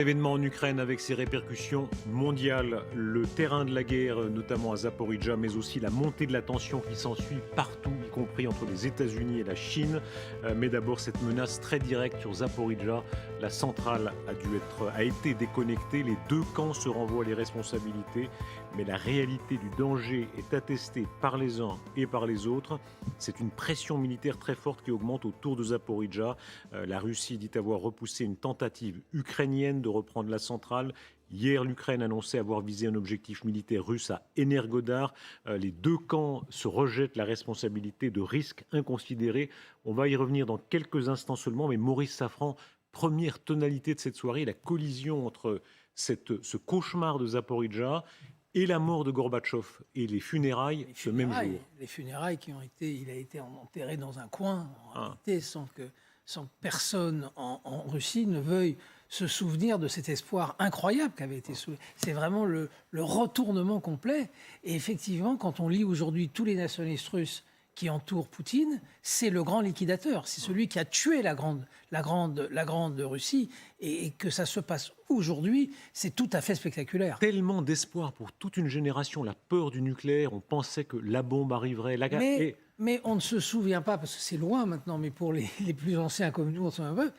Événement en Ukraine avec ses répercussions mondiales, le terrain de la guerre, notamment à Zaporijjia, mais aussi la montée de la tension qui s'ensuit partout, y compris entre les États-Unis et la Chine. Mais d'abord, cette menace très directe sur Zaporijjia. La centrale a été déconnectée. Les deux camps se renvoient les responsabilités. Mais la réalité du danger est attestée par les uns et par les autres. C'est une pression militaire très forte qui augmente autour de Zaporijjia. La Russie dit avoir repoussé une tentative ukrainienne de reprendre la centrale. Hier, l'Ukraine annonçait avoir visé un objectif militaire russe à Energodar. Les deux camps se rejettent la responsabilité de risques inconsidérés. On va y revenir dans quelques instants seulement, mais Maurice Safran, première tonalité de cette soirée, la collision entre ce cauchemar de Zaporijjia et la mort de Gorbatchev et les funérailles ce même jour. Les funérailles il a été enterré dans un coin, en réalité, sans que personne en Russie ne veuille se souvenir de cet espoir incroyable qu'avait été soulevé. C'est vraiment le retournement complet. Et effectivement, quand on lit aujourd'hui tous les nationalistes russes qui entourent Poutine, c'est le grand liquidateur. C'est celui qui a tué la grande Russie. Et que ça se passe aujourd'hui, c'est tout à fait spectaculaire. Tellement d'espoir pour toute une génération, la peur du nucléaire, on pensait que la bombe arriverait. Mais on ne se souvient pas, parce que c'est loin maintenant, mais pour les plus anciens comme nous, on se souvient un peu,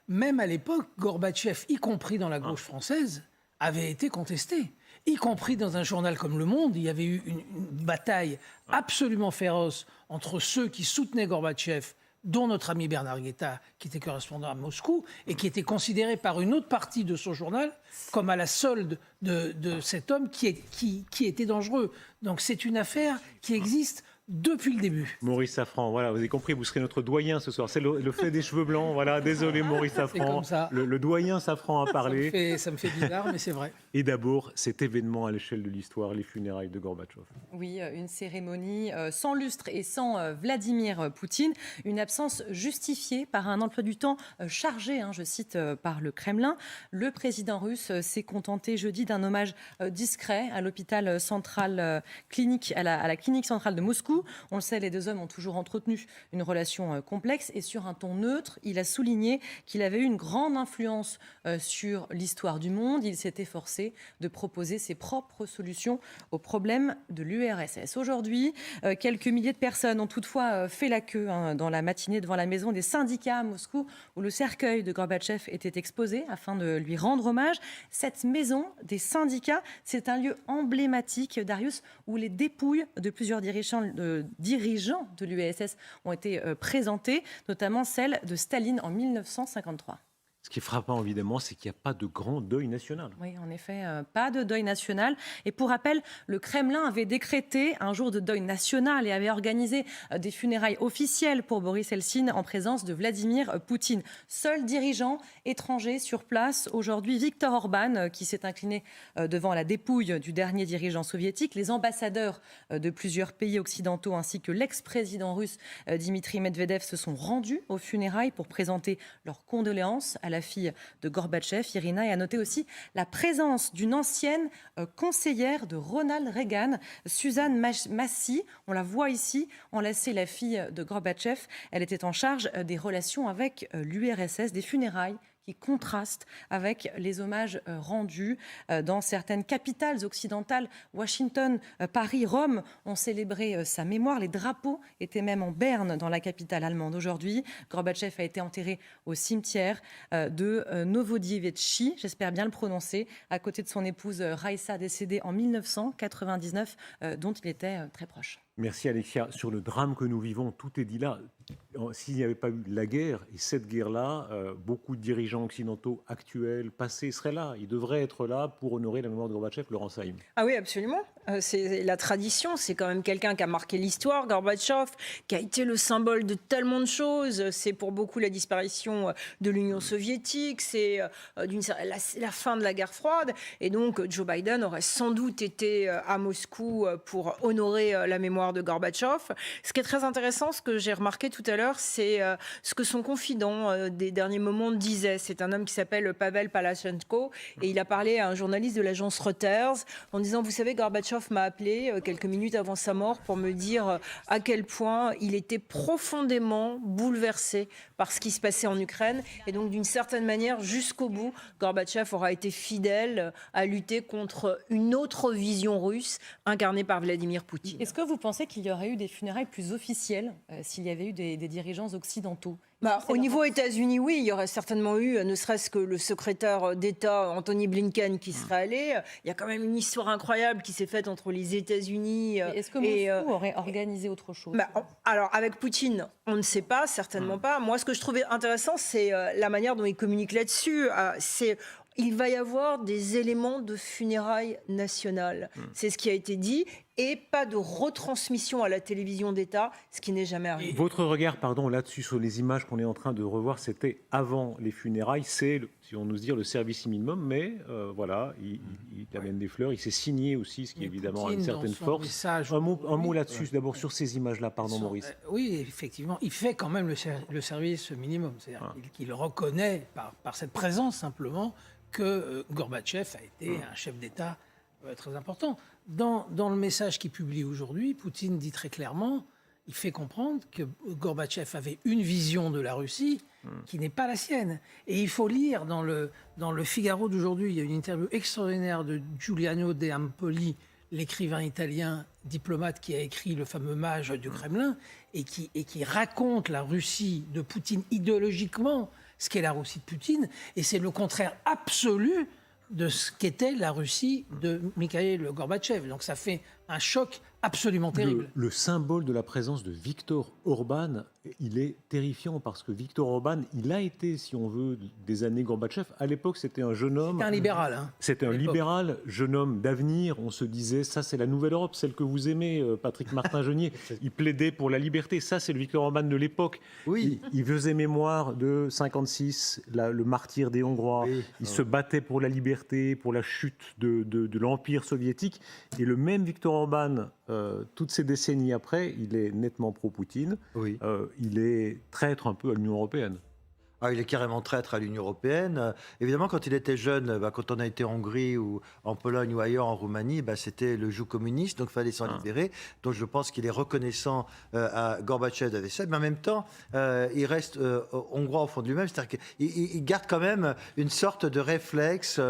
même à l'époque, Gorbatchev, y compris dans la gauche française, avait été contesté. Y compris dans un journal comme Le Monde, il y avait eu une bataille absolument féroce entre ceux qui soutenaient Gorbatchev, dont notre ami Bernard Guetta, qui était correspondant à Moscou, et qui était considéré par une autre partie de son journal comme à la solde de cet homme qui était dangereux. Donc c'est une affaire qui existe depuis le début. Maurice Safran, voilà, vous avez compris, vous serez notre doyen ce soir. C'est le fait des cheveux blancs, voilà, désolé Maurice Safran. C'est comme ça. Le doyen Safran a parlé. Ça me fait bizarre, mais c'est vrai. Et d'abord, cet événement à l'échelle de l'histoire, les funérailles de Gorbatchev. Oui, une cérémonie sans lustre et sans Vladimir Poutine. Une absence justifiée par un emploi du temps chargé, je cite, par le Kremlin. Le président russe s'est contenté jeudi d'un hommage discret à l'hôpital central clinique, à la clinique centrale de Moscou. On le sait, les deux hommes ont toujours entretenu une relation complexe et sur un ton neutre, il a souligné qu'il avait eu une grande influence sur l'histoire du monde. Il s'est efforcé de proposer ses propres solutions aux problèmes de l'URSS. Aujourd'hui, quelques milliers de personnes ont toutefois fait la queue dans la matinée devant la maison des syndicats à Moscou où le cercueil de Gorbatchev était exposé afin de lui rendre hommage. Cette maison des syndicats, c'est un lieu emblématique, Darius, où les dépouilles de plusieurs dirigeants de l'URSS ont été présentées, notamment celle de Staline en 1953. Ce qui est frappant, évidemment, c'est qu'il n'y a pas de grand deuil national. Oui, en effet, pas de deuil national. Et pour rappel, le Kremlin avait décrété un jour de deuil national et avait organisé des funérailles officielles pour Boris Eltsine en présence de Vladimir Poutine. Seul dirigeant étranger sur place aujourd'hui, Viktor Orban, qui s'est incliné devant la dépouille du dernier dirigeant soviétique. Les ambassadeurs de plusieurs pays occidentaux ainsi que l'ex-président russe Dimitri Medvedev se sont rendus aux funérailles pour présenter leurs condoléances à la fille de Gorbatchev, Irina, et a noté aussi la présence d'une ancienne conseillère de Ronald Reagan, Suzanne Massy. On la voit ici, enlacer la fille de Gorbatchev. Elle était en charge des relations avec l'URSS, des funérailles qui contrastent avec les hommages rendus dans certaines capitales occidentales. Washington, Paris, Rome ont célébré sa mémoire. Les drapeaux étaient même en berne dans la capitale allemande. Aujourd'hui, Gorbatchev a été enterré au cimetière de Novodevitchi, j'espère bien le prononcer, à côté de son épouse Raïssa, décédée en 1999, dont il était très proche. Merci Alexia. Sur le drame que nous vivons, tout est dit là. S'il n'y avait pas eu la guerre, et cette guerre-là, beaucoup de dirigeants occidentaux actuels, passés, seraient là. Ils devraient être là pour honorer la mémoire de Gorbatchev, Laurent Saïm. Ah oui, absolument. C'est la tradition. C'est quand même quelqu'un qui a marqué l'histoire, Gorbatchev, qui a été le symbole de tellement de choses. C'est pour beaucoup la disparition de l'Union soviétique. C'est la fin de la guerre froide. Et donc, Joe Biden aurait sans doute été à Moscou pour honorer la mémoire de Gorbatchev. Ce qui est très intéressant, ce que j'ai remarqué tout à l'heure, l'heure, c'est ce que son confident des derniers moments disait. C'est un homme qui s'appelle Pavel Palachenko et il a parlé à un journaliste de l'agence Reuters en disant, vous savez, Gorbatchev m'a appelé quelques minutes avant sa mort pour me dire à quel point il était profondément bouleversé par ce qui se passait en Ukraine. Et donc, d'une certaine manière, jusqu'au bout, Gorbatchev aura été fidèle à lutter contre une autre vision russe incarnée par Vladimir Poutine. Est-ce que vous pensez qu'il y aurait eu des funérailles plus officielles s'il y avait eu des dirigeants occidentaux ? Au niveau États-Unis, oui, il y aurait certainement eu, ne serait-ce que le secrétaire d'État Anthony Blinken qui serait allé. Il y a quand même une histoire incroyable qui s'est faite entre les États-Unis Est-ce que Moscou aurait organisé autre chose ? Alors, avec Poutine, on ne sait pas, certainement pas. Moi, ce que je trouvais intéressant, c'est la manière dont il communique là-dessus. Il va y avoir des éléments de funérailles nationales. C'est ce qui a été dit. Et pas de retransmission à la télévision d'État, ce qui n'est jamais arrivé. Votre regard, là-dessus, sur les images qu'on est en train de revoir, c'était avant les funérailles. C'est, si on ose dire, le service minimum. Mais voilà, il amène des fleurs. Il s'est signé aussi, ce qui évidemment a une certaine force. Un mot là-dessus, d'abord sur ces images-là. Pardon, Maurice. Oui, effectivement. Il fait quand même le service minimum. C'est-à-dire qu'il reconnaît, par cette présence simplement, que Gorbatchev a été un chef d'État très important. Dans le message qu'il publie aujourd'hui, Poutine dit très clairement, il fait comprendre que Gorbatchev avait une vision de la Russie qui n'est pas la sienne. Et il faut lire dans le Figaro d'aujourd'hui, il y a une interview extraordinaire de Giuliano De Ampoli, l'écrivain italien diplomate qui a écrit le fameux Mage du Kremlin, et qui raconte la Russie de Poutine idéologiquement, ce qu'est la Russie de Poutine, et c'est le contraire absolu de ce qu'était la Russie de Mikhaïl Gorbatchev. Donc ça fait un choc absolument terrible. Le symbole de la présence de Viktor Orban, il est terrifiant parce que Viktor Orban, il a été, si on veut, des années Gorbatchev. À l'époque, c'était un jeune homme. C'était un libéral. C'était un libéral, jeune homme d'avenir. On se disait, ça c'est la nouvelle Europe, celle que vous aimez, Patrick Martin-Genier. Il plaidait pour la liberté. Ça, c'est le Viktor Orban de l'époque. Oui. Il faisait mémoire de 56, le martyr des Hongrois. Oui. Il se battait pour la liberté, pour la chute de l'Empire soviétique. Et le même Viktor Orban, toutes ces décennies après, il est nettement pro-Poutine. Oui. Il est traître un peu à l'Union européenne. Il est carrément traître à l'Union européenne. Évidemment, quand il était jeune, quand on a été en Hongrie ou en Pologne ou ailleurs, en Roumanie, c'était le joug communiste, donc il fallait s'en libérer. Donc je pense qu'il est reconnaissant à Gorbatchev avec ça. Mais en même temps, il reste hongrois au fond de lui-même. C'est-à-dire qu'il garde quand même une sorte de réflexe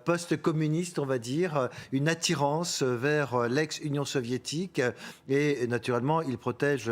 post-communiste, on va dire, une attirance vers l'ex-Union soviétique. Et naturellement, il protège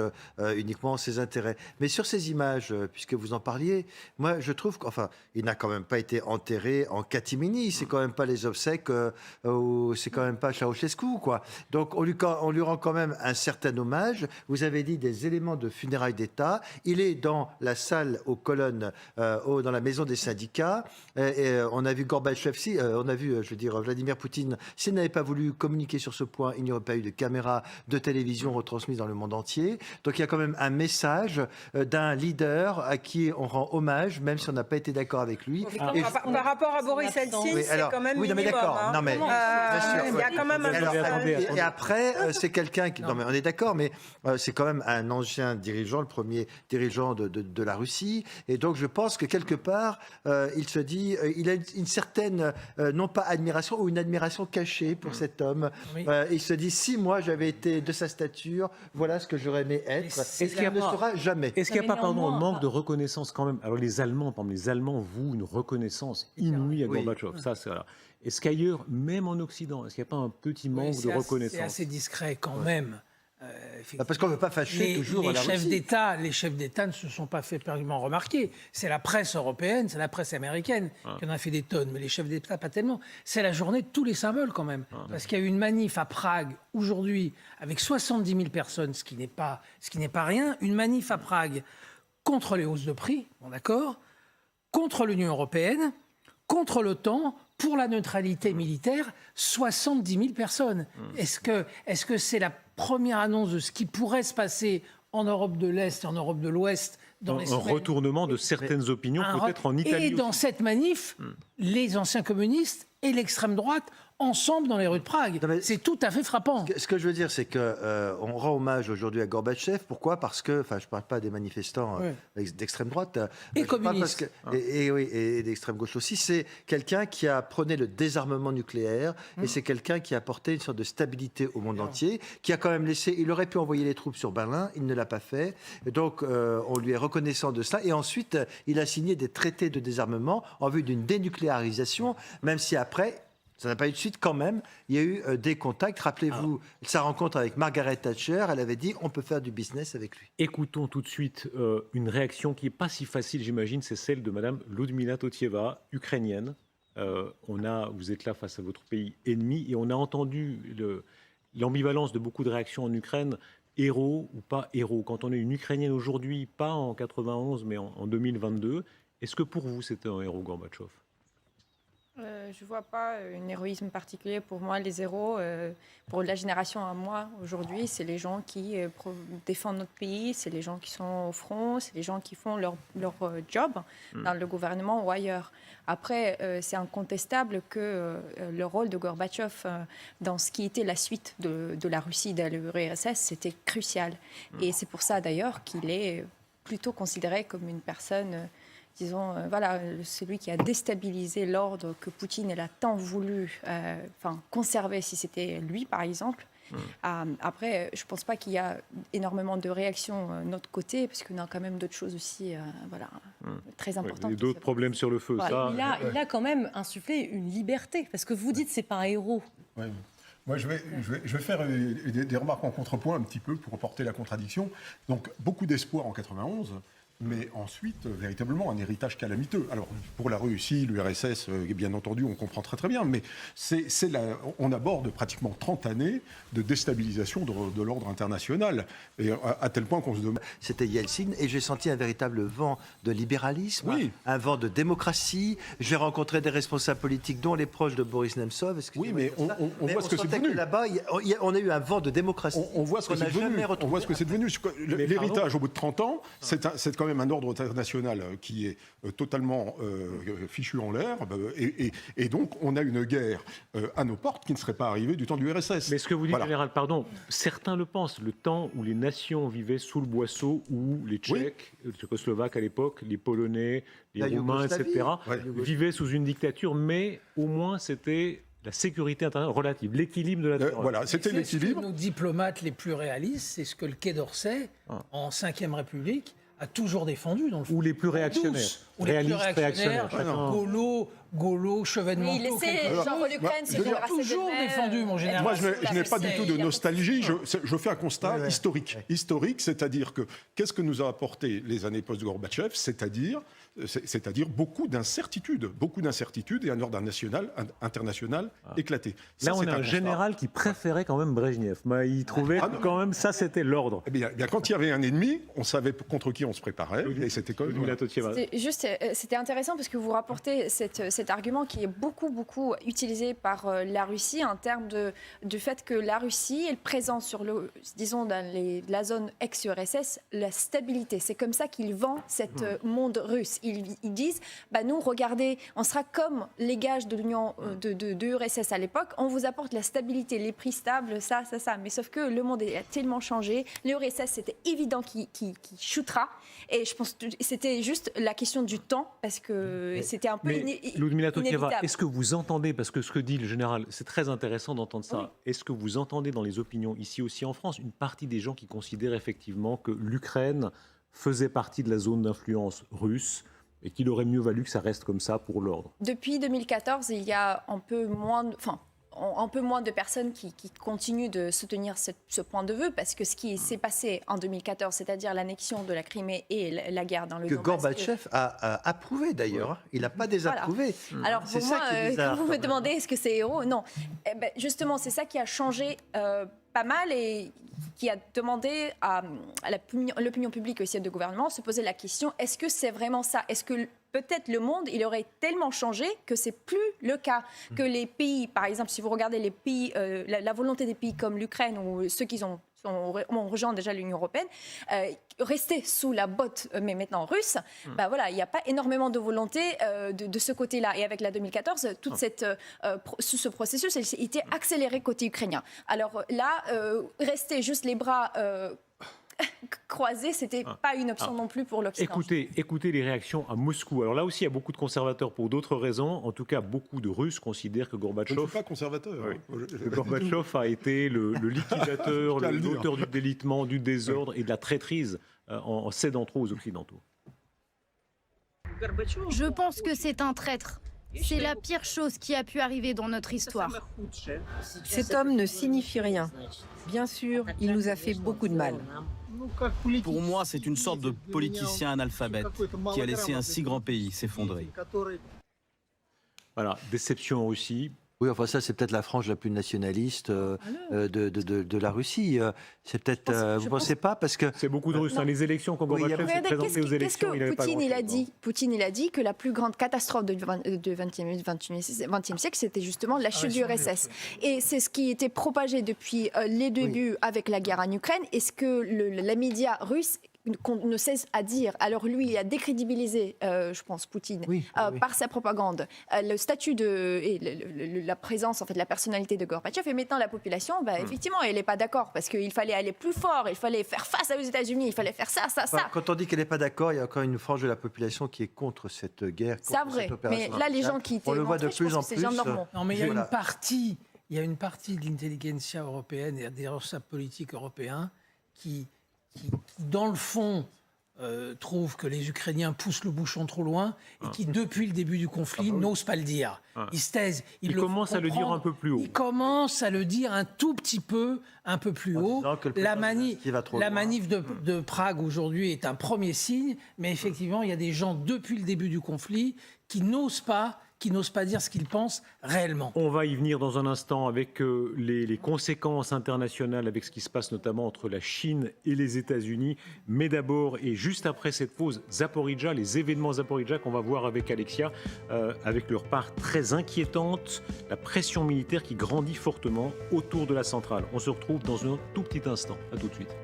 uniquement ses intérêts. Mais sur ces images, puisque vous en parliez, moi, je trouve qu'il n'a quand même pas été enterré en catimini. C'est quand même pas les obsèques, c'est quand même pas Ceausescu, quoi. Donc, on lui rend quand même un certain hommage. Vous avez dit des éléments de funérailles d'État. Il est dans la salle aux colonnes, dans la maison des syndicats. Et on a vu Gorbatchev, on a vu, Vladimir Poutine. S'il n'avait pas voulu communiquer sur ce point, il n'y aurait pas eu de caméra de télévision retransmise dans le monde entier. Donc, il y a quand même un message d'un leader à qui on rend hommage, même si on n'a pas été d'accord avec lui. Par rapport à Boris Eltsine, c'est quand même minimum. Oui, mais d'accord. Non, mais il y a quand même un et après, c'est quelqu'un qui... Non, mais on est d'accord, mais c'est quand même un ancien dirigeant, le premier dirigeant de la Russie. Et donc, je pense que quelque part, il se dit... il a une certaine, non pas admiration, ou une admiration cachée pour cet homme. Oui. Il se dit, si moi, j'avais été de sa stature, voilà ce que j'aurais aimé être. Est-ce qu'il ne sera jamais. Est-ce qu'il n'y a pas, un manque de reconnaissance quand même? Alors les Allemands vouent une reconnaissance inouïe à Gorbatchev. Ça, c'est voilà. Est-ce qu'ailleurs, même en Occident, est-ce qu'il n'y a pas un petit manque de reconnaissance? C'est assez discret quand même. Parce qu'on ne veut pas fâcher toujours la Russie. Les chefs d'État ne se sont pas fait perdument remarquer. C'est la presse européenne, c'est la presse américaine qui en a fait des tonnes, mais les chefs d'État pas tellement. C'est la journée de tous les symboles quand même. Parce qu'il y a eu une manif à Prague aujourd'hui avec 70 000 personnes, ce qui n'est pas rien. Une manif à Prague contre les hausses de prix, bon d'accord, contre l'Union européenne, contre l'OTAN, pour la neutralité militaire, 70 000 personnes. Est-ce que c'est la première annonce de ce qui pourrait se passer en Europe de l'Est et en Europe de l'Ouest dans les semaines? Retournement de certaines opinions, peut-être en Italie. Et dans cette manif, les anciens communistes et l'extrême droite ensemble dans les rues de Prague. C'est tout à fait frappant. Ce que je veux dire, c'est qu'on rend hommage aujourd'hui à Gorbatchev. Pourquoi ? Parce que, je ne parle pas des manifestants d'extrême droite. Et communistes. Et d'extrême gauche aussi. C'est quelqu'un qui a prôné le désarmement nucléaire et c'est quelqu'un qui a apporté une sorte de stabilité au monde entier, qui a quand même laissé... Il aurait pu envoyer les troupes sur Berlin, il ne l'a pas fait. Et donc, on lui est reconnaissant de cela. Et ensuite, il a signé des traités de désarmement en vue d'une dénucléarisation, même si après... Ça n'a pas eu de suite quand même. Il y a eu des contacts. Rappelez-vous sa rencontre avec Margaret Thatcher. Elle avait dit on peut faire du business avec lui. Écoutons tout de suite une réaction qui n'est pas si facile, j'imagine. C'est celle de Madame Ludmila Totieva, ukrainienne. Vous êtes là face à votre pays ennemi et on a entendu l'ambivalence de beaucoup de réactions en Ukraine. Héros ou pas héros. Quand on est une Ukrainienne aujourd'hui, pas en 91 mais en 2022, est-ce que pour vous c'était un héros, Gorbatchev ? Je ne vois pas un héroïsme particulier. Pour moi, les héros, pour la génération à moi aujourd'hui, c'est les gens qui défendent notre pays, c'est les gens qui sont au front, c'est les gens qui font leur job dans le gouvernement ou ailleurs. Après, c'est incontestable que le rôle de Gorbatchev dans ce qui était la suite de la Russie, de l'URSS, c'était crucial. Et c'est pour ça d'ailleurs qu'il est plutôt considéré comme une personne... disons, celui qui a déstabilisé l'ordre que Poutine a tant voulu conserver, si c'était lui, par exemple. Après, je ne pense pas qu'il y a énormément de réactions de notre côté, parce qu'on a quand même d'autres choses aussi très importantes. Et d'autres problèmes sur le feu, ça... Il a quand même insufflé une liberté, parce que vous dites que ce n'est pas un héros. Ouais. Moi, je vais faire des remarques en contrepoint un petit peu pour apporter la contradiction. Donc, beaucoup d'espoir en 91. Mais ensuite, véritablement, un héritage calamiteux. Alors, pour la Russie, l'URSS, bien entendu, on comprend très très bien, mais on aborde pratiquement 30 années de déstabilisation de l'ordre international, et à tel point qu'on se demande... C'était Yeltsin, et j'ai senti un véritable vent de libéralisme, un vent de démocratie. J'ai rencontré des responsables politiques, dont les proches de Boris Nemtsov. Oui, mais on voit ce que c'est devenu. Là-bas, on a eu un vent de démocratie. On voit ce que c'est devenu. On voit ce que c'est devenu. L'héritage, au bout de 30 ans, c'est quand même un ordre international qui est totalement fichu en l'air, et donc on a une guerre à nos portes qui ne serait pas arrivée du temps de l'URSS. Mais ce que vous dites, général, certains le pensent, le temps où les nations vivaient sous le boisseau, où les Tchèques, les Tchécoslovaques à l'époque, les Polonais, les Roumains, etc., vivaient sous une dictature, mais au moins c'était... la sécurité internationale relative, l'équilibre de la terreur. Voilà, c'était l'équilibre. Ce que nos diplomates les plus réalistes, c'est ce que le Quai d'Orsay, en Ve République, a toujours défendu dans le fond. Ou les plus réactionnaires. Réactionnaires. Gaulois, Chevènement. Oui, laissez l'Ukraine se débarrasser de toujours défendu, mon général. Moi, je n'ai pas du tout de nostalgie. Je fais un constat historique. Historique, c'est-à-dire que qu'est-ce que nous a apporté les années post-Gorbatchev, c'est-à-dire beaucoup d'incertitudes et un ordre international éclaté. Là, on a un général qui préférait quand même Brejnev. Il trouvait que quand même ça, c'était l'ordre. Eh bien, quand il y avait un ennemi, on savait contre qui on se préparait. Et c'était comme C'était intéressant parce que vous rapportez cet argument qui est beaucoup utilisé par la Russie en termes du fait que la Russie est présente sur dans la zone ex-URSS, la stabilité. C'est comme ça qu'ils vendent cette monde russe. Ils disent, nous, regardez, on sera comme les gages de l'Union de URSS à l'époque, on vous apporte la stabilité, les prix stables, ça. Mais sauf que le monde a tellement changé, l'URSS, c'était évident qu'il shootera. Et je pense que c'était juste la question du temps, parce que c'était un peu Ludmila Totieva, est-ce que vous entendez, parce que ce que dit le général, c'est très intéressant d'entendre ça, est-ce que vous entendez dans les opinions ici aussi en France une partie des gens qui considèrent effectivement que l'Ukraine faisait partie de la zone d'influence russe et qu'il aurait mieux valu que ça reste comme ça pour l'ordre? Depuis 2014, il y a un peu moins de personnes qui continuent de soutenir ce point de vue, parce que ce qui s'est passé en 2014, c'est-à-dire l'annexion de la Crimée et la guerre dans le Donbass... Que Gorbatchev a approuvé d'ailleurs, il n'a pas désapprouvé. Voilà. Alors pour moi, quand vous me demandez est-ce que c'est héros, non. Justement, c'est ça qui a changé pas mal et qui a demandé à l'opinion publique et aussi de gouvernement se poser la question, est-ce que c'est vraiment ça? Est-ce que peut-être le monde, il aurait tellement changé que c'est plus le cas, que les pays, par exemple, si vous regardez les pays, la volonté des pays comme l'Ukraine ou ceux qui ont ont rejoint déjà l'Union européenne, rester sous la botte, mais maintenant russe, voilà, il n'y a pas énormément de volonté de ce côté-là. Et avec la 2014, tout ce processus a été accéléré côté ukrainien. Alors là, rester juste les bras croisés, c'était pas une option non plus pour l'Occident. Écoutez les réactions à Moscou. Alors là aussi, il y a beaucoup de conservateurs pour d'autres raisons. En tout cas, beaucoup de Russes considèrent que Je ne Gorbatchev, suis pas conservateur. que Gorbatchev a été le liquidateur, l'auteur du délitement, du désordre et de la traîtrise en cédant trop aux Occidentaux. Je pense que c'est un traître. C'est la pire chose qui a pu arriver dans notre histoire. Cet homme ne signifie rien. Bien sûr, il nous a fait beaucoup de mal. Pour moi, c'est une sorte de politicien analphabète qui a laissé un si grand pays s'effondrer. Voilà, déception aussi. Oui, enfin ça, c'est peut-être la frange la plus nationaliste de la Russie. C'est peut-être, vous ne pensez pas parce que c'est beaucoup de Russes. Les élections, quand Gorbatchev s'est présenté aux élections, il n'avait pas grand-chose. Poutine, il a dit que la plus grande catastrophe du XXe siècle, c'était justement la chute du URSS. Et c'est ce qui était propagé depuis les débuts avec la guerre en Ukraine, et ce que les médias russes ne cesse à dire. Alors lui, il a décrédibilisé, je pense, Poutine, par sa propagande, le statut et la présence, en fait, la personnalité de Gorbatchev. Et maintenant, la population, effectivement, elle n'est pas d'accord, parce qu'il fallait aller plus fort, il fallait faire face aux États-Unis, il fallait faire ça. Quand on dit qu'elle n'est pas d'accord, il y a encore une frange de la population qui est contre cette guerre, contre cette opération. Mais là, les gens qui étaient rentrés, je pense que c'est des gens normaux. Non, mais il y a une partie de l'intelligentsia européenne et des responsables politiques européens qui dans le fond, trouve que les Ukrainiens poussent le bouchon trop loin et qui, depuis le début du conflit, n'osent pas le dire. Ils se taisent. Ils commencent à le dire un peu plus haut. Ils commencent à le dire un tout petit peu, un peu plus haut. La manif de Prague aujourd'hui est un premier signe, mais effectivement, il y a des gens, depuis le début du conflit, qui n'osent pas dire ce qu'ils pensent réellement. On va y venir dans un instant avec les conséquences internationales, avec ce qui se passe notamment entre la Chine et les États-Unis. Mais d'abord, et juste après cette pause, Zaporijjia, les événements Zaporijjia qu'on va voir avec Alexia, avec leur part très inquiétante, la pression militaire qui grandit fortement autour de la centrale. On se retrouve dans un tout petit instant. À tout de suite.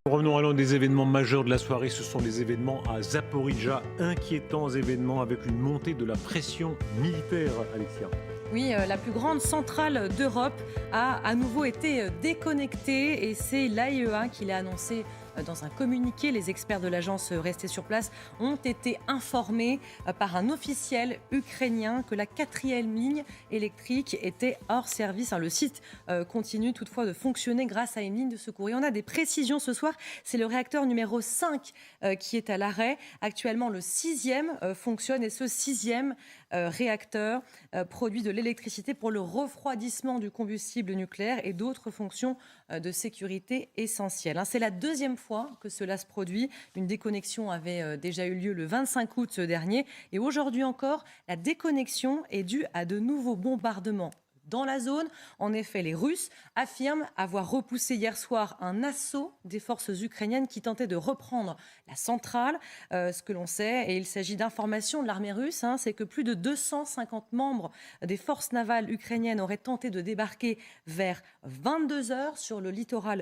Revenons à l'un des événements majeurs de la soirée, ce sont les événements à Zaporijjia, inquiétants événements avec une montée de la pression militaire, Alexia. Oui, la plus grande centrale d'Europe a à nouveau été déconnectée et c'est l'AIEA qui l'a annoncé dans un communiqué. Les experts de l'agence restés sur place ont été informés par un officiel ukrainien que la 4e ligne électrique était hors service. Le site continue toutefois de fonctionner grâce à une ligne de secours. Et on a des précisions ce soir. C'est le réacteur numéro 5 qui est à l'arrêt. Actuellement, le 6e fonctionne et ce 6e réacteur produit de l'électricité pour le refroidissement du combustible nucléaire et d'autres fonctions de sécurité essentielles. C'est la 2e fois que cela se produit. Une déconnexion avait déjà eu lieu le 25 août dernier. Et aujourd'hui encore, la déconnexion est due à de nouveaux bombardements dans la zone. En effet, les Russes affirment avoir repoussé hier soir un assaut des forces ukrainiennes qui tentaient de reprendre la centrale. Ce que l'on sait, et il s'agit d'informations de l'armée russe, c'est que plus de 250 membres des forces navales ukrainiennes auraient tenté de débarquer vers 22h sur le littoral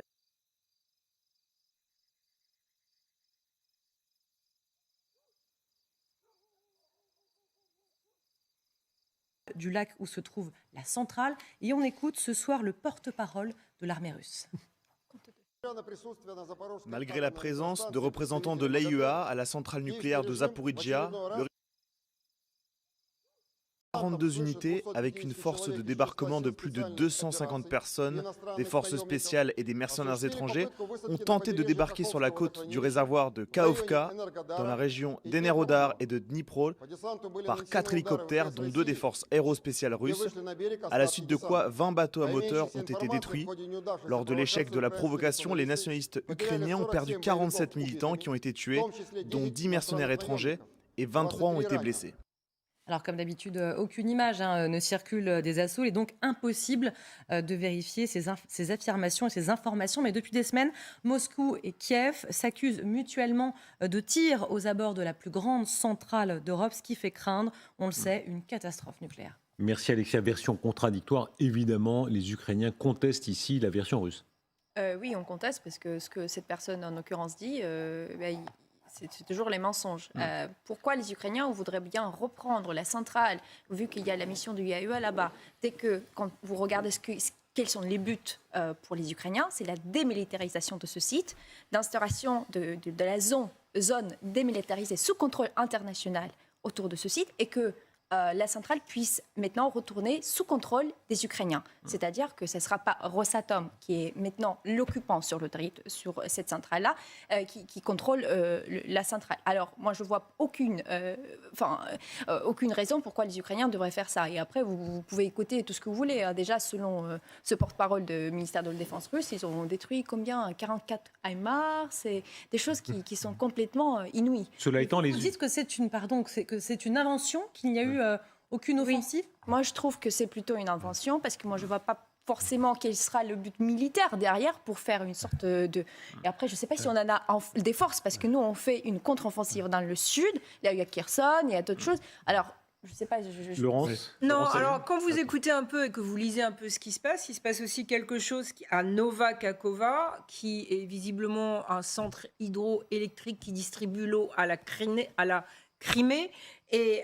du lac où se trouve la centrale. Et on écoute ce soir le porte-parole de l'armée russe. Malgré la présence de représentants de l'AIEA à la centrale nucléaire de Zaporijjia, 42 unités avec une force de débarquement de plus de 250 personnes, des forces spéciales et des mercenaires étrangers ont tenté de débarquer sur la côte du réservoir de Kahovka, dans la région d'Enerodar et de Dnipro, par 4 hélicoptères, dont 2 des forces aérospéciales russes, à la suite de quoi 20 bateaux à moteur ont été détruits. Lors de l'échec de la provocation, les nationalistes ukrainiens ont perdu 47 militants qui ont été tués, dont 10 mercenaires étrangers, et 23 ont été blessés. Alors, comme d'habitude, aucune image ne circule des assauts. Il est donc impossible de vérifier ces affirmations et ces informations. Mais depuis des semaines, Moscou et Kiev s'accusent mutuellement de tirs aux abords de la plus grande centrale d'Europe, ce qui fait craindre, on le sait, une catastrophe nucléaire. Merci Alexia. Version contradictoire. Évidemment, les Ukrainiens contestent ici la version russe. Oui, on conteste parce que ce que cette personne en l'occurrence dit, c'est toujours les mensonges. Pourquoi les Ukrainiens voudraient bien reprendre la centrale, vu qu'il y a la mission du IAEA là-bas? Dès que, quand vous regardez quels sont les buts pour les Ukrainiens, c'est la démilitarisation de ce site, l'instauration de la zone démilitarisée sous contrôle international autour de ce site, et que la centrale puisse maintenant retourner sous contrôle des Ukrainiens. C'est-à-dire que ce ne sera pas Rosatom, qui est maintenant l'occupant sur cette centrale-là, qui contrôle la centrale. Alors, moi, je ne vois aucune raison pourquoi les Ukrainiens devraient faire ça. Et après, vous pouvez écouter tout ce que vous voulez. Déjà, selon ce porte-parole du ministère de la Défense russe, ils ont détruit combien? 44 HIMARS. C'est des choses qui sont complètement inouïes. Cela étant, Vous dites que c'est une invention, qu'il n'y a eu aucune offensive? Moi, je trouve que c'est plutôt une invention, parce que moi, je ne vois pas forcément quel sera le but militaire derrière pour faire une sorte de... Et après, je ne sais pas si on en a des forces, parce que nous, on fait une contre-offensive dans le sud, là, il y a Kherson, il y a d'autres choses. Alors, je ne sais pas... Laurence? Non, alors quand vous écoutez un peu et que vous lisez un peu ce qui se passe, il se passe aussi quelque chose à Nova Kakhovka, qui est visiblement un centre hydroélectrique qui distribue l'eau à la Crimée. Et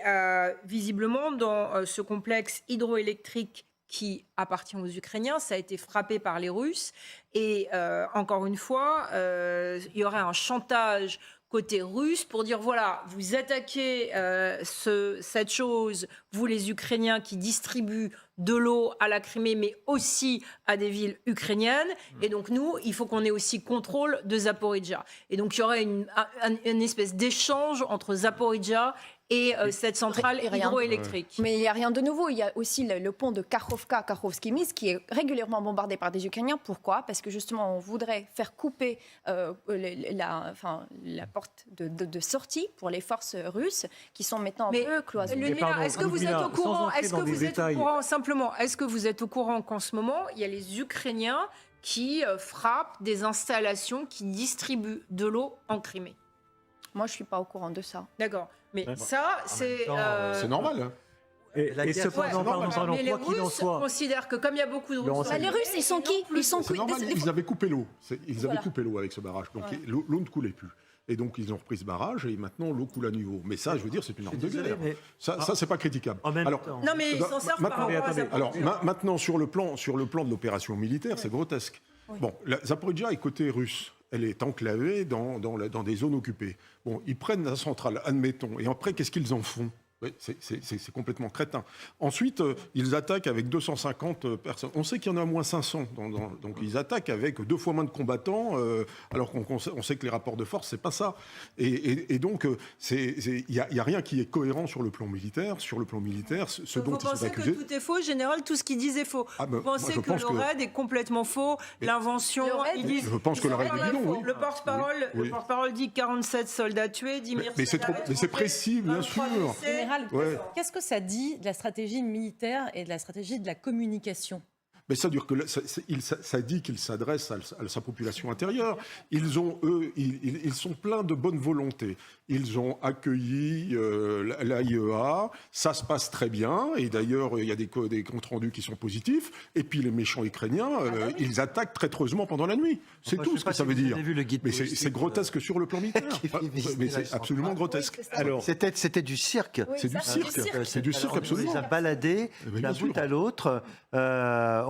visiblement, dans ce complexe hydroélectrique qui appartient aux Ukrainiens, ça a été frappé par les Russes. Et encore une fois, il y aurait un chantage côté russe pour dire, voilà, vous attaquez cette chose, vous les Ukrainiens qui distribuent de l'eau à la Crimée, mais aussi à des villes ukrainiennes. Et donc nous, il faut qu'on ait aussi contrôle de Zaporijjia. Et donc il y aurait une espèce d'échange entre Zaporijjia et cette centrale hydroélectrique. Mais il n'y a rien de nouveau. Il y a aussi le pont de Kakhovka-Kakhovsky Mis qui est régulièrement bombardé par des Ukrainiens. Pourquoi? Parce que justement, on voudrait faire couper la porte de sortie pour les forces russes qui sont maintenant un peu cloisonnées. Est-ce que vous êtes au courant? Est-ce que vous êtes au courant qu'en ce moment, il y a les Ukrainiens qui frappent des installations qui distribuent de l'eau en Crimée? Moi, je ne suis pas au courant de ça. D'accord. Mais ça, c'est... C'est normal. Hein. Et cependant, mais les Russes considèrent que comme il y a beaucoup de Russes... Les Russes, ils sont qui? C'est normal, ils avaient coupé l'eau. Ils avaient coupé l'eau avec ce barrage. Donc l'eau ne coulait plus. Et donc, ils ont repris ce barrage et maintenant, l'eau coule à niveau. Mais ça, je veux dire, c'est une arme de guerre. Ça, c'est pas critiquable. Alors, non, mais ils s'en servent par rapport à Zaporijjia. Alors, maintenant, sur le plan de l'opération militaire, c'est grotesque. Oui. Bon, Zaporijjia est côté russe. Elle est enclavée dans des zones occupées. Bon, ils prennent la centrale, admettons. Et après, qu'est-ce qu'ils en font? Oui, c'est complètement crétin. Ensuite, ils attaquent avec 250 personnes. On sait qu'il y en a au moins 500. Donc, ils attaquent avec 2 fois moins de combattants, alors qu'on sait que les rapports de force, c'est pas ça. Et donc, il n'y a rien qui est cohérent sur le plan militaire. Sur le plan militaire, ce dont ils sont accusés... Vous pensez que tout est faux, général, tout ce qu'ils disent est faux? Vous pensez que le raid est complètement faux? L'invention... Je pense que le raid est bidon, oui. Le porte-parole dit 47 soldats tués, dit mais c'est précis, bien sûr. Qu'est-ce que ça dit de la stratégie militaire et de la stratégie de la communication? Mais ça dure que ça dit qu'il s'adresse à sa population intérieure. Ils sont pleins de bonne volonté. Ils ont accueilli l'AIEA, ça se passe très bien, et d'ailleurs il y a des comptes rendus qui sont positifs. Et puis les méchants ukrainiens, ils attaquent traîtreusement pendant la nuit. C'est tout ce que ça veut dire. Mais c'est grotesque sur le plan militaire. Mais c'est absolument grotesque. Alors c'était du cirque. C'est du cirque. C'est du cirque absolument. On les a baladés d'un bout à l'autre.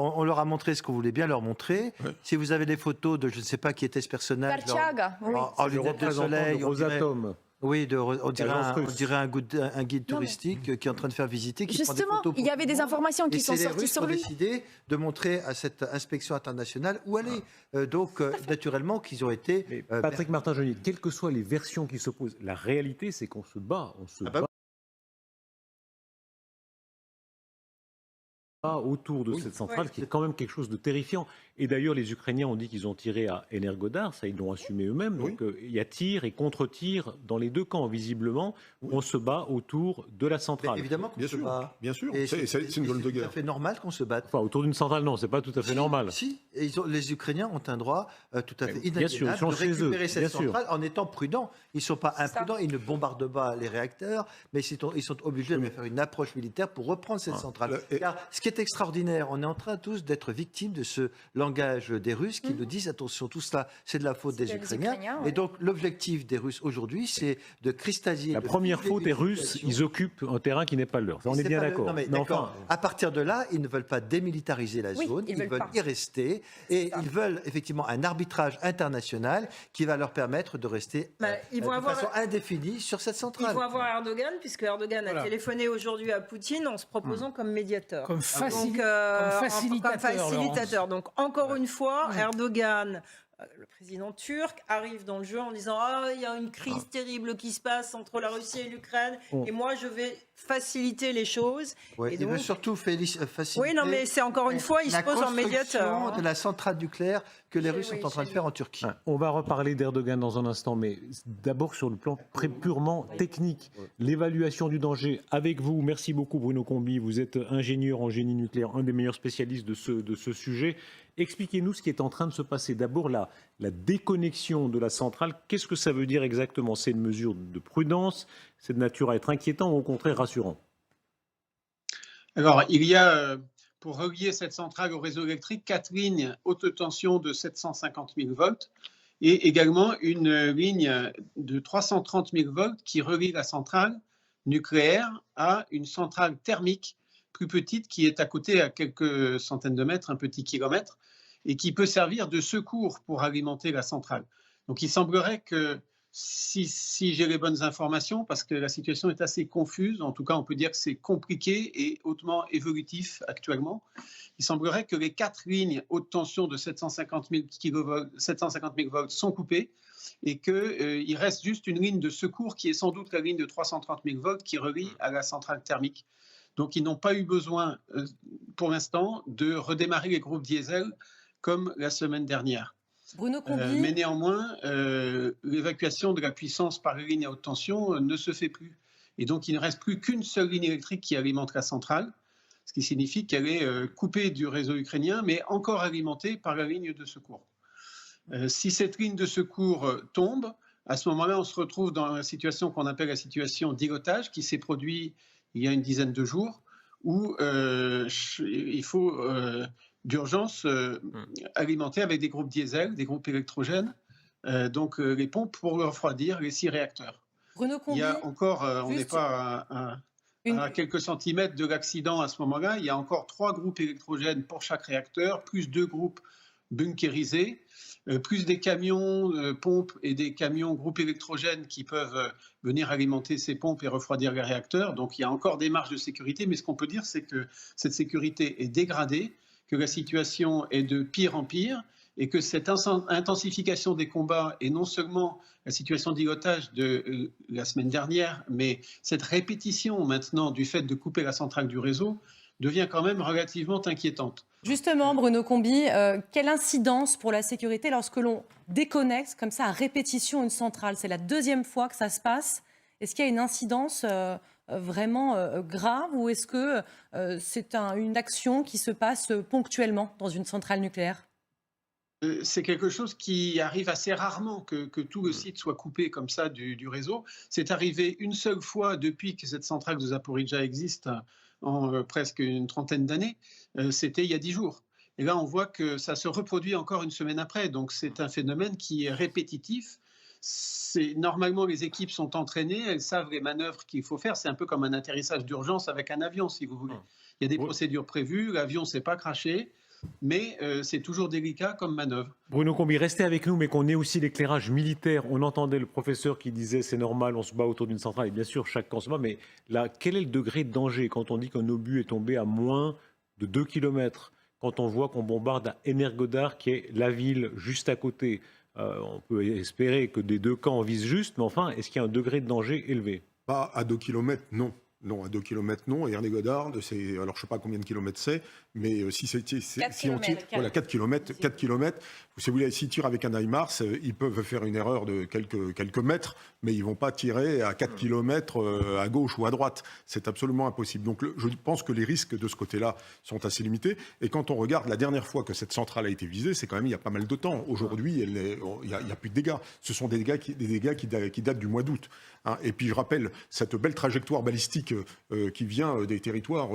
On leur a montré ce qu'on voulait bien leur montrer. Ouais. Si vous avez des photos de je ne sais pas qui était ce personnage. Karchaga, oui. En lunettes de soleil. Rosatom. Oui, on dirait un guide touristique qui est en train de faire visiter. Qui Justement, prend des photos il y avait des informations qui sont sorties sur lui. Ils ont décidé de montrer à cette inspection internationale où aller. Donc, naturellement, qu'ils ont été... Patrick Martin-Genier, quelles que soient les versions qui s'opposent, la réalité, c'est qu'on se bat. On se bat. autour de cette centrale, qui est quand même quelque chose de terrifiant. Et d'ailleurs, les Ukrainiens ont dit qu'ils ont tiré à Energodar, ça ils l'ont assumé eux-mêmes. Donc il y a tir et contre-tir dans les deux camps, visiblement. On se bat autour de la centrale. Mais évidemment qu'on se bat. Bien sûr, Et c'est une zone de C'est tout guerre. à fait normal qu'on se batte. Enfin, autour d'une centrale, non, c'est pas tout à fait normal. Si, et les Ukrainiens ont un droit tout à fait bien sûr, ils inaliénable sont de chez eux, récupérer cette bien sûr. centrale en étant prudents. Ils ne sont pas imprudents, ils ne bombardent pas les réacteurs, mais ils sont obligés de faire une approche militaire pour reprendre cette centrale. Car ce qui est extraordinaire, on est en train tous d'être victimes de ce langage des Russes qui nous disent attention, tout cela, c'est de la faute des Ukrainiens. Et donc l'objectif des Russes aujourd'hui, c'est de cristalliser. La première faute est russe, ils occupent un terrain qui n'est pas leur. Ça, on est bien d'accord. Mais d'accord. À partir de là, ils ne veulent pas démilitariser la zone, ils veulent y rester et ils veulent effectivement un arbitrage international qui va leur permettre de rester de façon indéfinie sur cette centrale. Ils vont avoir Erdogan, puisque Erdogan a téléphoné aujourd'hui à Poutine en se proposant comme médiateur. Comme facilitateur. Donc, encore une fois, Erdogan, le président turc, arrive dans le jeu en disant il y a une crise terrible qui se passe entre la Russie et l'Ukraine, et moi, je vais faciliter les choses. Ouais, et il veut surtout faciliter. Oui, non, mais c'est encore une fois, il se pose en médiateur. De la centrale nucléaire que les Russes sont en train de faire en Turquie. On va reparler d'Erdogan dans un instant, mais d'abord sur le plan purement technique, l'évaluation du danger avec vous. Merci beaucoup Bruno Combi, vous êtes ingénieur en génie nucléaire, un des meilleurs spécialistes de ce sujet. Expliquez-nous ce qui est en train de se passer. D'abord la déconnexion de la centrale, qu'est-ce que ça veut dire exactement? C'est une mesure de prudence, c'est de nature à être inquiétant ou au contraire rassurant? Alors, il y a, pour relier cette centrale au réseau électrique, 4 lignes haute tension de 750 000 volts et également une ligne de 330 000 volts qui relie la centrale nucléaire à une centrale thermique plus petite qui est à côté, à quelques centaines de mètres, un petit kilomètre, et qui peut servir de secours pour alimenter la centrale. Donc il semblerait que si j'ai les bonnes informations, parce que la situation est assez confuse, en tout cas on peut dire que c'est compliqué et hautement évolutif actuellement, il semblerait que les 4 lignes haute tension de 750 000 volts sont coupées et qu'il reste juste une ligne de secours qui est sans doute la ligne de 330 000 volts qui relie à la centrale thermique. Donc ils n'ont pas eu besoin pour l'instant de redémarrer les groupes diesel comme la semaine dernière. Bruno Combi. Mais néanmoins, l'évacuation de la puissance par les lignes à haute tension ne se fait plus. Et donc, il ne reste plus qu'une seule ligne électrique qui alimente la centrale, ce qui signifie qu'elle est coupée du réseau ukrainien, mais encore alimentée par la ligne de secours. Si cette ligne de secours tombe, à ce moment-là, on se retrouve dans la situation qu'on appelle la situation d'îlotage, qui s'est produite il y a une dizaine de jours, où il faut d'urgence alimenter avec des groupes diesel, des groupes électrogènes, donc les pompes pour refroidir les 6 réacteurs. Bruno Combi, il y a encore, on n'est pas à quelques centimètres de l'accident à ce moment-là, il y a encore 3 groupes électrogènes pour chaque réacteur, plus 2 groupes bunkérisés, plus des camions pompes et des camions groupes électrogènes qui peuvent venir alimenter ces pompes et refroidir les réacteurs. Donc il y a encore des marges de sécurité, mais ce qu'on peut dire, c'est que cette sécurité est dégradée, que la situation est de pire en pire et que cette intensification des combats et non seulement la situation d'îlotage de la semaine dernière, mais cette répétition maintenant du fait de couper la centrale du réseau devient quand même relativement inquiétante. Justement, Bruno Combi, quelle incidence pour la sécurité lorsque l'on déconnecte comme ça à répétition une centrale? C'est la 2e fois que ça se passe. Est-ce qu'il y a une incidence vraiment grave ou est-ce que c'est une action qui se passe ponctuellement dans une centrale nucléaire? C'est quelque chose qui arrive assez rarement, que tout le site soit coupé comme ça du réseau. C'est arrivé une seule fois depuis que cette centrale de Zaporijjia existe en presque une trentaine d'années. C'était il y a 10 jours. Et là, on voit que ça se reproduit encore une semaine après. Donc c'est un phénomène qui est répétitif. Normalement, les équipes sont entraînées, elles savent les manœuvres qu'il faut faire. C'est un peu comme un atterrissage d'urgence avec un avion, si vous voulez. Il y a des procédures prévues, l'avion ne s'est pas crashé, mais c'est toujours délicat comme manœuvre. Bruno Combi, restez avec nous, mais qu'on ait aussi l'éclairage militaire. On entendait le professeur qui disait c'est normal, on se bat autour d'une centrale, et bien sûr, chaque camp se bat, mais là, quel est le degré de danger quand on dit qu'un obus est tombé à moins de 2 km, quand on voit qu'on bombarde à Energodar, qui est la ville juste à côté? On peut espérer que des deux camps visent juste, mais enfin, est-ce qu'il y a un degré de danger élevé? Pas à 2 km, non. Non, à 2 km, non. Et Ernest Goddard, alors je ne sais pas combien de kilomètres c'est, mais si on tire, voilà, 4 km, si vous voulez, s'ils tirent avec un HIMARS, ils peuvent faire une erreur de quelques mètres, mais ils ne vont pas tirer à 4 km à gauche ou à droite. C'est absolument impossible. Donc je pense que les risques de ce côté-là sont assez limités. Et quand on regarde la dernière fois que cette centrale a été visée, c'est quand même il y a pas mal de temps. Aujourd'hui, il n'y a plus de dégâts. Ce sont des dégâts qui datent du mois d'août. Hein. Et puis je rappelle cette belle trajectoire balistique qui vient des territoires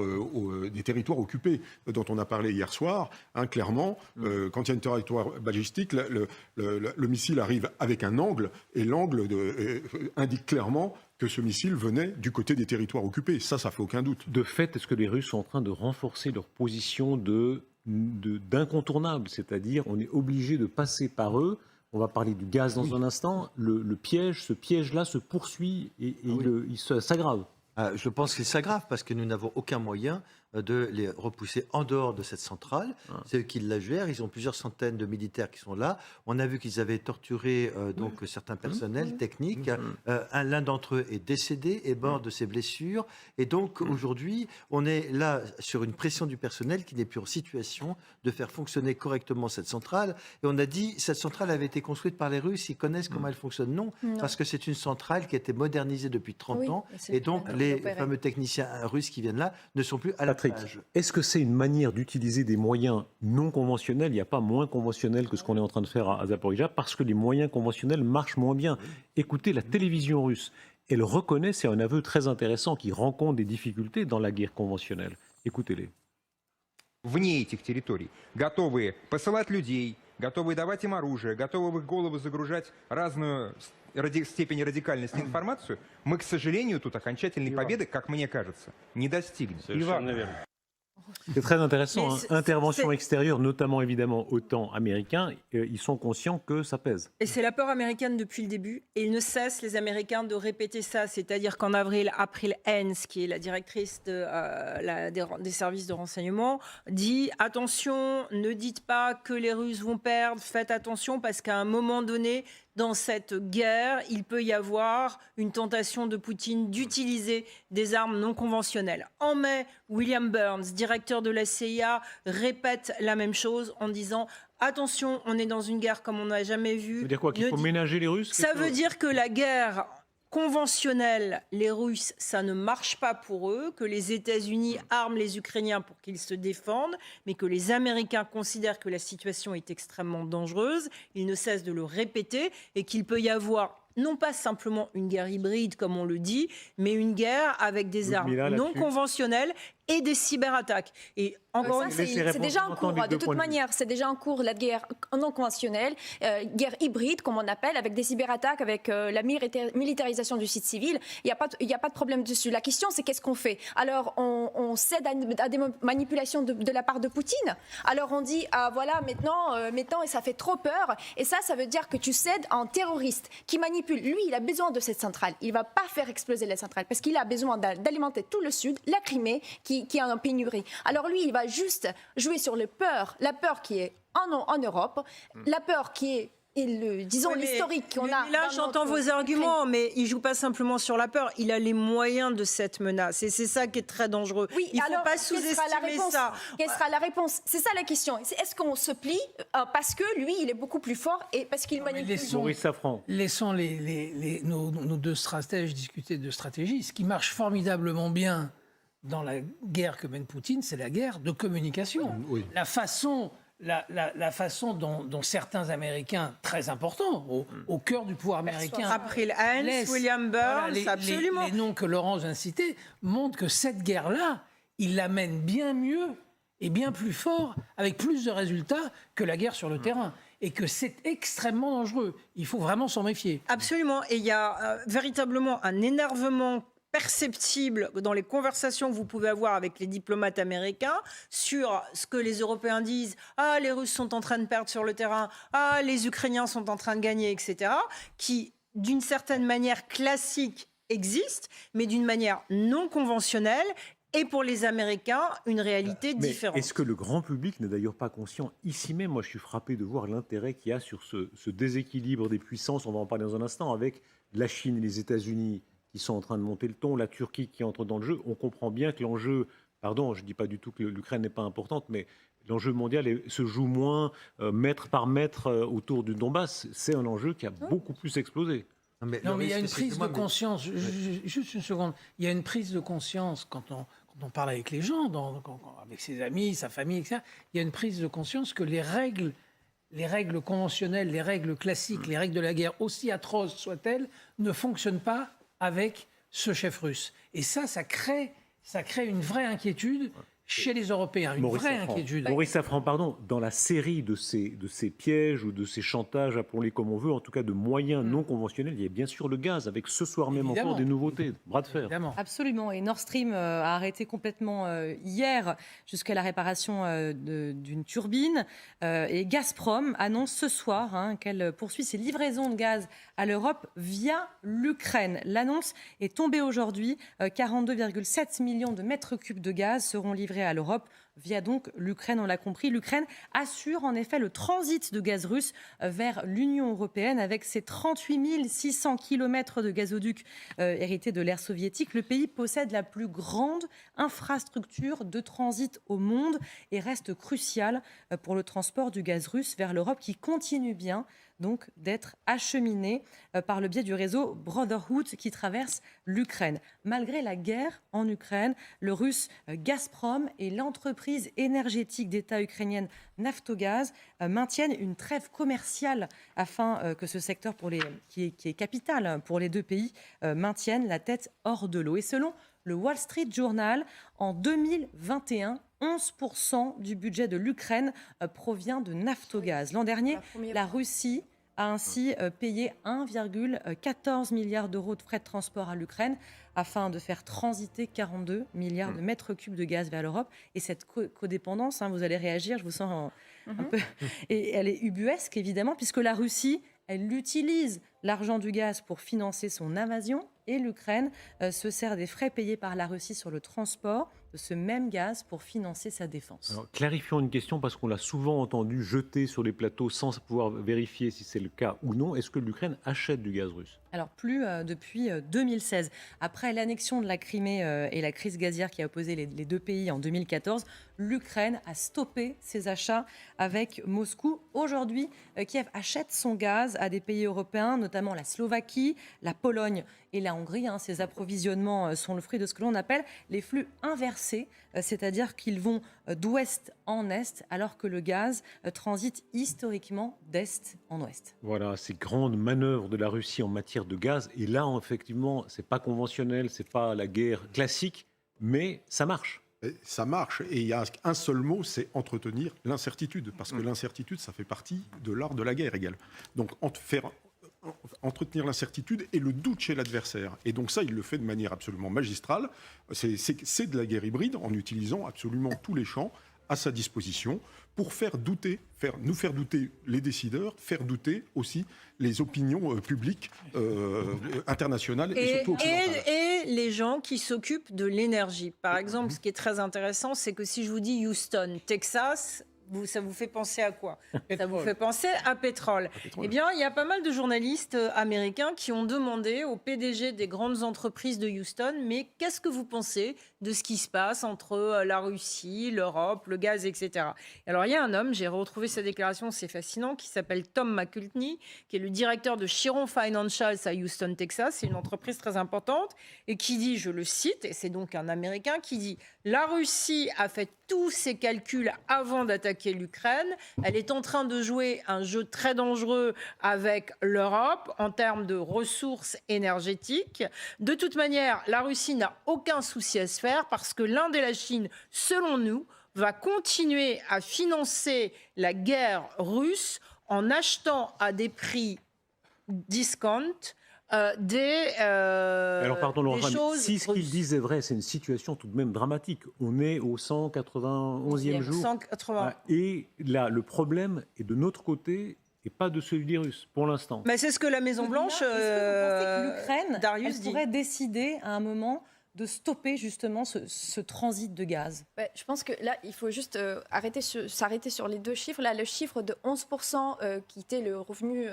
occupés dont on a parlé hier soir. Hein, clairement, quand il y a une trajectoire balistique, le missile arrive avec un angle et l'angle indique clairement que ce missile venait du côté des territoires occupés. Ça fait aucun doute. De fait, est-ce que les Russes sont en train de renforcer leur position d'incontournable, c'est-à-dire on est obligé de passer par eux? On va parler du gaz dans un instant. Ce piège-là se poursuit et il s'aggrave. Je pense qu'il s'aggrave parce que nous n'avons aucun moyen de les repousser en dehors de cette centrale. C'est eux qui la gèrent. Ils ont plusieurs centaines de militaires qui sont là. On a vu qu'ils avaient torturé certains personnels techniques. L'un d'entre eux est décédé, est mort de ses blessures. Et donc aujourd'hui, on est là sur une pression du personnel qui n'est plus en situation de faire fonctionner correctement cette centrale. Et on a dit cette centrale avait été construite par les Russes. Ils connaissent comment elle fonctionne. Non, parce que c'est une centrale qui a été modernisée depuis 30 ans. Et donc les fameux techniciens russes qui viennent là ne sont plus à la page. Est-ce que c'est une manière d'utiliser des moyens non conventionnels? Il n'y a pas moins conventionnel que ce qu'on est en train de faire à Zaporijia, parce que les moyens conventionnels marchent moins bien. Écoutez, la télévision russe, elle reconnaît, c'est un aveu très intéressant, qui rencontre des difficultés dans la guerre conventionnelle. Écoutez-les. Вне этих территорий, готовые посылать людей, готовые давать им оружие, готовые в их голову загружать разную степень радикальности информацию, мы, к сожалению, тут окончательной победы, как мне кажется, не достигнем. Совершенно верно. C'est très intéressant. Intervention extérieure, notamment évidemment au temps américain, ils sont conscients que ça pèse. Et c'est la peur américaine depuis le début. Et ils ne cessent, les Américains, de répéter ça. C'est-à-dire qu'en avril, April Hens, qui est la directrice des services de renseignement, dit « Attention, ne dites pas que les Russes vont perdre. Faites attention parce qu'à un moment donné, dans cette guerre, il peut y avoir une tentation de Poutine d'utiliser des armes non conventionnelles. » En mai, William Burns, directeur de la CIA, répète la même chose en disant « Attention, on est dans une guerre comme on n'a jamais vu. » Ça veut dire quoi? Qu'il faut ménager les Russes? Ça veut dire que la guerre conventionnelle, les Russes, ça ne marche pas pour eux, que les États-Unis arment les Ukrainiens pour qu'ils se défendent, mais que les Américains considèrent que la situation est extrêmement dangereuse. Ils ne cessent de le répéter et qu'il peut y avoir non pas simplement une guerre hybride comme on le dit, mais une guerre avec des armes non conventionnelles et des cyberattaques. Et encore une fois, c'est déjà en cours. De toute manière, c'est déjà en cours la guerre non conventionnelle, guerre hybride, comme on appelle, avec des cyberattaques, avec la militarisation du site civil. Il n'y a pas de problème dessus. La question, c'est qu'est-ce qu'on fait? Alors, on cède à des manipulations de la part de Poutine. Alors, on dit, ah voilà, maintenant, et ça fait trop peur. Et ça veut dire que tu cèdes à un terroriste qui manipule. Lui, il a besoin de cette centrale. Il ne va pas faire exploser la centrale parce qu'il a besoin d'alimenter tout le sud, la Crimée, qui est en pénurie. Alors lui, il va juste jouer sur la peur qui est en Europe, la peur qui est l'historique qu'on a. Là, j'entends vos arguments, mais il ne joue pas simplement sur la peur. Il a les moyens de cette menace. Et c'est ça qui est très dangereux. Oui, il ne faut pas sous-estimer ça. Quelle sera la réponse? C'est ça la question. Est-ce qu'on se plie parce que lui, il est beaucoup plus fort et parce qu'il manipule? Laissons nos deux stratèges discuter de stratégie. Ce qui marche formidablement bien dans la guerre que mène Poutine, c'est la guerre de communication. Oui. La façon dont certains Américains très importants, au cœur du pouvoir américain, April Hens, William Burns, absolument. Les noms que Laurence vient de citer montrent que cette guerre-là, il la mène bien mieux et bien plus fort, avec plus de résultats que la guerre sur le terrain. Et que c'est extrêmement dangereux. Il faut vraiment s'en méfier. Absolument. Et il y a véritablement un énervement perceptible dans les conversations que vous pouvez avoir avec les diplomates américains sur ce que les Européens disent. Ah, les Russes sont en train de perdre sur le terrain. Ah, les Ukrainiens sont en train de gagner, etc. Qui, d'une certaine manière classique, existent, mais d'une manière non conventionnelle. Et pour les Américains, une réalité différente. Est-ce que le grand public n'est d'ailleurs pas conscient? Ici même, moi je suis frappé de voir l'intérêt qu'il y a sur ce déséquilibre des puissances, on va en parler dans un instant, avec la Chine et les États-Unis qui sont en train de monter le ton, la Turquie qui entre dans le jeu. On comprend bien que l'enjeu, pardon, je ne dis pas du tout que l'Ukraine n'est pas importante, mais l'enjeu mondial se joue moins mètre par mètre autour du Donbass. C'est un enjeu qui a beaucoup plus explosé. Non, mais il y a une prise de conscience, juste une seconde, il y a une prise de conscience quand on parle avec les gens, avec ses amis, sa famille, etc. Il y a une prise de conscience que les règles conventionnelles, les règles classiques, les règles de la guerre, aussi atroces soient-elles, ne fonctionnent pas avec ce chef russe. Et ça crée une vraie inquiétude chez les Européens, une vraie inquiétude. Maurice Safran, pardon, dans la série de ces pièges ou de ces chantages, appelons-les comme on veut, en tout cas de moyens non conventionnels, il y a bien sûr le gaz, avec ce soir même encore des nouveautés, bras de fer. Évidemment. Absolument, et Nord Stream a arrêté complètement hier jusqu'à la réparation d'une turbine. Et Gazprom annonce ce soir qu'elle poursuit ses livraisons de gaz à l'Europe via l'Ukraine. L'annonce est tombée aujourd'hui, 42,7 millions de mètres cubes de gaz seront livrés à l'Europe via donc l'Ukraine, on l'a compris. L'Ukraine assure en effet le transit de gaz russe vers l'Union européenne avec ses 38 600 km de gazoducs hérités de l'ère soviétique. Le pays possède la plus grande infrastructure de transit au monde et reste crucial pour le transport du gaz russe vers l'Europe qui continue bien donc d'être acheminé par le biais du réseau Brotherhood qui traverse l'Ukraine. Malgré la guerre en Ukraine, le russe Gazprom et l'entreprise énergétique d'État ukrainienne Naftogaz maintiennent une trêve commerciale afin que ce secteur qui est capital pour les deux pays maintienne la tête hors de l'eau. Et selon le Wall Street Journal, en 2021, 11% du budget de l'Ukraine provient de Naftogaz. L'an dernier, la Russie a ainsi payé 1,14 milliard d'euros de frais de transport à l'Ukraine afin de faire transiter 42 milliards de mètres cubes de gaz vers l'Europe. Et cette codépendance, vous allez réagir, je vous sens un peu... Et elle est ubuesque, évidemment, puisque la Russie, elle utilise l'argent du gaz pour financer son invasion et l'Ukraine se sert des frais payés par la Russie sur le transport de ce même gaz pour financer sa défense. Alors, clarifions une question parce qu'on l'a souvent entendu jeter sur les plateaux sans pouvoir vérifier si c'est le cas ou non. Est-ce que l'Ukraine achète du gaz russe ? Alors plus depuis 2016. Après l'annexion de la Crimée et la crise gazière qui a opposé les deux pays en 2014, l'Ukraine a stoppé ses achats avec Moscou. Aujourd'hui, Kiev achète son gaz à des pays européens, notamment la Slovaquie, la Pologne et la Hongrie. Ces approvisionnements sont le fruit de ce que l'on appelle les flux inversés, c'est-à-dire qu'ils vont d'ouest en est, alors que le gaz transite historiquement d'est en ouest. Voilà, ces grandes manœuvres de la Russie en matière de gaz. Et là, effectivement, c'est pas conventionnel, c'est pas la guerre classique, mais ça marche. Ça marche, et il y a un seul mot, c'est entretenir l'incertitude, parce que l'incertitude, ça fait partie de l'art de la guerre également. Donc entretenir l'incertitude et le doute chez l'adversaire. Et donc ça, il le fait de manière absolument magistrale. C'est de la guerre hybride en utilisant absolument tous les champs à sa disposition pour nous faire douter les décideurs, faire douter aussi les opinions publiques internationales et surtout occidentales. Et les gens qui s'occupent de l'énergie. Par exemple, ce qui est très intéressant, c'est que si je vous dis Houston, Texas, ça vous fait penser à quoi? Ça vous fait penser à pétrole. Eh bien, il y a pas mal de journalistes américains qui ont demandé au PDG des grandes entreprises de Houston, mais qu'est-ce que vous pensez de ce qui se passe entre la Russie, l'Europe, le gaz, etc. Alors, il y a un homme, j'ai retrouvé sa déclaration, c'est fascinant, qui s'appelle Tom McCultney, qui est le directeur de Chiron Financials à Houston, Texas. C'est une entreprise très importante et qui dit, je le cite, et c'est donc un Américain qui dit « La Russie a fait tous ses calculs avant d'attaquer l'Ukraine. Elle est en train de jouer un jeu très dangereux avec l'Europe en termes de ressources énergétiques. De toute manière, la Russie n'a aucun souci à se faire parce que l'Inde et la Chine, selon nous, va continuer à financer la guerre russe en achetant à des prix discount Alors pardon Laurent, si ce qu'il russes. disent est vrai, c'est une situation tout de même dramatique. On est au 191e jour. 180. Et là, le problème est de notre côté et pas de celui des Russes, pour l'instant. Mais c'est ce que la Maison-Blanche, Est-ce que vous pensez que l'Ukraine Darius pourrait décider à un moment de stopper justement ce transit de gaz? Je pense que là, il faut juste s'arrêter sur les deux chiffres. Là, le chiffre de 11% qui était le revenu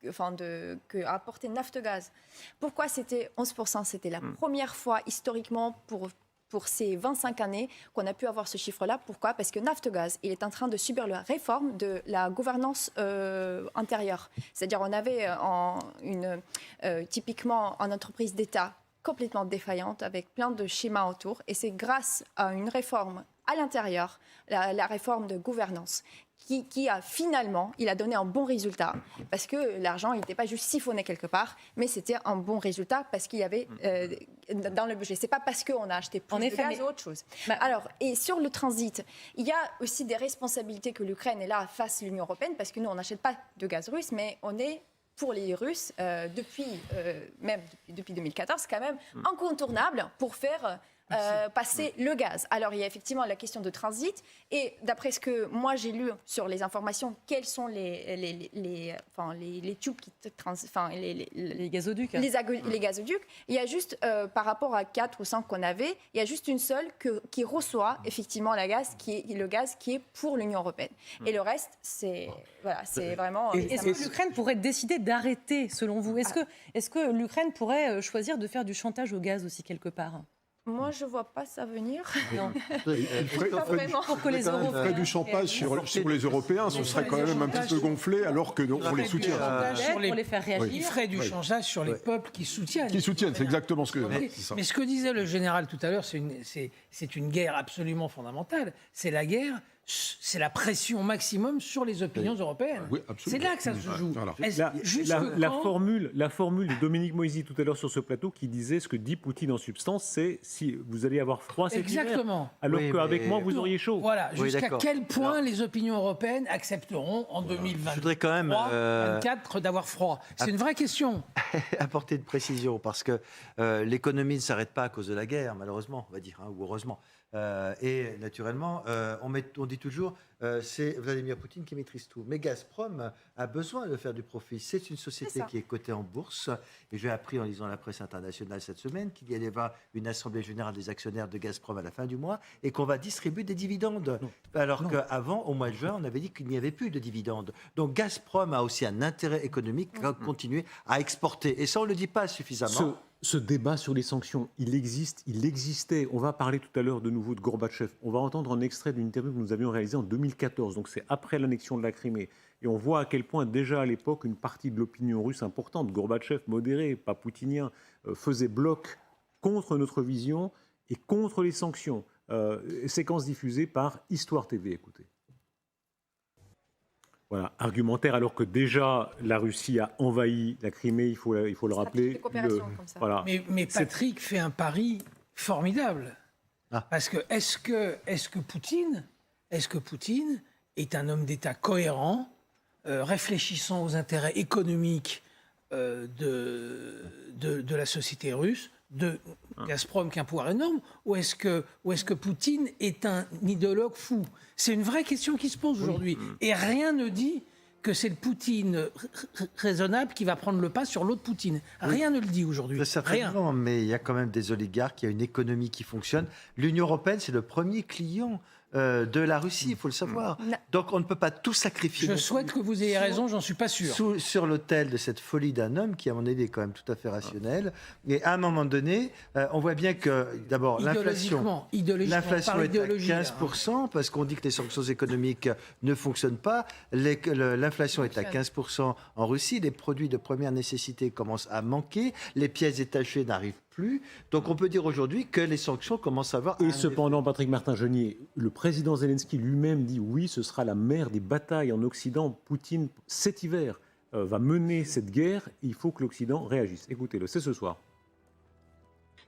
que apportait Naftogaz. Pourquoi c'était 11%? C'était la première fois historiquement pour ces 25 années qu'on a pu avoir ce chiffre-là. Pourquoi? Parce que Naftogaz, il est en train de subir la réforme de la gouvernance intérieure. C'est-à-dire on avait typiquement une entreprise d'État complètement défaillante avec plein de schémas autour. Et c'est grâce à une réforme à l'intérieur, la réforme de gouvernance, qui a finalement, il a donné un bon résultat parce que l'argent n'était pas juste siphonné quelque part, mais c'était un bon résultat parce qu'il y avait dans le budget. C'est pas parce qu'on a acheté plus de gaz ou autre chose. Alors, et sur le transit, il y a aussi des responsabilités que l'Ukraine est là face à l'Union européenne parce que nous, on n'achète pas de gaz russe, mais on est pour les Russes depuis 2014 quand même incontournable pour faire passer le gaz. Alors, il y a effectivement la question de transit. Et d'après ce que moi, j'ai lu sur les informations, quels sont les tubes qui les gazoducs. Les gazoducs. Il y a juste, par rapport à 4 ou 5 qu'on avait, il y a juste une seule qui reçoit effectivement le gaz qui est pour l'Union européenne. Et le reste, c'est vraiment... Est-ce que l'Ukraine pourrait décider d'arrêter, selon vous? Est-ce que l'Ukraine pourrait choisir de faire du chantage au gaz aussi quelque part? Moi, je ne vois pas ça venir. Non. Pour que les Européens ferait du chantage sur les Européens, ce serait quand même un petit peu gonflé alors qu'on les soutient. Pour les faire réagir. Il ferait du chantage sur les peuples qui soutiennent. Qui soutiennent, c'est exactement ce que... Mais ce que disait le général tout à l'heure, c'est une guerre absolument fondamentale. C'est la guerre... C'est la pression maximum sur les opinions européennes. Oui, c'est là que ça se joue. La formule de Dominique Moisy tout à l'heure sur ce plateau qui disait ce que dit Poutine en substance, c'est si vous allez avoir froid cet hiver, alors qu'avec moi vous auriez chaud. Voilà, jusqu'à quel point les opinions européennes accepteront en 2023, je voudrais quand même 2024 d'avoir froid. C'est une vraie question. Apporter une précision, parce que l'économie ne s'arrête pas à cause de la guerre, malheureusement, on va dire, ou heureusement. Et naturellement, on dit toujours, c'est Vladimir Poutine qui maîtrise tout. Mais Gazprom a besoin de faire du profit. C'est une société qui est cotée en bourse. Et j'ai appris en lisant la presse internationale cette semaine qu'il y allait avoir une assemblée générale des actionnaires de Gazprom à la fin du mois et qu'on va distribuer des dividendes. Alors qu'avant, au mois de juin, on avait dit qu'il n'y avait plus de dividendes. Donc Gazprom a aussi un intérêt économique à continuer à exporter. Et ça, on ne le dit pas suffisamment. Ce débat sur les sanctions, il existait. On va parler tout à l'heure de nouveau de Gorbatchev. On va entendre un extrait d'une interview que nous avions réalisée en 2014, donc c'est après l'annexion de la Crimée. Et on voit à quel point déjà à l'époque, une partie de l'opinion russe importante, Gorbatchev modéré, pas poutinien, faisait bloc contre notre vision et contre les sanctions. Séquence diffusée par Histoire TV, écoutez. Voilà, argumentaire alors que déjà la Russie a envahi la Crimée, il faut le rappeler. Voilà. Mais Patrick fait un pari formidable. Parce que est-ce que Poutine est un homme d'État cohérent, réfléchissant aux intérêts économiques de la société russe, de Gazprom qui a un pouvoir énorme, ou est-ce que Poutine est un idéologue fou? C'est une vraie question qui se pose aujourd'hui. Et rien ne dit que c'est le Poutine raisonnable qui va prendre le pas sur l'autre Poutine. Rien ne le dit aujourd'hui. Certainement, mais il y a quand même des oligarques, il y a une économie qui fonctionne. L'Union européenne, c'est le premier client de la Russie, il faut le savoir. Donc on ne peut pas tout sacrifier. Je souhaite que vous ayez raison, j'en suis pas sûr. Sur l'autel de cette folie d'un homme qui, à mon avis, est quand même tout à fait rationnel. Et à un moment donné, on voit bien que, d'abord, l'inflation est à 15%, parce qu'on dit que les sanctions économiques ne fonctionnent pas. L'inflation est à 15% en Russie. Les produits de première nécessité commencent à manquer. Les pièces détachées n'arrivent plus. Donc on peut dire aujourd'hui que les sanctions commencent à avoir... Et cependant, Patrick Martin-Genier, le président Zelensky lui-même dit oui, ce sera la mère des batailles en Occident. Poutine, cet hiver, va mener cette guerre. Il faut que l'Occident réagisse. Écoutez-le, c'est ce soir.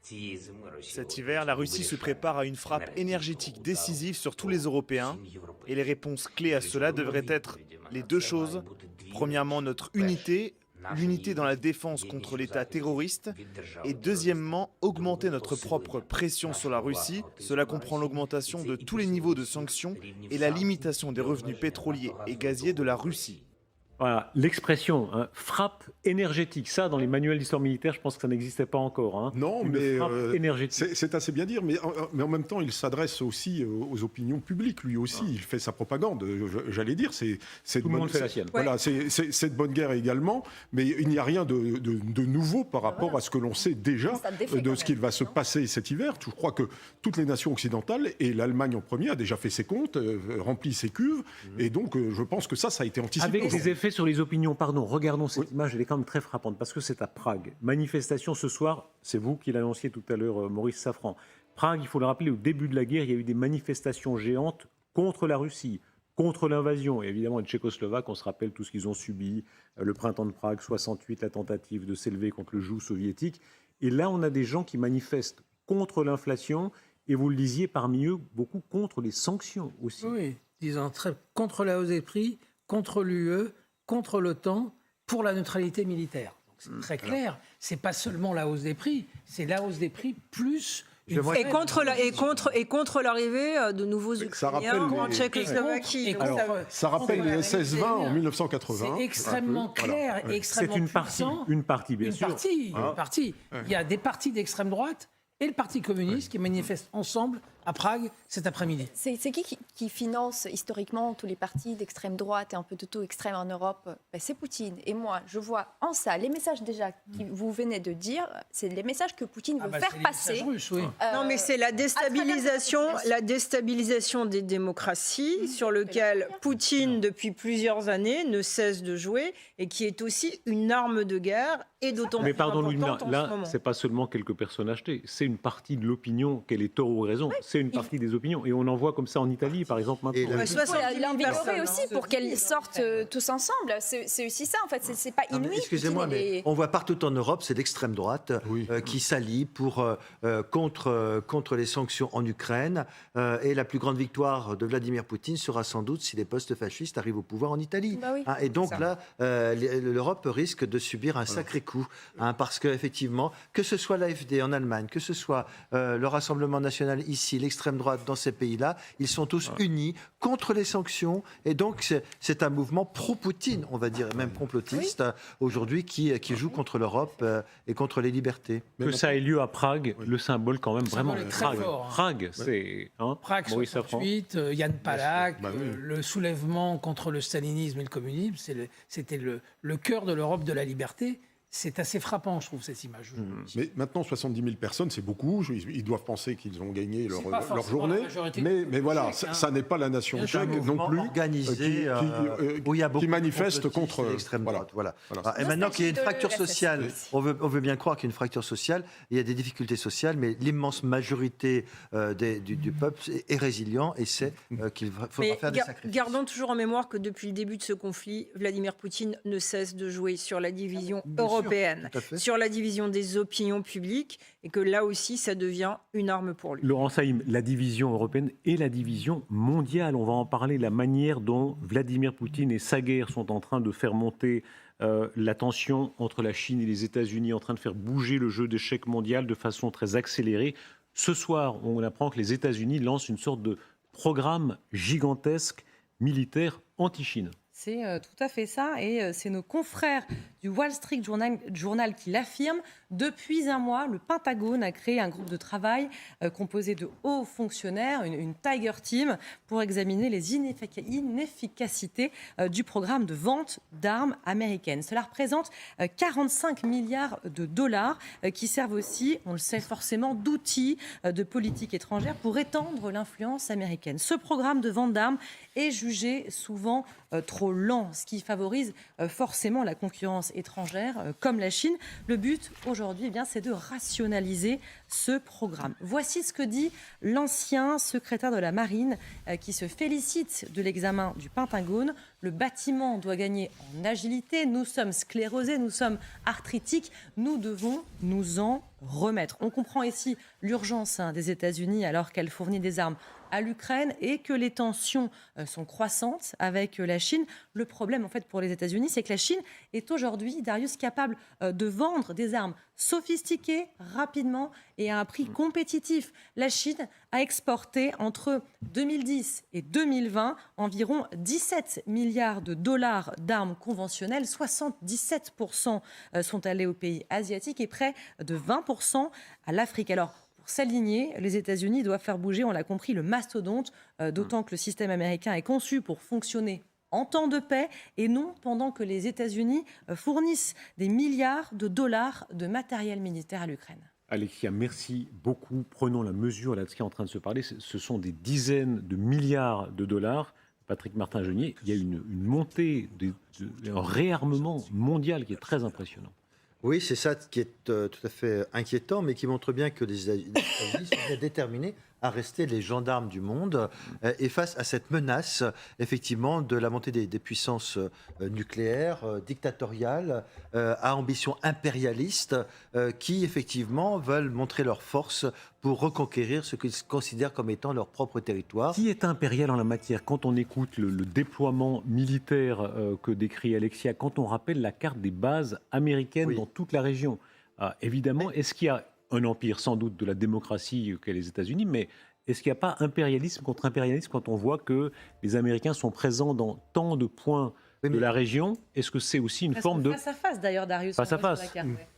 Cet hiver, la Russie se prépare à une frappe énergétique décisive sur tous les Européens. Et les réponses clés à cela devraient être les deux choses. Premièrement, notre unité. L'unité dans la défense contre l'État terroriste et deuxièmement, augmenter notre propre pression sur la Russie. Cela comprend l'augmentation de tous les niveaux de sanctions et la limitation des revenus pétroliers et gaziers de la Russie. Voilà, l'expression frappe énergétique, ça dans les manuels d'histoire militaire, je pense que ça n'existait pas encore. Hein. Non, Une mais frappe énergétique. c'est assez bien dire, mais en même temps, il s'adresse aussi aux opinions publiques, lui aussi. Il fait sa propagande, j'allais dire. Tout le monde fait la sienne. Voilà, c'est de bonne guerre également, mais il n'y a rien de nouveau par rapport à ce que l'on sait déjà de ce qu'il va se passer cet hiver. Je crois que toutes les nations occidentales, et l'Allemagne en premier, a déjà fait ses comptes, rempli ses cuves, et donc je pense que ça a été anticipé. Avec des effets sur les opinions, pardon, regardons cette image, elle est quand même très frappante, parce que c'est à Prague. Manifestation ce soir, c'est vous qui l'annonciez tout à l'heure, Maurice Safran. Prague, il faut le rappeler, au début de la guerre, il y a eu des manifestations géantes contre la Russie, contre l'invasion. Et évidemment, les Tchécoslovaques, on se rappelle tout ce qu'ils ont subi, le printemps de Prague, 68, la tentative de s'élever contre le joug soviétique. Et là, on a des gens qui manifestent contre l'inflation, et vous le disiez, parmi eux, beaucoup contre les sanctions aussi. Oui, disons contre la hausse des prix, contre l'UE, contre l'OTAN, pour la neutralité militaire. Donc c'est très clair, c'est pas seulement la hausse des prix, c'est la hausse des prix plus... Et contre l'arrivée de nouveaux Ukrainiens en Tchécoslovaquie. Ça rappelle les SS-20 en 1980. C'est extrêmement clair et extrêmement puissant. Une partie, bien sûr. Une partie. Il y a des partis d'extrême droite et le Parti communiste qui manifestent ensemble à Prague cet après-midi. C'est qui finance historiquement tous les partis d'extrême droite et un peu de tout extrême en Europe? C'est Poutine. Et moi, je vois en ça les messages déjà que vous venez de dire, c'est les messages que Poutine veut faire passer. Russes, oui. Non, mais c'est la déstabilisation des démocraties sur lequel Poutine, depuis plusieurs années, ne cesse de jouer et qui est aussi une arme de guerre et d'autant plus importante en ce là, moment. c'est pas seulement quelques personnes achetées, c'est une partie de l'opinion, qu'elle ait tort ou raison. Oui. C'est une partie des opinions. Et on en voit comme ça en Italie, par exemple, maintenant. Il faut l'invigorer aussi pour qu'elles sortent tous ensemble. C'est aussi ça, en fait. C'est pas inouï. Excusez-moi, mais on voit partout en Europe, c'est l'extrême droite qui s'allie contre les sanctions en Ukraine. Et la plus grande victoire de Vladimir Poutine sera sans doute si les postes fascistes arrivent au pouvoir en Italie. Et donc là, l'Europe risque de subir un sacré coup. Parce qu'effectivement, que ce soit l'AfD en Allemagne, que ce soit le Rassemblement national ici, l'extrême droite dans ces pays-là, ils sont tous unis contre les sanctions. Et donc, c'est un mouvement pro-Poutine, on va dire, et même complotiste, aujourd'hui, qui joue contre l'Europe et contre les libertés. Que ça ait lieu à Prague, le symbole quand même vraiment. Très fort, Prague, c'est... Prague 68, Yann Palach, le soulèvement contre le stalinisme et le communisme, c'était le cœur de l'Europe de la liberté. C'est assez frappant, je trouve, cette image. Mais maintenant, 70 000 personnes, c'est beaucoup. Ils doivent penser qu'ils ont gagné leur journée. Mais voilà, ça n'est pas la nation tchèque non plus qui manifeste contre l'extrême droite. Voilà. Et maintenant qu'il y a une fracture sociale, on veut bien croire qu'il y a une fracture sociale, il y a des difficultés sociales, mais l'immense majorité du peuple est résilient et sait qu'il faudra faire des sacrifices. Gardons toujours en mémoire que depuis le début de ce conflit, Vladimir Poutine ne cesse de jouer sur la division européenne, sur la division des opinions publiques, et que là aussi, ça devient une arme pour lui. Laurent Saïm, la division européenne et la division mondiale, on va en parler, la manière dont Vladimir Poutine et sa guerre sont en train de faire monter la tension entre la Chine et les États-Unis, en train de faire bouger le jeu d'échecs mondial de façon très accélérée. Ce soir, on apprend que les États-Unis lancent une sorte de programme gigantesque militaire anti-Chine. C'est tout à fait ça, et c'est nos confrères du Wall Street Journal qui l'affirment. Depuis un mois, le Pentagone a créé un groupe de travail composé de hauts fonctionnaires, une Tiger Team, pour examiner les inefficacités du programme de vente d'armes américaines. Cela représente 45 milliards de dollars qui servent aussi, on le sait forcément, d'outils de politique étrangère pour étendre l'influence américaine. Ce programme de vente d'armes est jugé souvent trop lent, ce qui favorise forcément la concurrence étrangère comme la Chine. Le but aujourd'hui, c'est de rationaliser ce programme. Voici ce que dit l'ancien secrétaire de la Marine qui se félicite de l'examen du Pentagone. Le bâtiment doit gagner en agilité. Nous sommes sclérosés, nous sommes arthritiques. Nous devons nous en remettre. On comprend ici l'urgence des États-Unis alors qu'elle fournit des armes à l'Ukraine et que les tensions sont croissantes avec la Chine. Le problème, en fait, pour les États-Unis, c'est que la Chine est aujourd'hui, Darius, capable de vendre des armes sophistiqué, rapidement et à un prix compétitif. La Chine a exporté entre 2010 et 2020 environ 17 milliards de dollars d'armes conventionnelles. 77% sont allés aux pays asiatiques et près de 20% à l'Afrique. Alors, pour s'aligner, les États-Unis doivent faire bouger, on l'a compris, le mastodonte, d'autant que le système américain est conçu pour fonctionner en temps de paix et non pendant que les États-Unis fournissent des milliards de dollars de matériel militaire à l'Ukraine. Alexia, merci beaucoup. Prenons la mesure là de ce qui est en train de se parler. Ce sont des dizaines de milliards de dollars. Patrick Martin-Genier, il y a une montée, un réarmement mondial qui est très impressionnant. Oui, c'est ça qui est tout à fait inquiétant, mais qui montre bien que les États-Unis sont bien déterminés à rester les gendarmes du monde et face à cette menace, effectivement, de la montée des puissances nucléaires, dictatoriales, à ambition impérialiste, qui, effectivement, veulent montrer leur force pour reconquérir ce qu'ils considèrent comme étant leur propre territoire. Qui est impérial en la matière? Quand on écoute le déploiement militaire que décrit Alexia, quand on rappelle la carte des bases américaines dans toute la région, évidemment, est-ce qu'il y a un empire, sans doute, de la démocratie qu'est les États-Unis, mais est-ce qu'il n'y a pas impérialisme contre impérialisme quand on voit que les Américains sont présents dans tant de points de la région? Est-ce que c'est aussi une forme de... Face à face, d'ailleurs, Darius. Face à face.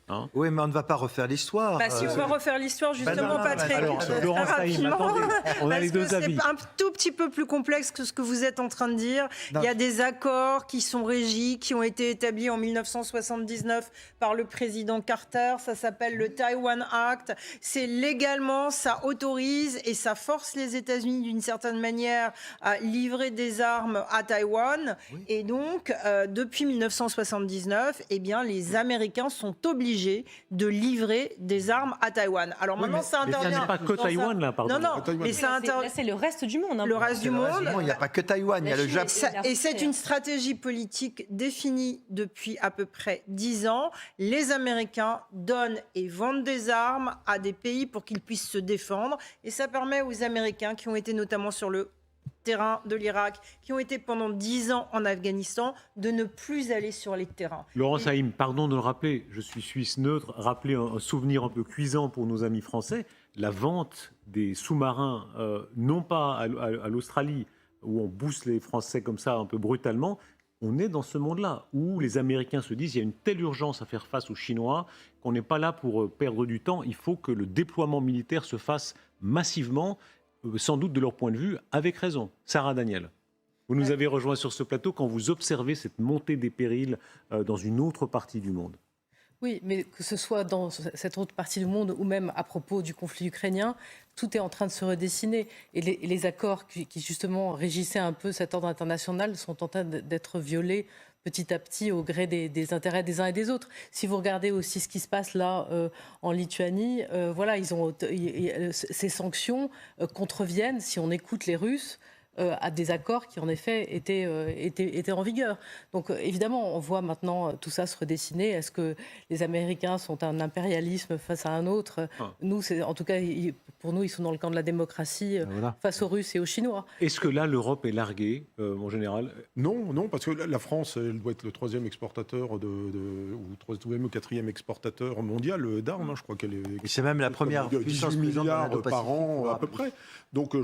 Hein? Oui, mais on ne va pas refaire l'histoire. Si on va refaire l'histoire, justement, Patrick, Laurent Saïm, attendez, on a les deux avis. C'est un tout petit peu plus complexe que ce que vous êtes en train de dire. Il y a des accords qui sont régis, qui ont été établis en 1979 par le président Carter. Ça s'appelle le Taiwan Act. C'est légalement, ça autorise et ça force les États-Unis d'une certaine manière à livrer des armes à Taïwan. Et donc, depuis 1979, eh bien, les Américains sont obligés de livrer des armes à Taïwan. Alors maintenant, ça intervient. Il n'y a pas que Taïwan, là, pardon. Non, mais ça intervient. C'est le reste du monde. Le reste du monde. Il n'y a pas que Taïwan, il y a le Japon. Et c'est une stratégie politique définie depuis à peu près 10 ans. Les Américains donnent et vendent des armes à des pays pour qu'ils puissent se défendre. Et ça permet aux Américains, qui ont été notamment sur le terrain de l'Irak, qui ont été pendant 10 ans en Afghanistan, de ne plus aller sur les terrains. Laurent Saïm, pardon de le rappeler, je suis suisse neutre, rappeler un souvenir un peu cuisant pour nos amis français, la vente des sous-marins, non pas à l'Australie, où on booste les Français comme ça un peu brutalement, on est dans ce monde-là, où les Américains se disent il y a une telle urgence à faire face aux Chinois qu'on n'est pas là pour perdre du temps, il faut que le déploiement militaire se fasse massivement, sans doute de leur point de vue, avec raison. Sarah Daniel, vous nous avez rejoint sur ce plateau quand vous observez cette montée des périls dans une autre partie du monde. Oui, mais que ce soit dans cette autre partie du monde ou même à propos du conflit ukrainien, tout est en train de se redessiner. Et les accords qui justement régissaient un peu cet ordre international sont en train d'être violés petit à petit au gré des intérêts des uns et des autres. Si vous regardez aussi ce qui se passe là en Lituanie, voilà, ces sanctions contreviennent, si on écoute les Russes, à des accords qui en effet étaient en vigueur. Donc évidemment, on voit maintenant tout ça se redessiner. Est-ce que les Américains sont un impérialisme face à un autre? Nous, en tout cas, pour nous, ils sont dans le camp de la démocratie face aux Russes et aux Chinois. Est-ce que là, l'Europe est larguée, en général? Non, parce que la France, elle doit être le troisième exportateur ou troisième ou quatrième exportateur mondial d'armes. Je crois qu'elle est. C'est même la première puissance 18 milliards par an à peu près. Donc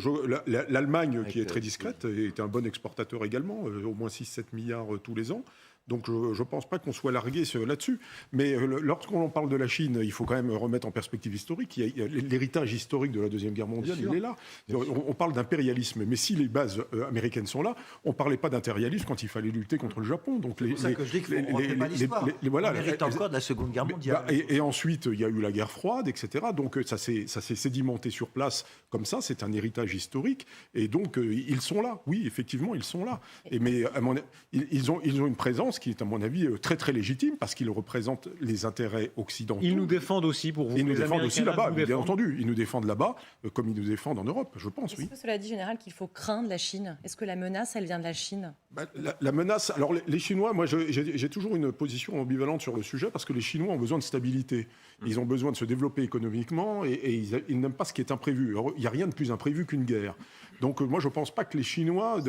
l'Allemagne, qui est très discrète, est un bon exportateur également, au moins 6-7 milliards tous les ans. Donc je ne pense pas qu'on soit largué là-dessus. Mais lorsqu'on parle de la Chine, il faut quand même remettre en perspective historique. L'héritage historique de la Deuxième Guerre mondiale, il est là. On parle d'impérialisme. Mais si les bases américaines sont là, on ne parlait pas d'impérialisme quand il fallait lutter contre le Japon. Donc c'est pour ça que je dis qu'il faut rentrer pas l'histoire. On hérite encore de la Seconde Guerre mondiale. Et ensuite, il y a eu la guerre froide, etc. Donc ça s'est sédimenté sur place comme ça. C'est un héritage historique. Et donc, ils sont là. Oui, effectivement, ils sont là. Mais ils ont une présence qui est, à mon avis, très très légitime parce qu'ils représentent les intérêts occidentaux. Ils nous défendent aussi, pour vous. Ils nous défendent aussi là-bas, bien entendu. Ils nous défendent là-bas comme ils nous défendent en Europe, je pense, oui. Est-ce que cela dit, général, qu'il faut craindre la Chine? Est-ce que la menace, elle vient de la Chine? La menace, alors les Chinois, moi j'ai toujours une position ambivalente sur le sujet parce que les Chinois ont besoin de stabilité. Ils ont besoin de se développer économiquement et ils n'aiment pas ce qui est imprévu. Alors, il n'y a rien de plus imprévu qu'une guerre. Donc moi je ne pense pas que les Chinois,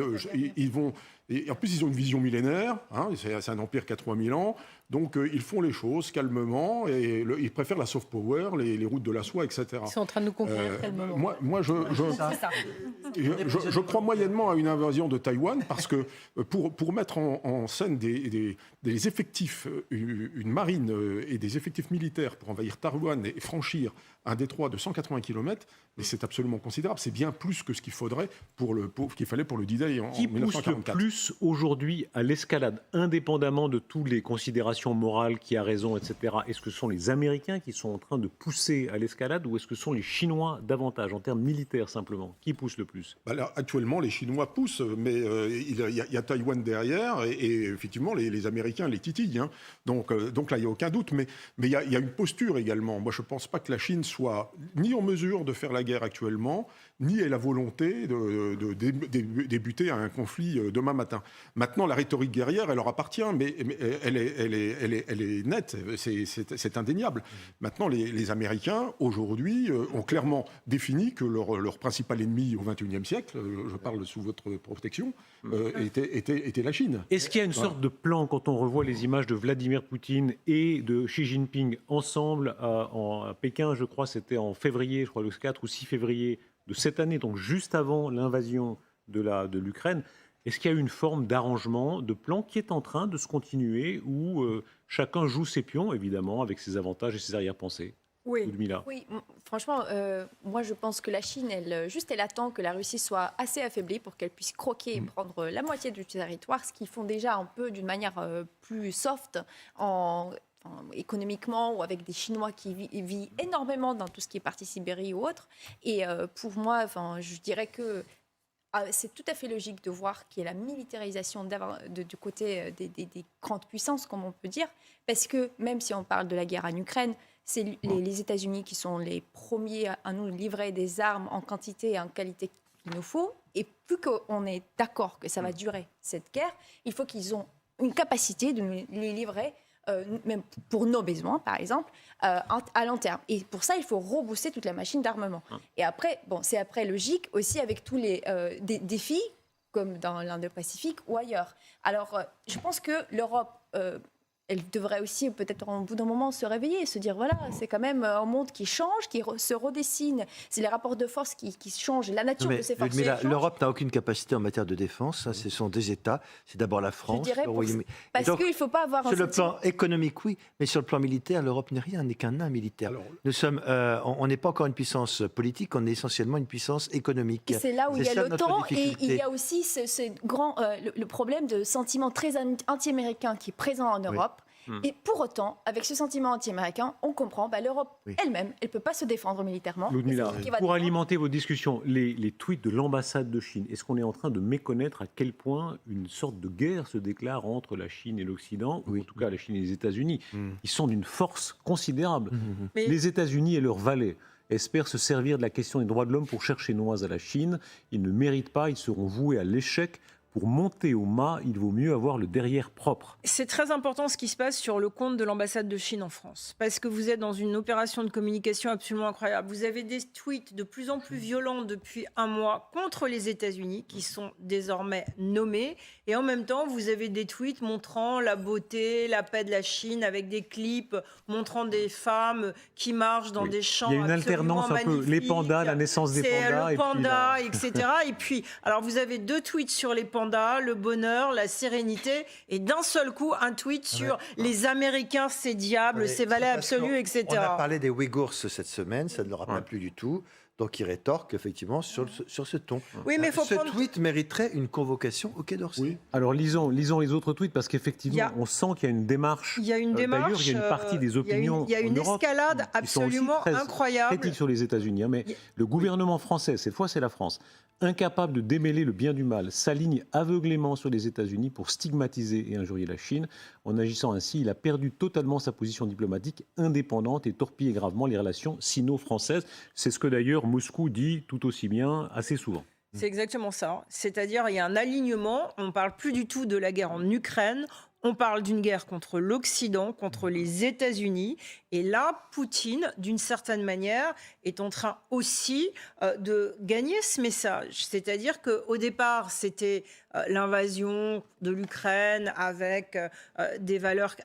ils vont... Et en plus, ils ont une vision millénaire. C'est un empire qui a 3000 ans. Donc ils font les choses calmement et ils préfèrent la soft power, les routes de la soie, etc. Ils sont en train de nous conquérir calmement. Moi, je crois moyennement à une invasion de Taïwan parce que pour mettre en scène des effectifs, une marine et des effectifs militaires pour envahir Taïwan et franchir un détroit de 180 km, mais c'est absolument considérable. C'est bien plus que ce qu'il faudrait qu'il fallait pour le D-Day en 1944. Qui pousse le plus aujourd'hui à l'escalade, indépendamment de toutes les considérations morales, qui a raison, etc. Est-ce que ce sont les Américains qui sont en train de pousser à l'escalade ou est-ce que ce sont les Chinois davantage, en termes militaires simplement? Qui pousse le plus? Là, actuellement, les Chinois poussent, mais il y a Taïwan derrière et effectivement, les Américains les titillent. Hein. Donc là, il n'y a aucun doute. Mais il y a une posture également. Moi, je ne pense pas que la Chine soit ni en mesure de faire la guerre actuellement, ni ait la volonté de débuter un conflit demain matin. Maintenant, la rhétorique guerrière, elle leur appartient, mais elle est nette, c'est indéniable. Maintenant, les Américains, aujourd'hui, ont clairement défini que leur principal ennemi au XXIe siècle, je parle sous votre protection, était la Chine. Est-ce qu'il y a une sorte de plan, quand on revoit les images de Vladimir Poutine et de Xi Jinping ensemble à Pékin, je crois, c'était en février, je crois le 4 ou 6 février de cette année, donc juste avant l'invasion de l'Ukraine, est-ce qu'il y a eu une forme d'arrangement, de plan qui est en train de se continuer où chacun joue ses pions, évidemment, avec ses avantages et ses arrière-pensées? Oui, franchement, moi je pense que la Chine, elle attend que la Russie soit assez affaiblie pour qu'elle puisse croquer et prendre la moitié du territoire, ce qu'ils font déjà un peu d'une manière plus soft économiquement ou avec des Chinois qui vivent énormément dans tout ce qui est partie Sibérie ou autre. Et pour moi, je dirais que c'est tout à fait logique de voir qu'il y a la militarisation du côté des grandes puissances, comme on peut dire, parce que même si on parle de la guerre en Ukraine, c'est les États-Unis qui sont les premiers à nous livrer des armes en quantité et en qualité qu'il nous faut. Et plus qu'on est d'accord que ça va durer, cette guerre, il faut qu'ils ont une capacité de nous les livrer, même pour nos besoins, par exemple, à long terme. Et pour ça, il faut rebooster toute la machine d'armement. Et après, c'est après logique aussi avec tous les défis, comme dans l'Indo-Pacifique ou ailleurs. Alors, je pense que l'Europe... elle devrait aussi peut-être en bout d'un moment se réveiller et se dire voilà, c'est quand même un monde qui change, qui se redessine. C'est les rapports de force qui changent, la nature de ces forces. Mais l'Europe n'a aucune capacité en matière de défense. Ça, ce sont des États. C'est d'abord la France. Je dirais parce qu'il ne faut pas avoir sur le plan économique, oui, mais sur le plan militaire, l'Europe n'est rien, n'est qu'un nain militaire. Nous sommes, on n'est pas encore une puissance politique, on est essentiellement une puissance économique. Et c'est là où il y a l'OTAN et il y a aussi ce grand le problème de sentiment très anti-américain qui est présent en Europe. Et pour autant, avec ce sentiment anti-américain, on comprend l'Europe elle-même, elle ne peut pas se défendre militairement. Ludmilla, pour alimenter vos discussions, les tweets de l'ambassade de Chine, est-ce qu'on est en train de méconnaître à quel point une sorte de guerre se déclare entre la Chine et l'Occident, ou en tout cas la Chine et les États-Unis? Ils sont d'une force considérable. Les États-Unis et leurs valets espèrent se servir de la question des droits de l'homme pour chercher noise à la Chine. Ils ne méritent pas, ils seront voués à l'échec. Pour monter au mât, il vaut mieux avoir le derrière propre. C'est très important ce qui se passe sur le compte de l'ambassade de Chine en France, parce que vous êtes dans une opération de communication absolument incroyable. Vous avez des tweets de plus en plus violents depuis un mois contre les États-Unis, qui sont désormais nommés, et en même temps, vous avez des tweets montrant la beauté, la paix de la Chine, avec des clips montrant des femmes qui marchent dans des champs. Il y a une alternance un peu, les pandas, la naissance des pandas. C'est le panda, etc. Et puis, alors vous avez 2 tweets sur les pandas, le bonheur, la sérénité, et d'un seul coup, un tweet sur les Américains, ces diables, ces valets absolus, etc. On a parlé des Ouïghours cette semaine, ça ne leur a pas plu du tout. Donc ils rétorquent effectivement sur ce ton. Oui, mais ce tweet mériterait une convocation au Quai d'Orsay. Oui. Alors lisons les autres tweets parce qu'effectivement on sent qu'il y a une démarche. Il y a une démarche. D'ailleurs, il y a une partie des opinions. Il y a une escalade absolument incroyable. Critique sur les États-Unis, mais le gouvernement français, cette fois c'est la France, incapable de démêler le bien du mal, s'aligne aveuglément sur les États-Unis pour stigmatiser et injurier la Chine. En agissant ainsi, il a perdu totalement sa position diplomatique indépendante et torpillé gravement les relations sino-françaises. C'est ce que d'ailleurs Moscou dit tout aussi bien assez souvent. C'est exactement ça. C'est-à-dire il y a un alignement. On ne parle plus du tout de la guerre en Ukraine. On parle d'une guerre contre l'Occident, contre les États-Unis. Et là, Poutine, d'une certaine manière, est en train aussi de gagner ce message. C'est-à-dire qu'au départ, c'était l'invasion de l'Ukraine avec des valeurs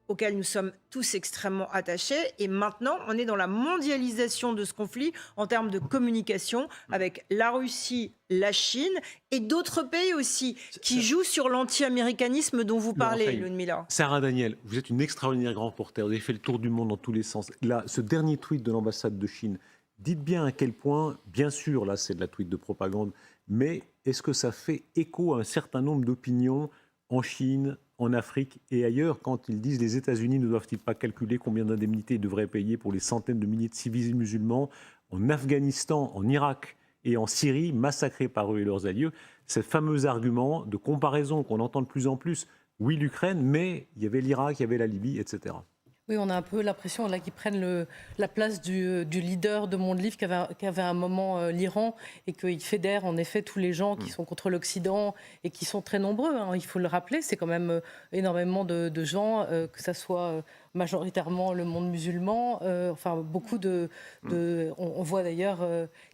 auquel nous sommes tous extrêmement attachés. Et maintenant, on est dans la mondialisation de ce conflit en termes de communication avec la Russie, la Chine et d'autres pays aussi qui jouent sur l'anti-américanisme dont vous parlez, Ludmilla. Sarah Daniel, vous êtes une extraordinaire grande reporter. Vous avez fait le tour du monde dans tous les sens. Là, ce dernier tweet de l'ambassade de Chine, dites bien à quel point, bien sûr, là, c'est de la tweet de propagande, mais est-ce que ça fait écho à un certain nombre d'opinions en Chine, en Afrique et ailleurs, quand ils disent les États-Unis ne doivent-ils pas calculer combien d'indemnités ils devraient payer pour les centaines de milliers de civils musulmans en Afghanistan, en Irak et en Syrie, massacrés par eux et leurs alliés. Ce fameux argument de comparaison qu'on entend de plus en plus, oui l'Ukraine, mais il y avait l'Irak, il y avait la Libye, etc. Oui, on a un peu l'impression là qu'ils prennent la place du leader de Monde Livre qu'avait à un moment l'Iran et qu'ils fédèrent en effet tous les gens qui sont contre l'Occident et qui sont très nombreux. Hein, il faut le rappeler, c'est quand même énormément de gens, que ça soit majoritairement le monde musulman. Enfin, beaucoup on voit d'ailleurs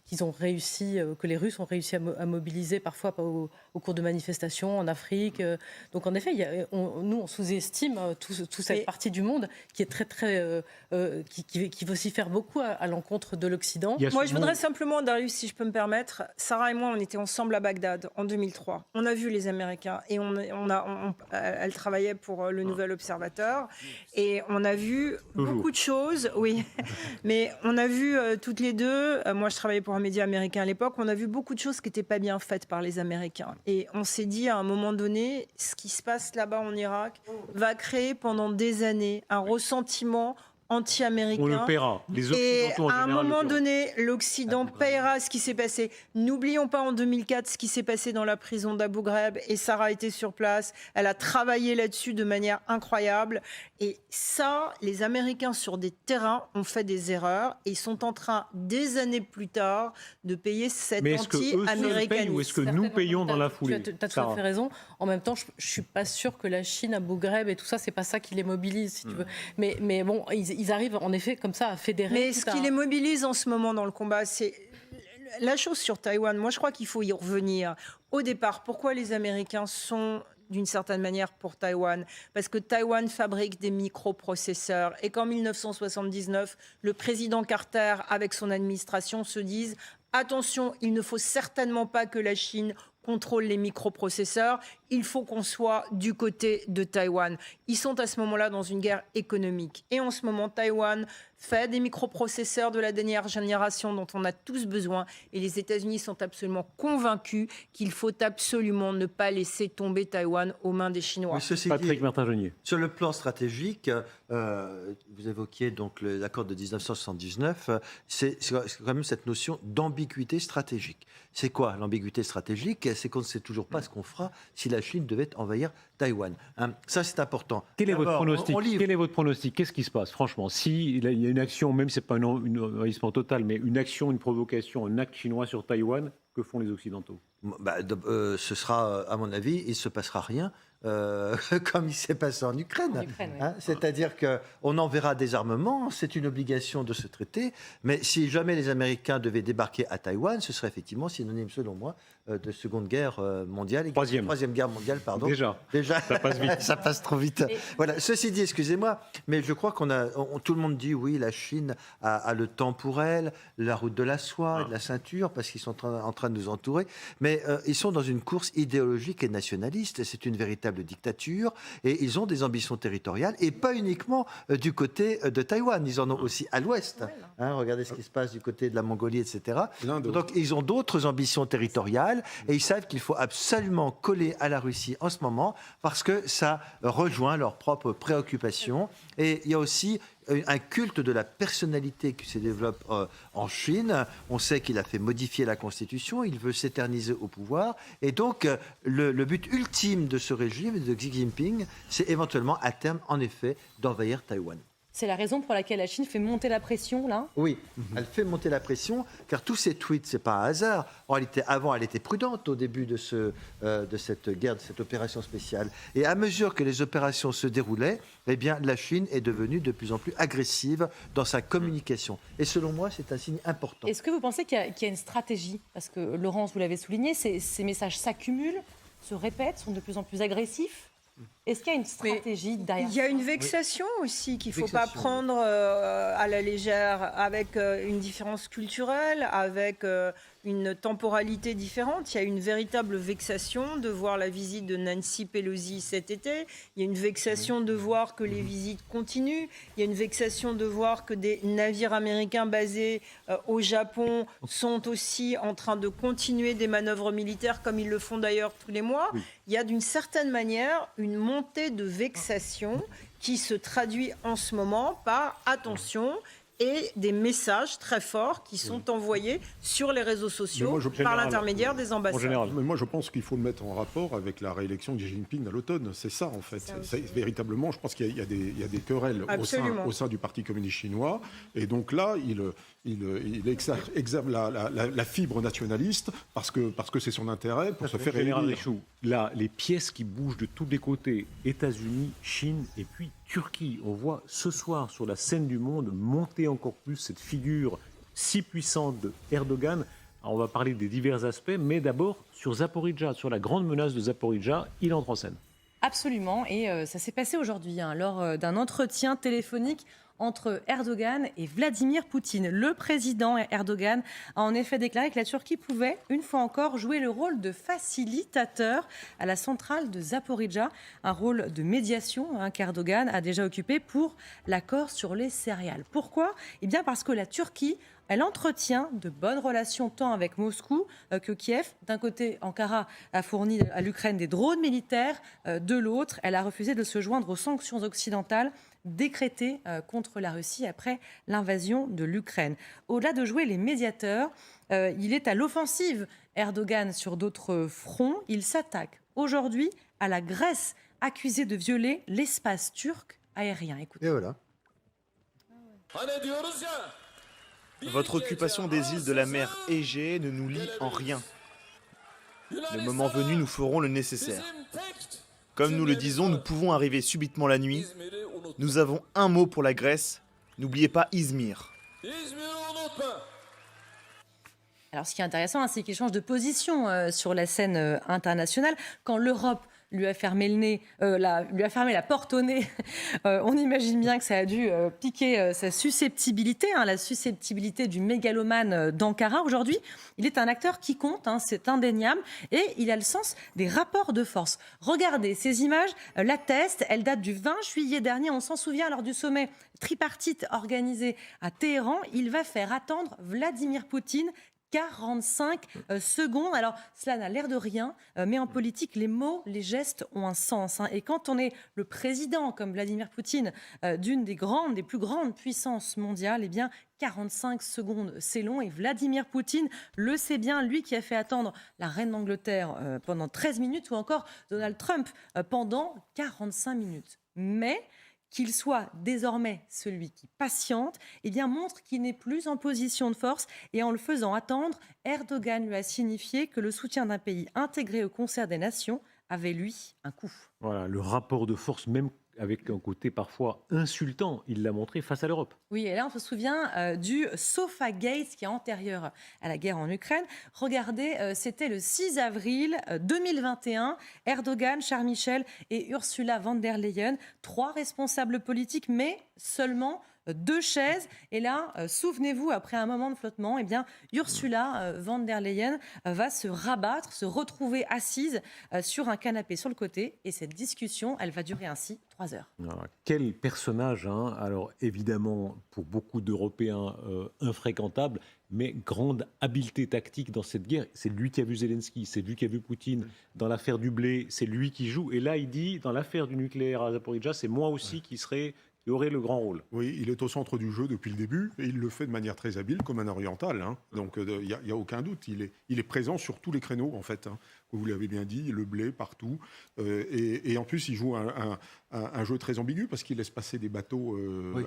qu'ils ont réussi, que les Russes ont réussi à mobiliser parfois au cours de manifestations en Afrique. Donc en effet, nous on sous-estime toute cette partie du monde qui est qui vocifère beaucoup à l'encontre de l'Occident. Moi, je voudrais simplement, Darius, si je peux me permettre, Sarah et moi, on était ensemble à Bagdad en 2003. On a vu les Américains et elle travaillait pour le Nouvel Observateur et on a vu beaucoup de choses, oui, mais on a vu toutes les deux, moi je travaillais pour un média américain à l'époque, on a vu beaucoup de choses qui n'étaient pas bien faites par les Américains. Et on s'est dit à un moment donné, ce qui se passe là-bas en Irak va créer pendant des années un ressentiment anti-américain. On le paiera. Les Occidentaux, et à un moment le donné, l'Occident paiera ce qui s'est passé. N'oublions pas en 2004 ce qui s'est passé dans la prison d'Abu Ghraib. Et Sarah était sur place. Elle a travaillé là-dessus de manière incroyable. Et ça, les Américains sur des terrains ont fait des erreurs. Et ils sont en train, des années plus tard, de payer cet anti-américanisme. Ou est-ce que nous payons dans la foulée? Tu as tout à fait raison. En même temps, je ne suis pas sûre que la Chine, Abu Ghraib et tout ça, c'est pas ça qui les mobilise, si tu veux. Mais bon, ils arrivent en effet comme ça à fédérer. Mais ce qui les mobilise en ce moment dans le combat, c'est la chose sur Taïwan. Moi, je crois qu'il faut y revenir. Au départ, pourquoi les Américains sont d'une certaine manière pour Taïwan? Parce que Taïwan fabrique des microprocesseurs et qu'en 1979, le président Carter, avec son administration, se disent attention, il ne faut certainement pas que la Chine contrôle les microprocesseurs, il faut qu'on soit du côté de Taïwan. Ils sont à ce moment-là dans une guerre économique. Et en ce moment, Taïwan fait des microprocesseurs de la dernière génération dont on a tous besoin. Et les États-Unis sont absolument convaincus qu'il faut absolument ne pas laisser tomber Taïwan aux mains des Chinois. Patrick Martin-Genier. Sur le plan stratégique, vous évoquiez donc l'accord de 1979, c'est quand même cette notion d'ambiguïté stratégique. C'est quoi l'ambiguïté stratégique? C'est qu'on ne sait toujours pas ce qu'on fera si la Chine devait envahir Taïwan. Ça, c'est important. Quel est votre pronostic? Quel est votre pronostic? Qu'est-ce qui se passe? Franchement, s'il y a une action, même si ce n'est pas un envahissement total, mais une action, une provocation, un acte chinois sur Taïwan, que font les Occidentaux? Ce sera, à mon avis, il ne se passera rien. Comme il s'est passé en Ukraine. C'est-à-dire qu'on enverra des armements, c'est une obligation de ce traité, mais si jamais les Américains devaient débarquer à Taïwan, ce serait effectivement synonyme, selon moi, de Seconde Guerre mondiale. Troisième Guerre mondiale, pardon. Déjà. Ça passe vite. Ça passe trop vite. Voilà. Ceci dit, excusez-moi, mais je crois tout le monde dit, oui, la Chine a le temps pour elle, la route de la soie, de la ceinture, parce qu'ils sont en train de nous entourer, mais ils sont dans une course idéologique et nationaliste, c'est une véritable dictature, et ils ont des ambitions territoriales, et pas uniquement du côté de Taïwan, ils en ont aussi à l'ouest. Regardez ce qui se passe du côté de la Mongolie, etc. Donc ils ont d'autres ambitions territoriales, et ils savent qu'il faut absolument coller à la Russie en ce moment, parce que ça rejoint leurs propres préoccupations. Et il y a aussi un culte de la personnalité qui se développe en Chine. On sait qu'il a fait modifier la Constitution, il veut s'éterniser au pouvoir. Et donc, le but ultime de ce régime, de Xi Jinping, c'est éventuellement, à terme, en effet, d'envahir Taïwan. C'est la raison pour laquelle la Chine fait monter la pression, là? Oui, elle fait monter la pression, car tous ces tweets, ce n'est pas un hasard. En réalité, avant, elle était prudente au début de cette guerre, de cette opération spéciale. Et à mesure que les opérations se déroulaient, eh bien, la Chine est devenue de plus en plus agressive dans sa communication. Et selon moi, c'est un signe important. Est-ce que vous pensez qu'il y a une stratégie? Parce que, Laurence, vous l'avez souligné, ces messages s'accumulent, se répètent, sont de plus en plus agressifs. Est-ce qu'il y a une stratégie derrière? Il y a une vexation aussi qu'il ne faut pas prendre à la légère, avec une différence culturelle, avec une temporalité différente. Il y a une véritable vexation de voir la visite de Nancy Pelosi cet été. Il y a une vexation de voir que les visites continuent. Il y a une vexation de voir que des navires américains basés au Japon sont aussi en train de continuer des manœuvres militaires, comme ils le font d'ailleurs tous les mois. Il y a d'une certaine manière une montée de vexation qui se traduit en ce moment par attention et des messages très forts qui sont envoyés sur les réseaux sociaux par l'intermédiaire des ambassades. Mais moi, je pense qu'il faut le mettre en rapport avec la réélection de Xi Jinping à l'automne. C'est ça, en fait. Véritablement, je pense qu'il y a des querelles au sein du Parti communiste chinois. Et donc là, il examine la fibre nationaliste parce que c'est son intérêt pour se faire élire. Là, les pièces qui bougent de tous les côtés, États-Unis, Chine et puis Turquie. On voit ce soir sur la scène du monde monter encore plus cette figure si puissante de Erdogan. Alors, on va parler des divers aspects, mais d'abord sur Zaporijjia, sur la grande menace de Zaporijjia, il entre en scène. Absolument, et ça s'est passé aujourd'hui lors d'un entretien téléphonique entre Erdogan et Vladimir Poutine. Le président Erdogan a en effet déclaré que la Turquie pouvait, une fois encore, jouer le rôle de facilitateur à la centrale de Zaporijjia, un rôle de médiation qu'Erdogan a déjà occupé pour l'accord sur les céréales. Pourquoi ? Eh bien parce que la Turquie, elle entretient de bonnes relations tant avec Moscou que Kiev. D'un côté, Ankara a fourni à l'Ukraine des drones militaires. De l'autre, elle a refusé de se joindre aux sanctions occidentales décrétées contre la Russie après l'invasion de l'Ukraine. Au-delà de jouer les médiateurs, il est à l'offensive. Erdogan sur d'autres fronts. Il s'attaque aujourd'hui à la Grèce, accusée de violer l'espace turc aérien. Écoutez. Et voilà. Votre occupation des îles de la mer Égée ne nous lie en rien. Le moment venu, nous ferons le nécessaire. Comme nous le disons, nous pouvons arriver subitement la nuit. Nous avons un mot pour la Grèce. N'oubliez pas Izmir. Alors, ce qui est intéressant, c'est qu'il change de position sur la scène internationale. Quand l'Europe lui a fermé le nez, lui a fermé la porte au nez, on imagine bien que ça a dû piquer sa susceptibilité, la susceptibilité du mégalomane d'Ankara. Aujourd'hui, il est un acteur qui compte, c'est indéniable, et il a le sens des rapports de force. Regardez, ces images l'attestent, elles datent du 20 juillet dernier, on s'en souvient, lors du sommet tripartite organisé à Téhéran. Il va faire attendre Vladimir Poutine 45 secondes. Alors, cela n'a l'air de rien, mais en politique, les mots, les gestes ont un sens. Et quand on est le président, comme Vladimir Poutine, d'une des plus grandes puissances mondiales, eh bien, 45 secondes, c'est long. Et Vladimir Poutine le sait bien, lui qui a fait attendre la reine d'Angleterre pendant 13 minutes, ou encore Donald Trump pendant 45 minutes. Mais qu'il soit désormais celui qui patiente, eh bien montre qu'il n'est plus en position de force. Et en le faisant attendre, Erdogan lui a signifié que le soutien d'un pays intégré au concert des nations avait, lui, un coût. Voilà, le rapport de force, même avec un côté parfois insultant, il l'a montré face à l'Europe. Oui, et là, on se souvient du Sofagate, qui est antérieur à la guerre en Ukraine. Regardez, c'était le 6 avril 2021. Erdogan, Charles Michel et Ursula von der Leyen, 3 responsables politiques, mais seulement 2 chaises. Et là, souvenez-vous, après un moment de flottement, eh bien, Ursula von der Leyen va se rabattre, se retrouver assise sur un canapé sur le côté. Et cette discussion, elle va durer ainsi 3 heures. Alors, quel personnage, Alors évidemment, pour beaucoup d'Européens, infréquentable, mais grande habileté tactique dans cette guerre. C'est lui qui a vu Zelensky, c'est lui qui a vu Poutine. Dans l'affaire du blé, c'est lui qui joue. Et là, il dit, dans l'affaire du nucléaire à Zaporijjia, c'est moi aussi qui aurait le grand rôle. Oui, il est au centre du jeu depuis le début et il le fait de manière très habile, comme un oriental. Donc il n'y a aucun doute. Il est présent sur tous les créneaux, en fait. Vous l'avez bien dit, le blé partout. Et en plus, il joue un jeu très ambigu parce qu'il laisse passer des bateaux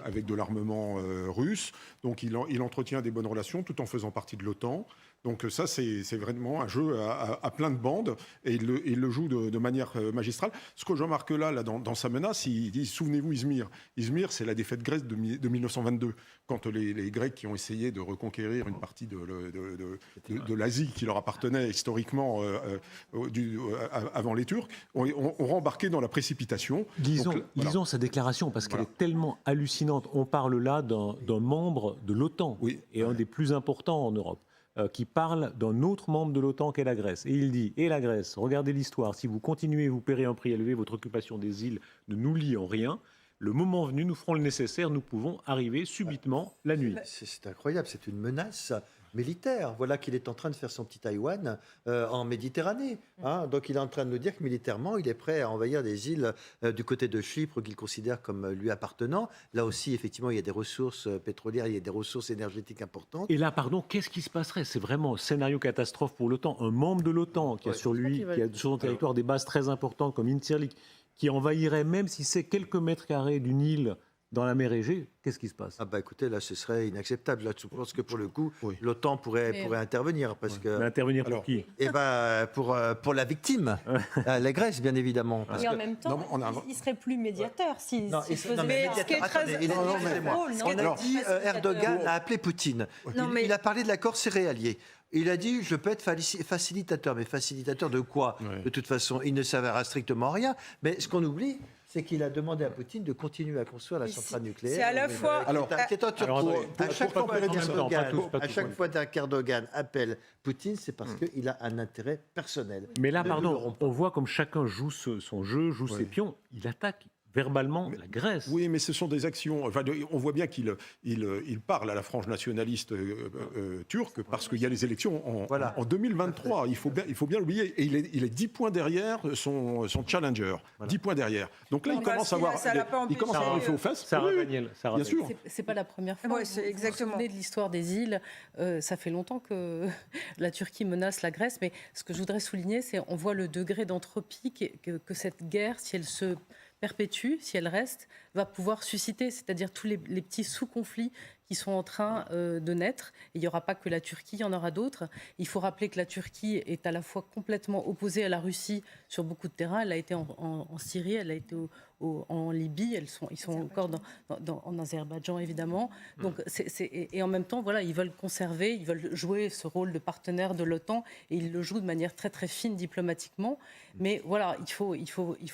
avec de l'armement russe. Donc il entretient des bonnes relations tout en faisant partie de l'OTAN. Donc ça, c'est vraiment un jeu à plein de bandes et il le joue de manière magistrale. Ce que je remarque là dans sa menace, il dit, souvenez-vous Izmir. Izmir, c'est la défaite grecque de 1922, quand les Grecs qui ont essayé de reconquérir une partie de l'Asie qui leur appartenait historiquement avant les Turcs, ont rembarqué dans la précipitation. Lisons sa déclaration, parce qu'elle est tellement hallucinante. On parle là d'un membre de l'OTAN, et un des plus importants en Europe, qui parle d'un autre membre de l'OTAN qu'est la Grèce. Et il dit, et la Grèce, regardez l'histoire, si vous continuez, vous paierez un prix élevé, votre occupation des îles ne nous lie en rien. Le moment venu, nous ferons le nécessaire, nous pouvons arriver subitement la nuit. C'est incroyable, c'est une menace militaire. Voilà qu'il est en train de faire son petit Taïwan en Méditerranée. Donc il est en train de nous dire que militairement, il est prêt à envahir des îles du côté de Chypre qu'il considère comme lui appartenant. Là aussi, effectivement, il y a des ressources pétrolières, il y a des ressources énergétiques importantes. Et là, pardon, qu'est-ce qui se passerait? C'est vraiment un scénario catastrophe pour l'OTAN. Un membre de l'OTAN qui a sur lui, qui a sur son territoire des bases très importantes comme Incirlik, qui envahirait même si c'est quelques mètres carrés d'une île dans la mer Égée, qu'est-ce qui se passe? Écoutez, là, ce serait inacceptable. Là, je pense que pour le coup, l'OTAN pourrait intervenir. Mais intervenir pour qui? Pour la victime, la Grèce, bien évidemment. Et en même temps, il serait plus médiateur s'il faisait... Erdogan a appelé Poutine. Il a parlé de l'accord céréalier. Il a dit, je peux être facilitateur. Mais facilitateur de quoi? De toute façon, il ne s'avérera strictement à rien. Mais ce qu'on oublie, c'est qu'il a demandé à Poutine de continuer à construire la centrale nucléaire. C'est à la fois... À chaque fois qu'Erdogan appelle Poutine, c'est parce qu'il a un intérêt personnel. Mais là, pardon, on voit comme chacun joue son jeu, joue ses pions. Il attaque verbalement la Grèce. Oui, mais ce sont des actions... Enfin, on voit bien qu'il parle à la frange nationaliste turque parce qu'il y a les élections en 2023. Il faut bien l'oublier. Et il est 10 points derrière son challenger. 10 points derrière. Donc là, il commence à avoir le feu aux fesses. Sarah Daniel. Bien sûr. C'est pas la première fois. C'est exactement. Vous vous souvenez de l'histoire des îles. Ça fait longtemps que la Turquie menace la Grèce. Mais ce que je voudrais souligner, c'est qu'on voit le degré d'entropie que cette guerre, si elle se perpétue, si elle reste, va pouvoir susciter, c'est-à-dire tous les petits sous-conflits qui sont en train de naître. Et il n'y aura pas que la Turquie, il y en aura d'autres. Il faut rappeler que la Turquie est à la fois complètement opposée à la Russie sur beaucoup de terrains. Elle a été en Syrie, elle a été en Libye, ils sont encore en Azerbaïdjan, évidemment. Donc, et en même temps, voilà, ils veulent conserver, ils veulent jouer ce rôle de partenaire de l'OTAN, et ils le jouent de manière très, très fine diplomatiquement. Mais voilà, il faut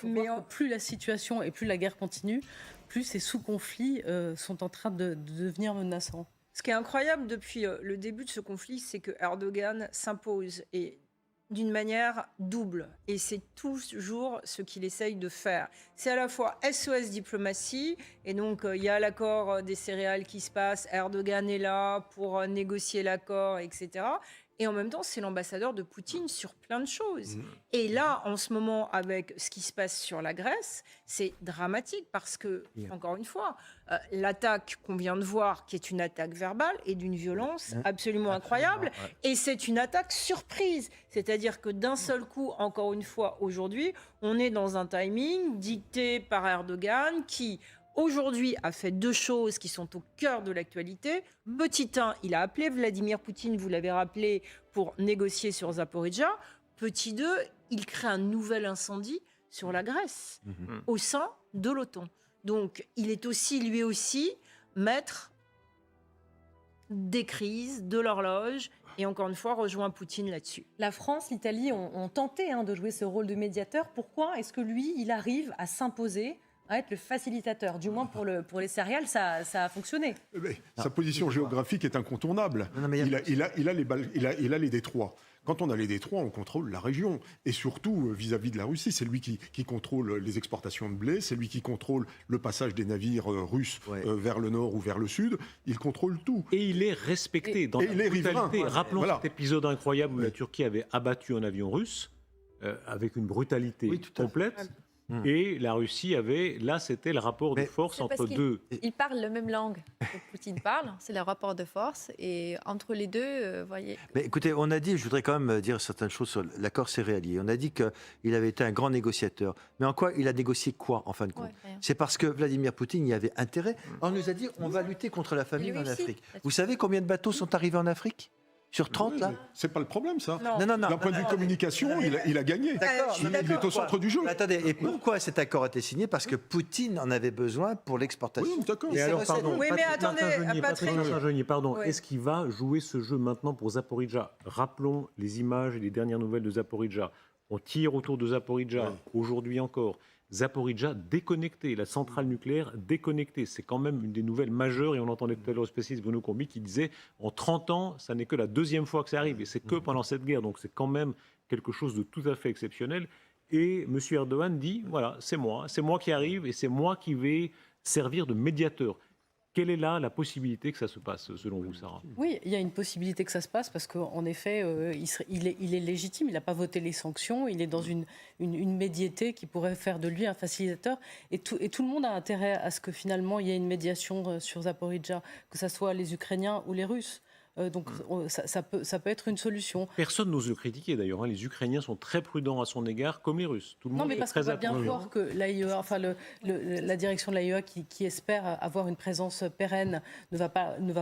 voir que plus la situation et plus la guerre continue, plus ces sous-conflits sont en train de devenir menaçants. Ce qui est incroyable depuis le début de ce conflit, c'est que Erdogan s'impose et d'une manière double. Et c'est toujours ce qu'il essaye de faire. C'est à la fois SOS diplomatie, et donc il y a l'accord des céréales qui se passe, Erdogan est là pour négocier l'accord, etc. Et en même temps, c'est l'ambassadeur de Poutine sur plein de choses. Et là, en ce moment, avec ce qui se passe sur la Grèce, c'est dramatique parce que, encore une fois, l'attaque qu'on vient de voir, qui est une attaque verbale, est d'une violence absolument incroyable. Et c'est une attaque surprise. C'est-à-dire que d'un seul coup, encore une fois, aujourd'hui, on est dans un timing dicté par Erdogan qui... aujourd'hui, a fait deux choses qui sont au cœur de l'actualité. Petit 1, il a appelé Vladimir Poutine, vous l'avez rappelé, pour négocier sur Zaporijjia. Petit 2, il crée un nouvel incendie sur la Grèce, au sein de l'OTAN. Donc, il est aussi, lui aussi, maître des crises, de l'horloge, et encore une fois, rejoint Poutine là-dessus. La France, l'Italie ont tenté de jouer ce rôle de médiateur. Pourquoi est-ce que lui, il arrive à s'imposer, à être le facilitateur? Du moins pour les céréales, ça a fonctionné. Sa position géographique est incontournable. Il a les détroits. Quand on a les détroits, on contrôle la région. Et surtout, vis-à-vis de la Russie, c'est lui qui contrôle les exportations de blé, c'est lui qui contrôle le passage des navires russes vers le nord ou vers le sud. Il contrôle tout. Et il est respecté dans la brutalité. Rappelons cet épisode incroyable où la Turquie avait abattu un avion russe avec une brutalité complète. Et la Russie avait, là c'était le rapport de force entre deux. Ils parlent la même langue que Poutine parle, c'est le rapport de force. Et entre les deux, voyez... Mais écoutez, on a dit, je voudrais quand même dire certaines choses sur l'accord céréalier. On a dit qu'il avait été un grand négociateur. Mais en quoi il a négocié quoi, en fin de compte? C'est parce que Vladimir Poutine y avait intérêt. On nous a dit, on va lutter contre la famine en Afrique. Vous savez combien de bateaux sont arrivés en Afrique? Sur 30, là. C'est pas le problème, ça. Non. D'un point de vue communication, il a gagné. D'accord, Il est au centre du jeu. Attendez, et pourquoi cet accord a été signé? Parce que Poutine en avait besoin pour l'exportation. Oui, d'accord. Et alors, pardon, Oui, mais attendez, Patrick. pardon, est-ce qu'il va jouer ce jeu maintenant pour Zaporijjia? Rappelons les images et les dernières nouvelles de Zaporijjia. On tire autour de Zaporijjia, aujourd'hui encore. Zaporijjia déconnecté, la centrale nucléaire déconnectée. C'est quand même une des nouvelles majeures, et on entendait tout à l'heure le spécialiste Bruno Combi qui disait en 30 ans, ça n'est que la deuxième fois que ça arrive, et c'est que pendant cette guerre, donc c'est quand même quelque chose de tout à fait exceptionnel. Et M. Erdogan dit, voilà, c'est moi qui arrive, et c'est moi qui vais servir de médiateur. Quelle est là la possibilité que ça se passe, selon vous, Sarah? Oui, il y a une possibilité que ça se passe parce qu'en effet, il est légitime, il n'a pas voté les sanctions, il est dans une médiété qui pourrait faire de lui un facilitateur. Et tout le monde a intérêt à ce que finalement il y ait une médiation sur Zaporijjia, que ce soit les Ukrainiens ou les Russes. Donc ça peut être une solution. Personne n'ose le critiquer d'ailleurs. Hein. Les Ukrainiens sont très prudents à son égard, comme les Russes. Tout le monde mais est parce qu'on très va bien attentif. voir que l'AIEA, enfin la direction de l'AIEA qui espère avoir une présence pérenne ne va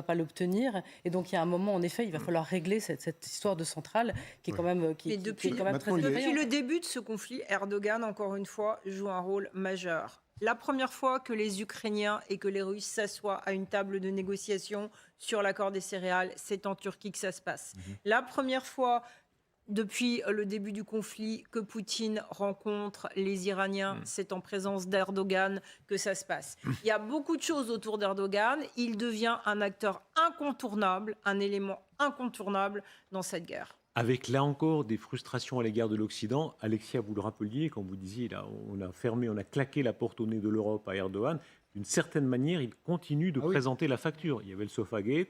pas l'obtenir. Et donc il y a un moment, en effet, il va falloir régler cette histoire de centrale qui est quand même qui est quand même très Depuis le début de ce conflit, Erdogan, encore une fois, joue un rôle majeur. La première fois que les Ukrainiens et que les Russes s'assoient à une table de négociation sur l'accord des céréales, c'est en Turquie que ça se passe. La première fois depuis le début du conflit que Poutine rencontre les Iraniens, c'est en présence d'Erdogan que ça se passe. Il y a beaucoup de choses autour d'Erdogan. Il devient un acteur incontournable, un élément incontournable dans cette guerre. Avec là encore des frustrations à l'égard de l'Occident. Alexia, vous le rappeliez, quand vous disiez, là, on a claqué la porte au nez de l'Europe à Erdogan. D'une certaine manière, il continue de présenter la facture. Il y avait le Sofagate,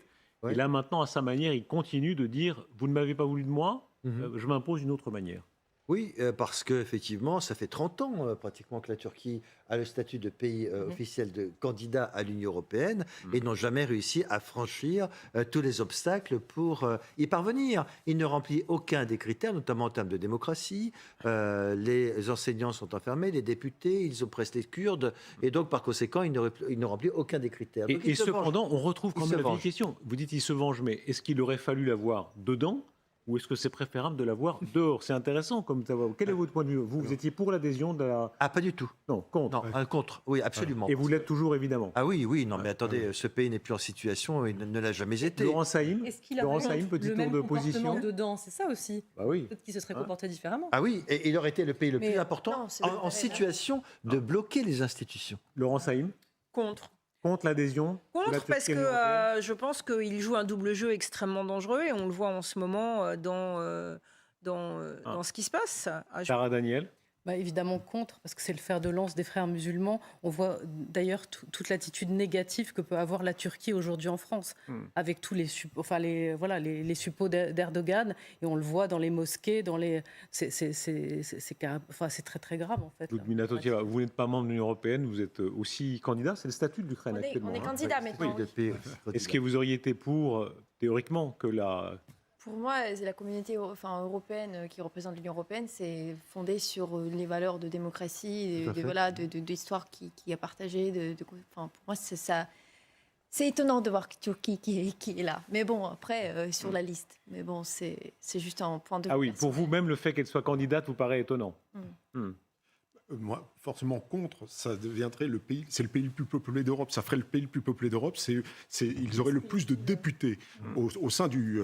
et là maintenant, à sa manière, il continue de dire « vous ne m'avez pas voulu de moi, je m'impose une autre manière ». Oui, parce qu'effectivement, ça fait 30 ans pratiquement que la Turquie a le statut de pays officiel de candidat à l'Union européenne et n'ont jamais réussi à franchir tous les obstacles pour y parvenir. Il ne remplit aucun des critères, notamment en termes de démocratie. Les enseignants sont enfermés, les députés, ils oppressent les Kurdes et donc par conséquent, il ne remplit aucun des critères. Donc, Et cependant, on retrouve quand même la vieille question. Vous dites il se venge, mais est-ce qu'il aurait fallu l'avoir dedans ? Ou est-ce que c'est préférable de l'avoir dehors? C'est intéressant comme savoir. Quel est votre point de vue? Vous étiez pour l'adhésion de la... Ah, pas du tout. Non, contre. Non, contre, oui, absolument. Et vous l'êtes toujours, évidemment. Ah oui, non, mais attendez, ce pays n'est plus en situation, il ne l'a jamais été. Laurent Saïm, Est-ce qu'il a petit tour d'opposition dedans? C'est ça aussi. Bah oui. Peut-être qu'il se serait comporté différemment. Ah oui, et il aurait été le pays le plus important en situation de bloquer les institutions. Laurent Saïm? Contre l'adhésion? Contre, parce que je pense qu'il joue un double jeu extrêmement dangereux et on le voit en ce moment dans ce qui se passe. Sarah Daniel? Évidemment contre, parce que c'est le fer de lance des frères musulmans. On voit d'ailleurs toute l'attitude négative que peut avoir la Turquie aujourd'hui en France, avec tous les suppôts d'Erdogan, et on le voit dans les mosquées, c'est très très grave en fait. Ludmila Totieva, vous n'êtes pas membre de l'Union européenne, vous êtes aussi candidat, c'est le statut de l'Ukraine actuellement. On est candidat maintenant. Oui. Est-ce que vous auriez été pour, théoriquement, que la... Pour moi, c'est la communauté européenne qui représente l'Union européenne, c'est fondé sur les valeurs de démocratie, d'histoire qui a partagé. Pour moi, c'est ça. C'est étonnant de voir Turquie qui est là. Mais bon, après, sur la liste. Mais bon, c'est juste un point de vue. Ah oui, pour vous, même le fait qu'elle soit candidate vous paraît étonnant. Moi, forcément contre, ça deviendrait c'est le pays le plus peuplé d'Europe. Ça ferait le pays le plus peuplé d'Europe. Ils auraient le plus de députés au sein du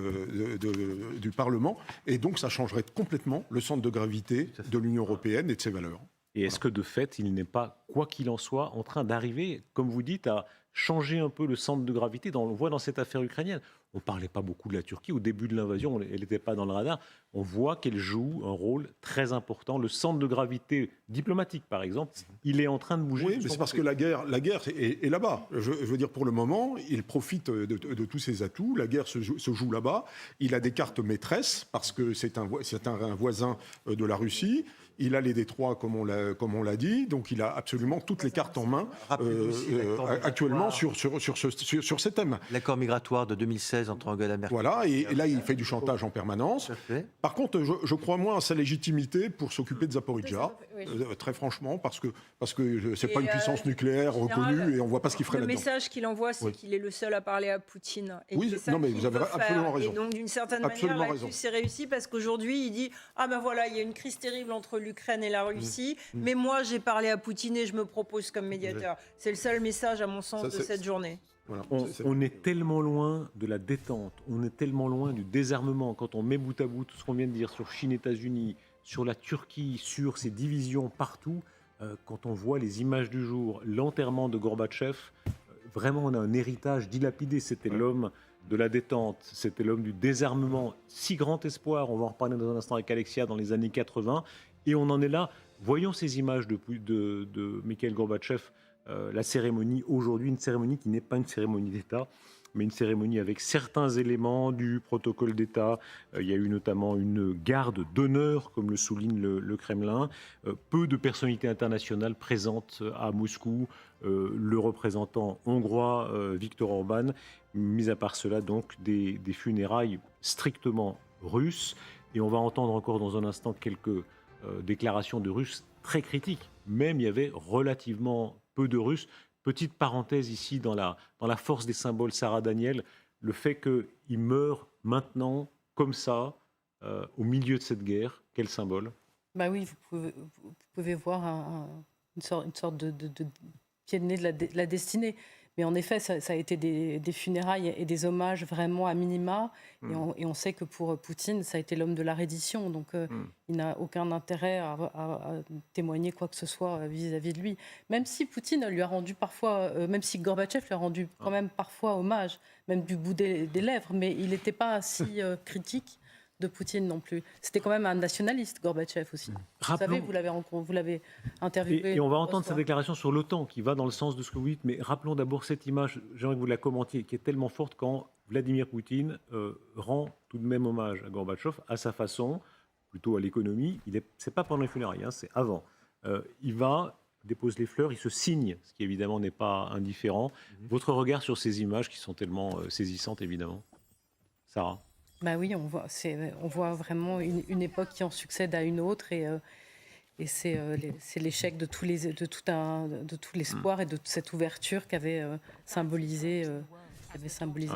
Parlement. Et donc, ça changerait complètement le centre de gravité de l'Union européenne et de ses valeurs. Et est-ce que, de fait, il n'est pas, quoi qu'il en soit, en train d'arriver, comme vous dites, à changer un peu le centre de gravité? On le voit dans cette affaire ukrainienne. On ne parlait pas beaucoup de la Turquie. Au début de l'invasion, elle n'était pas dans le radar. On voit qu'elle joue un rôle très important. Le centre de gravité diplomatique, par exemple, il est en train de bouger. Oui, mais c'est parce que la guerre est là-bas. Je veux dire, pour le moment, il profite de tous ses atouts. La guerre se joue là-bas. Il a des cartes maîtresses, parce que c'est un voisin de la Russie. Il a les détroits, comme on l'a dit. Donc, il a absolument toutes les cartes en main actuellement sur ces thèmes. L'accord migratoire de 2016 entre Angela Merkel. Voilà, et là, il fait du chantage en permanence. Par contre, je crois moins à sa légitimité pour s'occuper de Zaporijjia. très franchement, parce que c'est pas une Et, puissance nucléaire reconnue et on voit pas ce qu'il ferait Le là-dedans. message qu'il envoie, c'est qu'il est le seul à parler à Poutine. Et Oui, c'est ça non, mais qu'il vous avez veut absolument faire. raison. Et donc, d'une certaine Absolument manière, raison. là-dessus, c'est réussi parce qu'aujourd'hui, il dit « Ah ben voilà, il y a une crise terrible entre l'Ukraine et la Russie, mais moi, j'ai parlé à Poutine et je me propose comme médiateur. » C'est le seul message, à mon sens, de cette journée. Voilà. On est tellement loin de la détente, on est tellement loin du désarmement. Quand on met bout à bout tout ce qu'on vient de dire sur Chine, États-Unis, sur la Turquie, sur ces divisions partout, quand on voit les images du jour, l'enterrement de Gorbatchev, vraiment on a un héritage dilapidé. C'était l'homme de la détente, c'était l'homme du désarmement. Si grand espoir, on va en reparler dans un instant avec Alexia, dans les années 80, et on en est là. Voyons ces images de Mikhail Gorbatchev. La cérémonie aujourd'hui, une cérémonie qui n'est pas une cérémonie d'État, mais une cérémonie avec certains éléments du protocole d'État. Il y a eu notamment une garde d'honneur, comme le souligne le Kremlin. Peu de personnalités internationales présentes à Moscou. Le représentant hongrois, Viktor Orban. Mis à part cela, donc, des funérailles strictement russes. Et on va entendre encore dans un instant quelques déclarations de Russes très critiques. Même il y avait relativement peu de Russes. Petite parenthèse ici dans la force des symboles, Sarah Daniel, le fait qu'il meure maintenant, comme ça, au milieu de cette guerre, quel symbole? Bah oui, vous pouvez voir une sorte de pied de nez de la destinée. Mais en effet, ça a été des funérailles et des hommages vraiment à minima. Et on sait que pour Poutine, ça a été l'homme de la reddition. Donc il n'a aucun intérêt à témoigner quoi que ce soit vis-à-vis de lui. Même si Poutine lui a rendu parfois, même si Gorbatchev lui a rendu quand même parfois hommage, même du bout des lèvres, mais il n'était pas si critique de Poutine non plus. C'était quand même un nationaliste, Gorbatchev aussi. Vous savez, vous l'avez interviewé. Et on va entendre sa déclaration sur l'OTAN qui va dans le sens de ce que vous dites, mais rappelons d'abord cette image, j'aimerais que vous la commentiez, qui est tellement forte quand Vladimir Poutine rend tout de même hommage à Gorbatchev à sa façon, plutôt à l'économie. C'est pas pendant les funérailles, hein, c'est avant. Il va, dépose les fleurs, il se signe, ce qui évidemment n'est pas indifférent. Votre regard sur ces images qui sont tellement saisissantes, évidemment. Sarah? Bah oui, on voit vraiment une époque qui en succède à une autre et c'est l'échec de tout l'espoir et de cette ouverture qu'avait symbolisé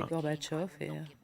Gorbatchev.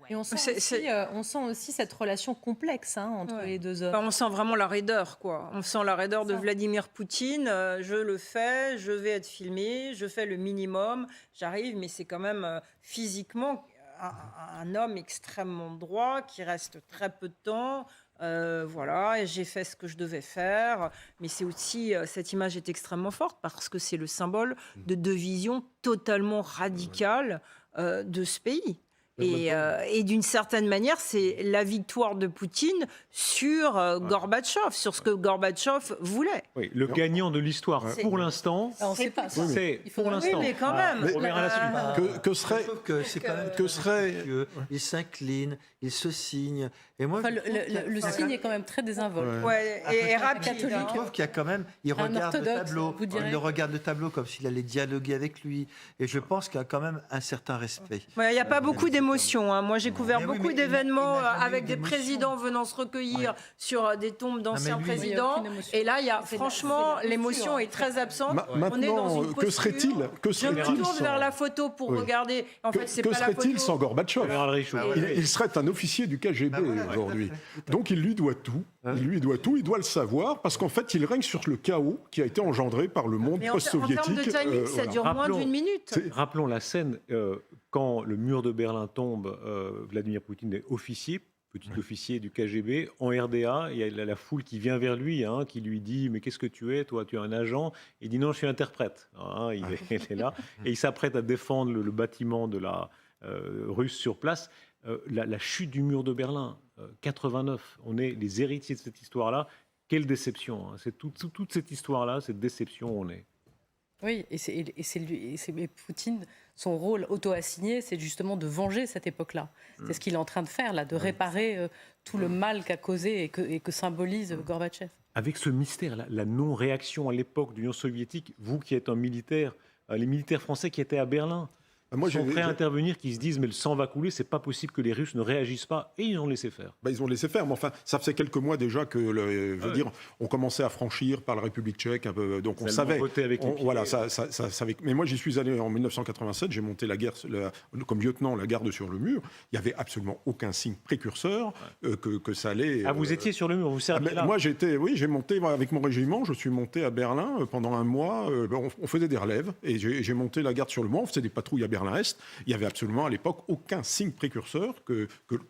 Et on sent aussi cette relation complexe entre les deux hommes. On sent vraiment la raideur, quoi. On sent la raideur de Vladimir Poutine. Je le fais, je vais être filmé, je fais le minimum, j'arrive, mais c'est quand même physiquement un homme extrêmement droit qui reste très peu de temps. Voilà, et j'ai fait ce que je devais faire. Mais c'est aussi, cette image est extrêmement forte parce que c'est le symbole de deux visions totalement radicales de ce pays. Et d'une certaine manière, c'est la victoire de Poutine sur Gorbatchev, sur ce que Gorbatchev voulait. Oui, le gagnant de l'histoire, pour l'instant, c'est pour l'instant. Oui, mais quand même. On verra la suite. Que serait... C'est quand même il s'incline, il se signe. Et moi, le signe est quand même très désinvolte. Ouais, et rapide. Je trouve qu'il y a quand même, il regarde le tableau, il regarde le tableau comme s'il allait dialoguer avec lui. Et je pense qu'il y a quand même un certain respect. Il n'y a pas beaucoup d'émotions. Moi, j'ai couvert beaucoup d'événements avec des présidents venant se recueillir sur des tombes d'anciens présidents. Et là, franchement, l'émotion est très absente. On est dans une que serait-il Je me tourne vers la photo pour regarder. En fait, c'est pas la photo. Que serait-il sans Gorbatchev? Il serait un officier du KGB aujourd'hui. Donc il lui doit tout. Il doit le savoir, parce qu'en fait, il règne sur le chaos qui a été engendré par le monde post-soviétique. En termes de timing, ça dure moins d'une minute. Rappelons la scène, quand le mur de Berlin tombe, Vladimir Poutine est officier, petit officier du KGB, en RDA, il y a la foule qui vient vers lui, qui lui dit « Mais qu'est-ce que tu es, toi, tu es un agent ?» Il dit « Non, je suis interprète. » Il est là, et il s'apprête à défendre le bâtiment de la russe sur place. La chute du mur de Berlin, 89, on est les héritiers de cette histoire-là. Quelle déception, c'est toute cette histoire-là, cette déception, on est. Oui, et Poutine, son rôle auto-assigné, c'est justement de venger cette époque-là. C'est ce qu'il est en train de faire, là, de réparer tout le mal qu'a causé et que symbolise Gorbatchev. Avec ce mystère, la non-réaction à l'époque de l'Union soviétique, vous qui êtes un militaire, les militaires français qui étaient à Berlin, Moi, sont prêts à intervenir, qui se disent mais le sang va couler, c'est pas possible que les Russes ne réagissent pas, et ils ont laissé faire. Ils ont laissé faire, mais enfin, ça faisait quelques mois déjà que, je veux dire, on commençait à franchir par la République tchèque, un peu, donc on savait. Avec voilà, mais moi, j'y suis allé en 1987, j'ai monté la guerre, comme lieutenant, la garde sur le mur. Il n'y avait absolument aucun signe précurseur que ça allait. Ah, vous étiez sur le mur, vous serviez là. Moi, j'ai monté avec mon régiment, je suis monté à Berlin pendant un mois. On faisait des relèves et j'ai monté la garde sur le mur. On faisait des patrouilles à Berlin-Est. Il n'y avait absolument à l'époque aucun signe précurseur que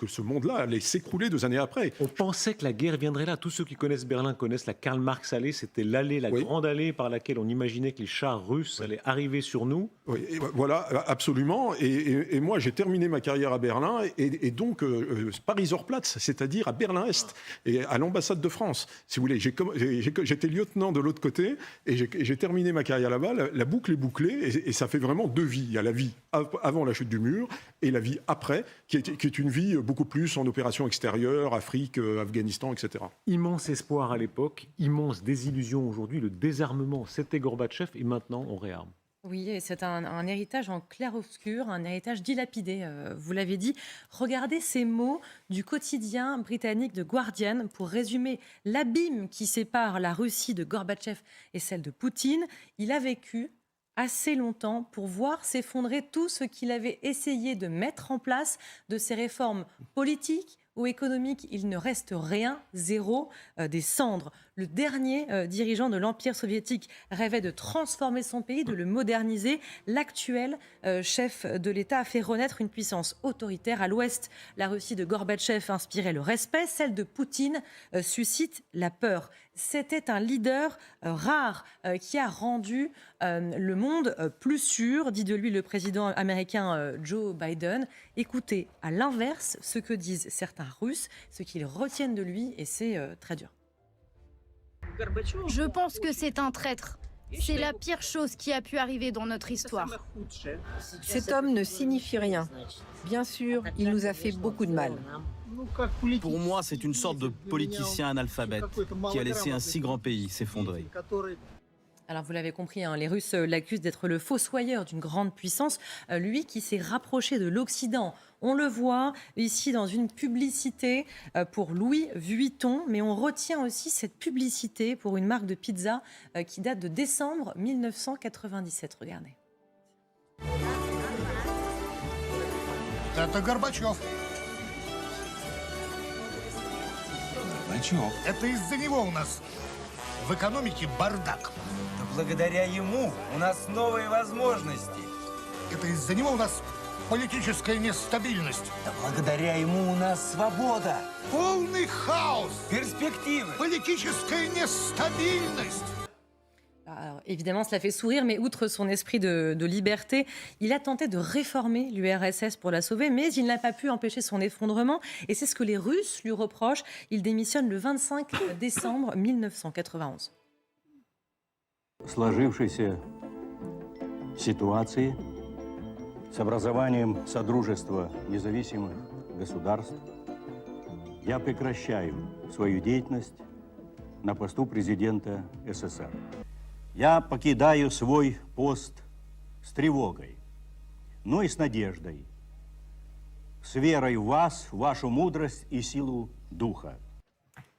ce monde-là allait s'écrouler 2 années après. On pensait que la guerre viendrait là. Tous ceux qui connaissent Berlin connaissent la Karl-Marx-Allée. C'était l'allée, la grande allée par laquelle on imaginait que les chars russes allaient arriver sur nous. Oui, voilà, absolument. Et moi, j'ai terminé ma carrière à Berlin et donc Paris-Orplatz, c'est-à-dire à Berlin-Est et à l'ambassade de France. Si vous voulez, j'étais lieutenant de l'autre côté et j'ai terminé ma carrière là-bas. La boucle est bouclée et ça fait vraiment 2 vies. Il y a la vie avant la chute du mur et la vie après, qui est une vie beaucoup plus en opération extérieure, Afrique, Afghanistan, etc. Immense espoir à l'époque, immense désillusion aujourd'hui. Le désarmement, c'était Gorbatchev et maintenant on réarme. Oui, et c'est un héritage en clair-obscur, un héritage dilapidé, vous l'avez dit. Regardez ces mots du quotidien britannique The Guardian pour résumer l'abîme qui sépare la Russie de Gorbatchev et celle de Poutine. Il a vécu assez longtemps pour voir s'effondrer tout ce qu'il avait essayé de mettre en place, de ses réformes politiques ou économiques. Il ne reste rien, zéro, des cendres. Le dernier dirigeant de l'Empire soviétique rêvait de transformer son pays, de le moderniser. L'actuel chef de l'État a fait renaître une puissance autoritaire. À l'ouest, la Russie de Gorbatchev inspirait le respect. Celle de Poutine suscite la peur. C'était un leader rare qui a rendu le monde plus sûr, dit de lui le président américain Joe Biden. Écoutez à l'inverse ce que disent certains Russes, ce qu'ils retiennent de lui, et c'est très dur. Je pense que c'est un traître. C'est la pire chose qui a pu arriver dans notre histoire. Cet homme ne signifie rien. Bien sûr, il nous a fait beaucoup de mal. Pour moi, c'est une sorte de politicien analphabète qui a laissé un si grand pays s'effondrer. Alors vous l'avez compris, les Russes l'accusent d'être le fossoyeur d'une grande puissance, lui qui s'est rapproché de l'Occident. On le voit ici dans une publicité pour Louis Vuitton, mais on retient aussi cette publicité pour une marque de pizza qui date de décembre 1997. Regardez. Это Горбачев. Горбачев. Это из-за него у нас в экономике бардак. Да благодаря ему у нас новые возможности. Это из-за него у нас политическая нестабильность. Да благодаря ему у нас свобода. Полный хаос. Перспективы. Политическая нестабильность. Alors, évidemment, cela fait sourire, mais outre son esprit de liberté, il a tenté de réformer l'URSS pour la sauver, mais il n'a pas pu empêcher son effondrement. Et c'est ce que les Russes lui reprochent. Il démissionne le 25 décembre 1991. Сложившейся ситуации с образованием Содружества независимых государств я прекращаю свою деятельность на посту президента СССР. Я покидаю свой пост с тревогой, но и с надеждой, с верой в вас, в вашу мудрость и силу духа.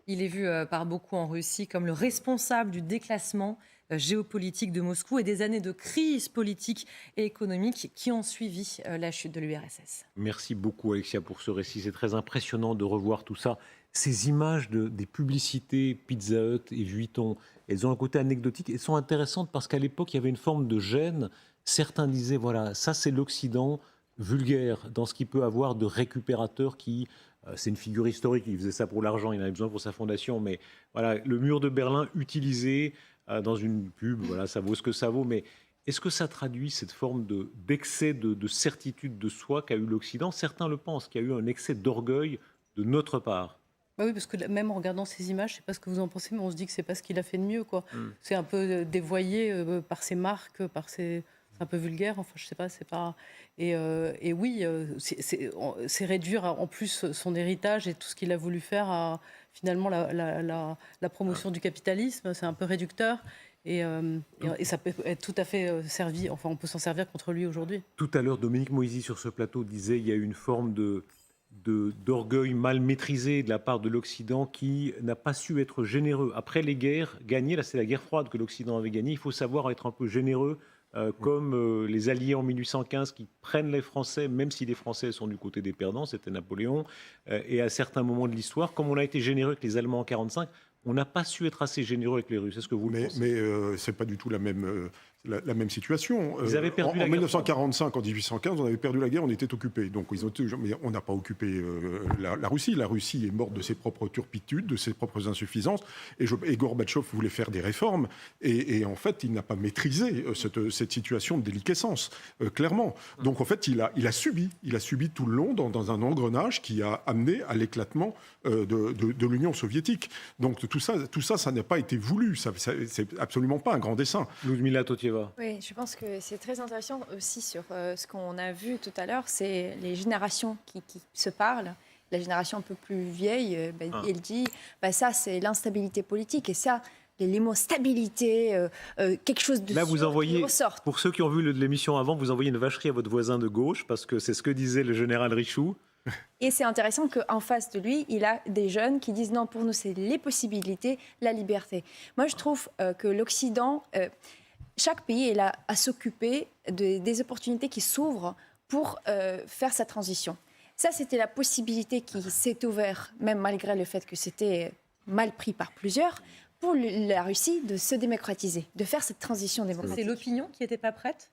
Il est vu par beaucoup en Russie comme le responsable du déclassement géopolitique de Moscou et des années de crise politique et économique qui ont suivi la chute de l'URSS. Merci beaucoup Alexia pour ce récit, c'est très impressionnant de revoir tout ça. Ces images des publicités Pizza Hut et Vuitton, elles ont un côté anecdotique, elles sont intéressantes parce qu'à l'époque il y avait une forme de gêne. Certains disaient voilà, ça c'est l'Occident vulgaire dans ce qu'il peut avoir de récupérateur qui... C'est une figure historique, il faisait ça pour l'argent, il en avait besoin pour sa fondation, mais voilà, le mur de Berlin utilisé dans une pub, voilà, ça vaut ce que ça vaut, mais est-ce que ça traduit cette forme d'excès de certitude de soi qu'a eu l'Occident? Certains le pensent, qu'il y a eu un excès d'orgueil de notre part. Bah oui, parce que même en regardant ces images, je ne sais pas ce que vous en pensez, mais on se dit que ce n'est pas ce qu'il a fait de mieux, quoi. C'est un peu dévoyé par ses marques, par ses... C'est un peu vulgaire, enfin je sais pas, c'est pas... Et oui, c'est réduire en plus son héritage et tout ce qu'il a voulu faire à finalement la promotion du capitalisme, c'est un peu réducteur. Et ça peut être tout à fait servi, enfin on peut s'en servir contre lui aujourd'hui. Tout à l'heure, Dominique Moisy sur ce plateau disait qu'il y a eu une forme d'orgueil mal maîtrisé de la part de l'Occident qui n'a pas su être généreux. Après les guerres gagnées, là c'est la guerre froide que l'Occident avait gagnée, il faut savoir être un peu généreux, comme les Alliés en 1815 qui prennent les Français, même si les Français sont du côté des perdants, c'était Napoléon, et à certains moments de l'histoire, comme on a été généreux avec les Allemands en 1945, on n'a pas su être assez généreux avec les Russes. Est-ce que vous le pensez ? Mais ce n'est pas du tout la même situation. Ils avaient perdu la en guerre. 1945, en 1815, on avait perdu la guerre, on était occupés. Donc, mais on n'a pas occupé la Russie. La Russie est morte de ses propres turpitudes, de ses propres insuffisances. Et Gorbatchev voulait faire des réformes. Et en fait, il n'a pas maîtrisé cette situation de déliquescence, clairement. Donc, en fait, il a subi tout le long dans un engrenage qui a amené à l'éclatement de l'Union soviétique. Donc, tout ça, ça n'a pas été voulu. C'est absolument pas un grand dessein. Ludmila Totieva. Oui, je pense que c'est très intéressant aussi sur ce qu'on a vu tout à l'heure, c'est les générations qui se parlent. La génération un peu plus vieille, elle dit ça c'est l'instabilité politique et ça, les mots stabilité, quelque chose de là, vous envoyez, qui ressort. pour ceux qui ont vu l'émission avant, vous envoyez une vacherie à votre voisin de gauche parce que c'est ce que disait le général Richoux. Et c'est intéressant qu'en face de lui, il a des jeunes qui disent non, pour nous, c'est les possibilités, la liberté. Moi, je trouve que l'Occident, chaque pays est là à s'occuper des opportunités qui s'ouvrent pour faire sa transition. Ça, c'était la possibilité qui s'est ouverte, même malgré le fait que c'était mal pris par plusieurs, pour la Russie de se démocratiser, de faire cette transition démocratique. C'est l'opinion qui n'était pas prête ?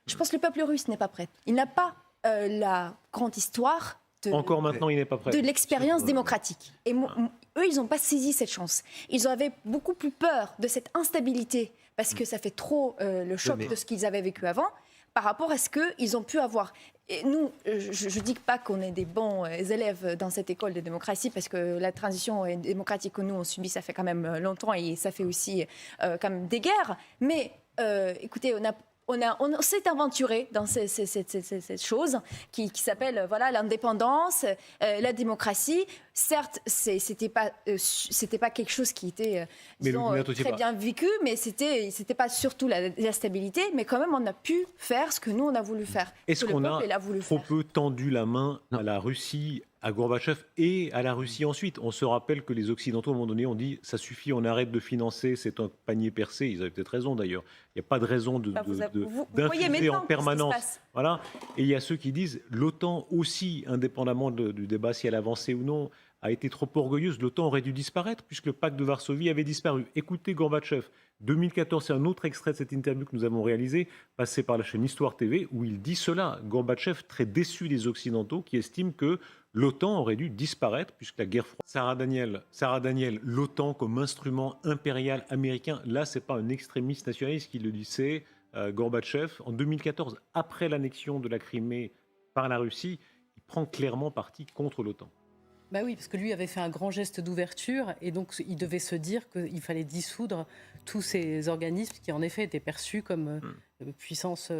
Je pense que le peuple russe n'est pas prêt. Il n'a pas la grande histoire encore maintenant, il n'est pas prêt. De l'expérience démocratique. Et eux, ils n'ont pas saisi cette chance. Ils avaient beaucoup plus peur de cette instabilité parce que ça fait trop le choc de ce qu'ils avaient vécu avant par rapport à ce qu'ils ont pu avoir. Et nous, je ne dis pas qu'on est des bons élèves dans cette école de démocratie parce que la transition démocratique que nous, on subit, ça fait quand même longtemps et ça fait aussi quand même des guerres. Mais écoutez, on s'est aventuré dans cette chose qui s'appelle l'indépendance, la démocratie. Certes, c'était pas quelque chose qui était très bien vécu, mais c'était pas surtout la stabilité. Mais quand même, on a pu faire ce que nous on a voulu faire. Est-ce qu'on a trop peu tendu la main à la Russie, à Gorbatchev et à la Russie ensuite? On se rappelle que les Occidentaux, à un moment donné, ont dit ça suffit, on arrête de financer, c'est un panier percé. Ils avaient peut-être raison d'ailleurs. Il n'y a pas de raison d'infuser en permanence. Voilà. Et il y a ceux qui disent l'OTAN aussi, indépendamment du débat si elle avançait ou non, a été trop orgueilleuse. L'OTAN aurait dû disparaître puisque le pacte de Varsovie avait disparu. Écoutez Gorbatchev. 2014, c'est un autre extrait de cette interview que nous avons réalisée, passé par la chaîne Histoire TV, où il dit cela. Gorbatchev, très déçu des Occidentaux, qui estiment que l'OTAN aurait dû disparaître, puisque la guerre froide... Sarah Daniel, l'OTAN comme instrument impérial américain, là, ce n'est pas un extrémiste nationaliste qui le dit, c'est Gorbatchev. En 2014, après l'annexion de la Crimée par la Russie, il prend clairement parti contre l'OTAN. Bah oui, parce que lui avait fait un grand geste d'ouverture et donc il devait se dire qu'il fallait dissoudre tous ces organismes qui en effet étaient perçus comme puissance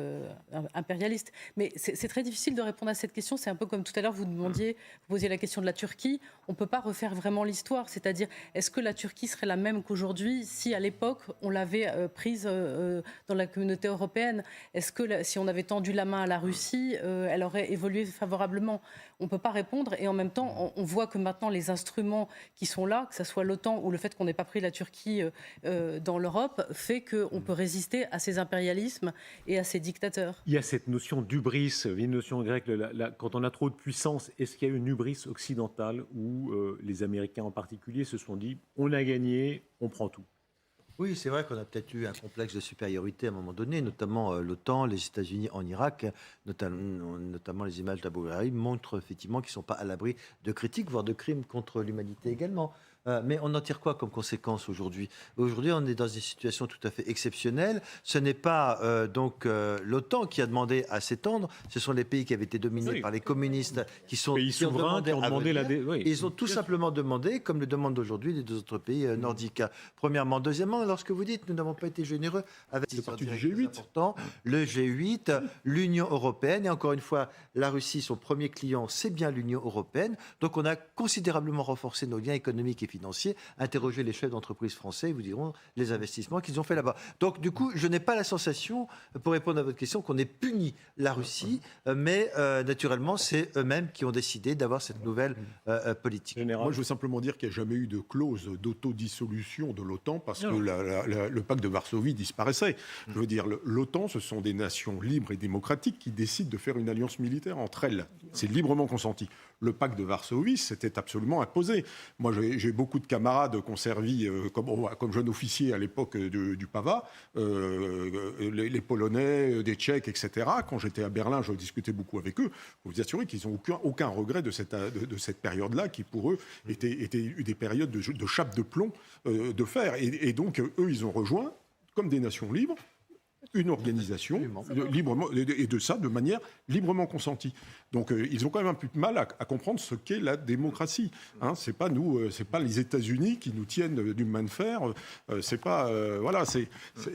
impérialiste. Mais c'est très difficile de répondre à cette question. C'est un peu comme tout à l'heure, vous posiez la question de la Turquie. On ne peut pas refaire vraiment l'histoire. C'est-à-dire, est-ce que la Turquie serait la même qu'aujourd'hui si à l'époque on l'avait prise dans la communauté européenne? Est-ce que si on avait tendu la main à la Russie, elle aurait évolué favorablement? On ne peut pas répondre. Et en même temps, on voit que maintenant les instruments qui sont là, que ce soit l'OTAN ou le fait qu'on n'ait pas pris la Turquie dans l'Europe, fait qu'on peut résister à ces impérialismes et à ces dictateurs. Il y a cette notion d'hubris, une notion grecque, quand on a trop de puissance, est-ce qu'il y a une hubris occidentale où les Américains en particulier se sont dit on a gagné, on prend tout? Oui, c'est vrai qu'on a peut-être eu un complexe de supériorité à un moment donné, notamment l'OTAN, les États-Unis en Irak, notamment les images d'Abu Ghraib montrent effectivement qu'ils ne sont pas à l'abri de critiques, voire de crimes contre l'humanité également. Mais on en tire quoi comme conséquence aujourd'hui? Aujourd'hui, on est dans une situation tout à fait exceptionnelle. Ce n'est pas l'OTAN qui a demandé à s'étendre. Ce sont les pays qui avaient été dominés par les communistes qui ont demandé Ils ont tout simplement demandé, comme le demandent aujourd'hui les deux autres pays nordiques. Premièrement. Deuxièmement, rejoins lorsque vous dites nous n'avons pas été généreux avec le parti du G8. Important, le G8, l'Union européenne, et encore une fois, la Russie, son premier client, c'est bien l'Union européenne. Donc on a considérablement renforcé nos liens économiques et financiers. Interrogez les chefs d'entreprise français, ils vous diront les investissements qu'ils ont fait là-bas. Donc du coup, je n'ai pas la sensation, pour répondre à votre question, qu'on ait puni la Russie, mais naturellement, c'est eux-mêmes qui ont décidé d'avoir cette nouvelle politique. Moi, je veux simplement dire qu'il n'y a jamais eu de clause d'autodissolution de l'OTAN parce que le pacte de Varsovie disparaissait. Je veux dire, l'OTAN, ce sont des nations libres et démocratiques qui décident de faire une alliance militaire entre elles. C'est librement consenti. Le pacte de Varsovie, c'était absolument imposé. Moi, j'ai beaucoup de camarades qui ont servi comme jeune officier à l'époque du PAVA, les Polonais, des Tchèques, etc. Quand j'étais à Berlin, je discutais beaucoup avec eux. Je peux vous assurer qu'ils n'ont aucun regret de cette période-là, qui pour eux était des périodes de chape de plomb de fer. Et donc, eux, ils ont rejoint, comme des nations libres, une organisation librement, et de ça de manière librement consentie. Donc ils ont quand même un peu de mal à comprendre ce qu'est la démocratie. Hein, c'est pas nous, c'est pas les États-Unis qui nous tiennent d'une main de fer. C'est pas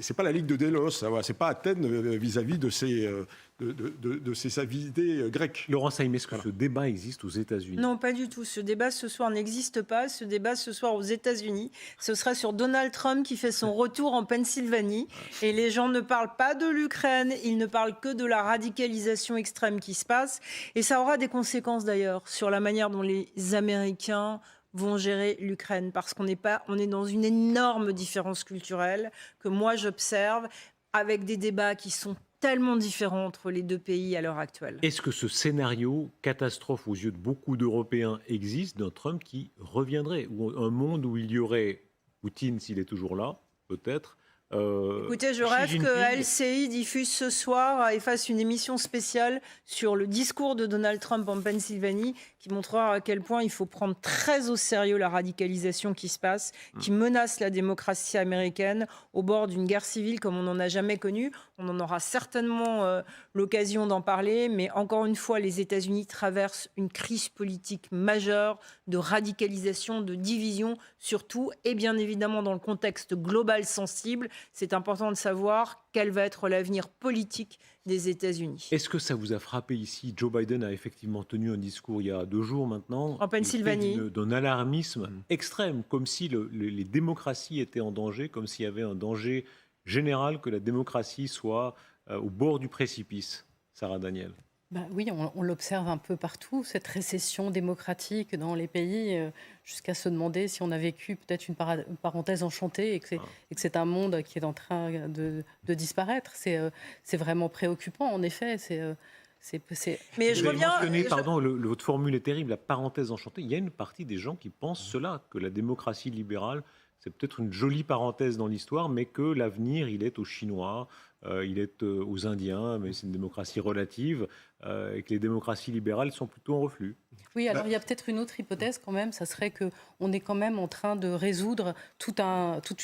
c'est pas la Ligue de Délos. C'est pas Athènes vis-à-vis de ces avidés grecs. Laurent Saïm, est-ce que ce débat existe aux États-Unis? Non, pas du tout. Ce débat ce soir n'existe pas. Ce débat ce soir aux États-Unis, ce sera sur Donald Trump qui fait son retour en Pennsylvanie. Et les gens ne parlent pas de l'Ukraine, ils ne parlent que de la radicalisation extrême qui se passe. Et ça aura des conséquences d'ailleurs sur la manière dont les Américains vont gérer l'Ukraine. Parce on est dans une énorme différence culturelle que moi j'observe avec des débats qui sont tellement différents entre les deux pays à l'heure actuelle. Est-ce que ce scénario catastrophe aux yeux de beaucoup d'Européens existe d'un Trump qui reviendrait, ou un monde où il y aurait Poutine, s'il est toujours là, peut-être? Écoutez, je rêve que LCI diffuse ce soir et fasse une émission spéciale sur le discours de Donald Trump en Pennsylvanie qui montrera à quel point il faut prendre très au sérieux la radicalisation qui se passe, qui menace la démocratie américaine au bord d'une guerre civile comme on n'en a jamais connue. On en aura certainement l'occasion d'en parler, mais encore une fois, les États-Unis traversent une crise politique majeure de radicalisation, de division surtout, et bien évidemment dans le contexte global sensible. C'est important de savoir quel va être l'avenir politique des États-Unis. Est-ce que ça vous a frappé ici? Joe Biden a effectivement tenu un discours il y a 2 jours maintenant. En Pennsylvanie. D'un alarmisme extrême, comme si les démocraties étaient en danger, comme s'il y avait un danger général que la démocratie soit au bord du précipice. Sarah Daniel. Oui, on l'observe un peu partout, cette récession démocratique dans les pays, jusqu'à se demander si on a vécu peut-être une parenthèse enchantée et que c'est un monde qui est en train de disparaître. C'est vraiment préoccupant, en effet. Mais je reviens. Pardon, votre formule est terrible, la parenthèse enchantée. Il y a une partie des gens qui pensent cela, que la démocratie libérale, c'est peut-être une jolie parenthèse dans l'histoire, mais que l'avenir, il est aux Chinois, il est aux Indiens, mais c'est une démocratie relative, et que les démocraties libérales sont plutôt en reflux. Oui, alors il y a peut-être une autre hypothèse quand même, ça serait qu'on est quand même en train de résoudre toute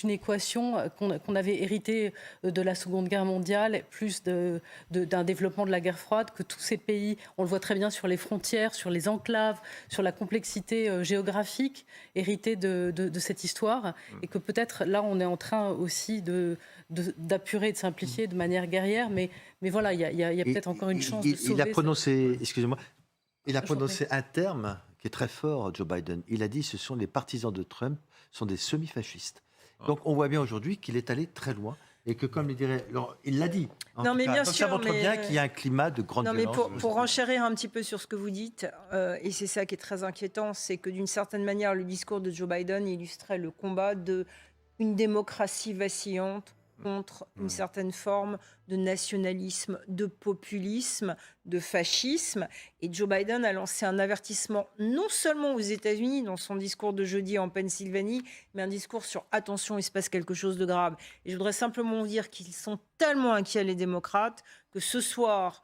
une équation qu'on avait héritée de la Seconde Guerre mondiale, plus d'un développement de la guerre froide, que tous ces pays, on le voit très bien sur les frontières, sur les enclaves, sur la complexité géographique héritée de cette histoire, et que peut-être là on est en train aussi d'apurer, de simplifier de manière guerrière, mais voilà, il y a peut-être encore une chance de sauver. Il a prononcé, excusez-moi, il a prononcé un terme qui est très fort, Joe Biden. Il a dit ce sont les partisans de Trump, sont des semi-fascistes. Donc on voit bien aujourd'hui qu'il est allé très loin et que, comme il dirait, il l'a dit. Non, mais bien sûr, ça montre bien qu'il y a un climat de grande violence. Non, mais pour renchérir un petit peu sur ce que vous dites, et c'est ça qui est très inquiétant, c'est que d'une certaine manière, le discours de Joe Biden illustrait le combat d'une démocratie vacillante contre une certaine forme de nationalisme, de populisme, de fascisme. Et Joe Biden a lancé un avertissement non seulement aux États-Unis dans son discours de jeudi en Pennsylvanie, mais un discours sur attention, il se passe quelque chose de grave. Et je voudrais simplement vous dire qu'ils sont tellement inquiets, les démocrates, que ce soir,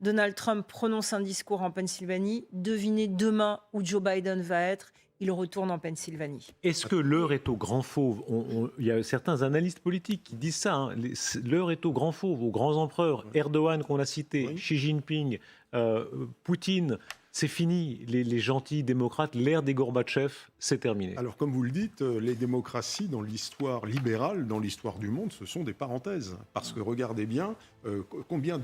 Donald Trump prononce un discours en Pennsylvanie. Devinez demain où Joe Biden va être. Il retourne en Pennsylvanie. Est-ce que l'heure est au grand fauve? Il y a certains analystes politiques qui disent ça. Hein. L'heure est au grand fauve, aux grands empereurs. Erdogan qu'on a cité, Xi Jinping, Poutine. c'est fini, les gentils démocrates, l'ère des Gorbatchev, c'est terminé. Alors, comme vous le dites, les démocraties dans l'histoire libérale, dans l'histoire du monde, ce sont des parenthèses. Parce que regardez bien combien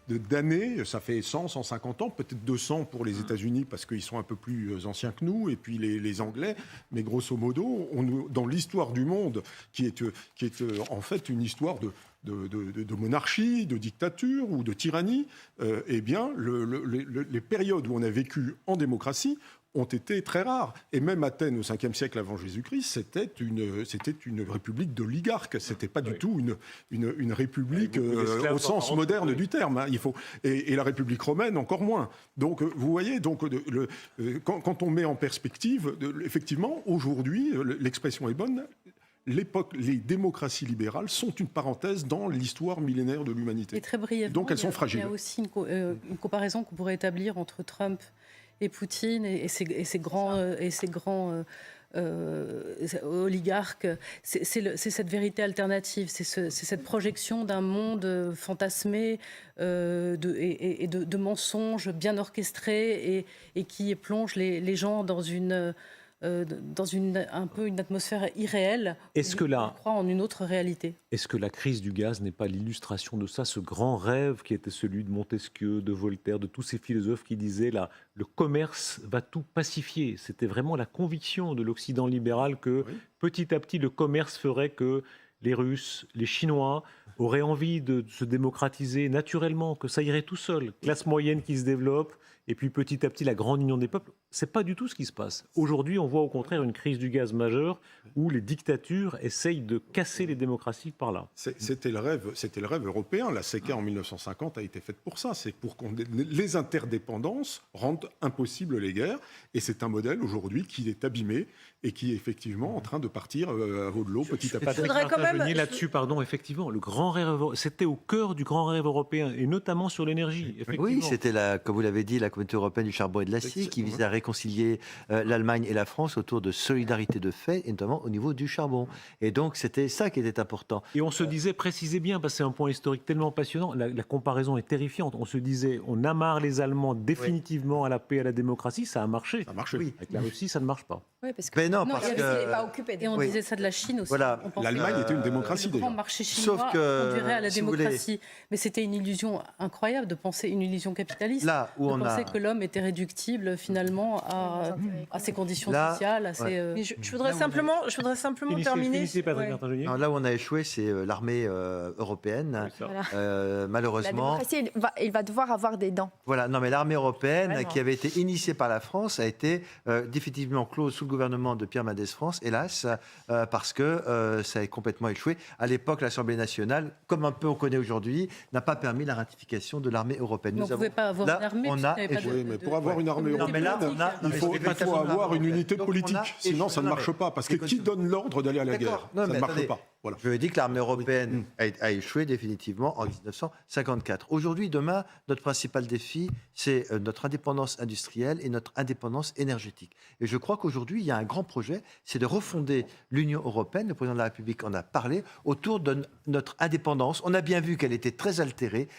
d'années, ça fait 100, 150 ans, peut-être 200 pour les États-Unis, parce qu'ils sont un peu plus anciens que nous, et puis les Anglais. Mais grosso modo, dans l'histoire du monde, qui est en fait une histoire de monarchie, de dictature ou de tyrannie, eh bien, les périodes où on a vécu en démocratie ont été très rares. Et même Athènes, au 5e siècle avant Jésus-Christ, c'était une république d'oligarques. C'était pas du tout une république au sens moderne du terme. Hein. Et la République romaine, encore moins. Donc, vous voyez, quand on met en perspective, effectivement, aujourd'hui, l'expression est bonne, les démocraties libérales sont une parenthèse dans l'histoire millénaire de l'humanité. Et très brièvement, donc elles sont fragiles. Il y a aussi une comparaison qu'on pourrait établir entre Trump et Poutine et ces grands oligarques. C'est cette vérité alternative, c'est cette projection d'un monde fantasmé de mensonges bien orchestrés et qui plonge les gens dans une atmosphère irréelle. Est-ce que on croit en une autre réalité? Est-ce que la crise du gaz n'est pas l'illustration de ça, ce grand rêve qui était celui de Montesquieu, de Voltaire, de tous ces philosophes qui disaient le commerce va tout pacifier. C'était vraiment la conviction de l'Occident libéral que petit à petit le commerce ferait que les Russes, les Chinois auraient envie de se démocratiser naturellement, que ça irait tout seul. Classe moyenne qui se développe, et puis petit à petit la grande union des peuples. C'est pas du tout ce qui se passe. Aujourd'hui, on voit au contraire une crise du gaz majeure où les dictatures essayent de casser les démocraties par là. C'était le rêve européen. La CECA en 1950 a été faite pour ça. C'est pour que les interdépendances rendent impossibles les guerres. Et c'est un modèle aujourd'hui qui est abîmé et qui est effectivement en train de partir à veau de l'eau petit à petit. Patrick Martin-Genier là-dessus, pardon, effectivement, le grand rêve, c'était au cœur du grand rêve européen et notamment sur l'énergie. Oui, c'était comme vous l'avez dit, la Communauté européenne du charbon et de l'acier qui visait à réconcilier l'Allemagne et la France autour de solidarité de fait, et notamment au niveau du charbon. Et donc c'était ça qui était important. Et on se disait, précisez bien, parce que c'est un point historique tellement passionnant, la comparaison est terrifiante. On se disait, on amarre les Allemands définitivement à la paix et à la démocratie, ça a marché. Ça a marché. Oui. Avec la Russie, ça ne marche pas. Oui, parce que mais non, parce que... pas occupé. Et on disait ça de la Chine aussi. Voilà. L'Allemagne était une démocratie déjà. Le grand marché chinois conduirait à la démocratie. Mais c'était une illusion incroyable de penser, une illusion capitaliste, là où de penser que l'homme était réductible finalement à ses conditions sociales. À ses, Mais je voudrais simplement terminer. Non, là où on a échoué, c'est l'armée européenne. Malheureusement. La démocratie, il va devoir avoir des dents. Voilà, non mais l'armée européenne qui avait été initiée par la France a été définitivement close sous le gouvernement de Pierre Mendès France, hélas, parce que ça a complètement échoué. À l'époque, l'Assemblée nationale, comme un peu on connaît aujourd'hui, n'a pas permis la ratification de l'armée européenne. Donc vous ne pouvez pas avoir une armée. Oui, mais pour avoir une armée européenne, il faut avoir une unité politique. Sinon, ça ne marche pas. Parce que qui donne l'ordre d'aller à la guerre? Ça ne marche pas. Voilà. Je veux dire que l'armée européenne a échoué définitivement en 1954. Aujourd'hui, demain, notre principal défi, c'est notre indépendance industrielle et notre indépendance énergétique. Et je crois qu'aujourd'hui, il y a un grand projet, c'est de refonder l'Union européenne. Le président de la République en a parlé, autour de notre indépendance. On a bien vu qu'elle était très altérée,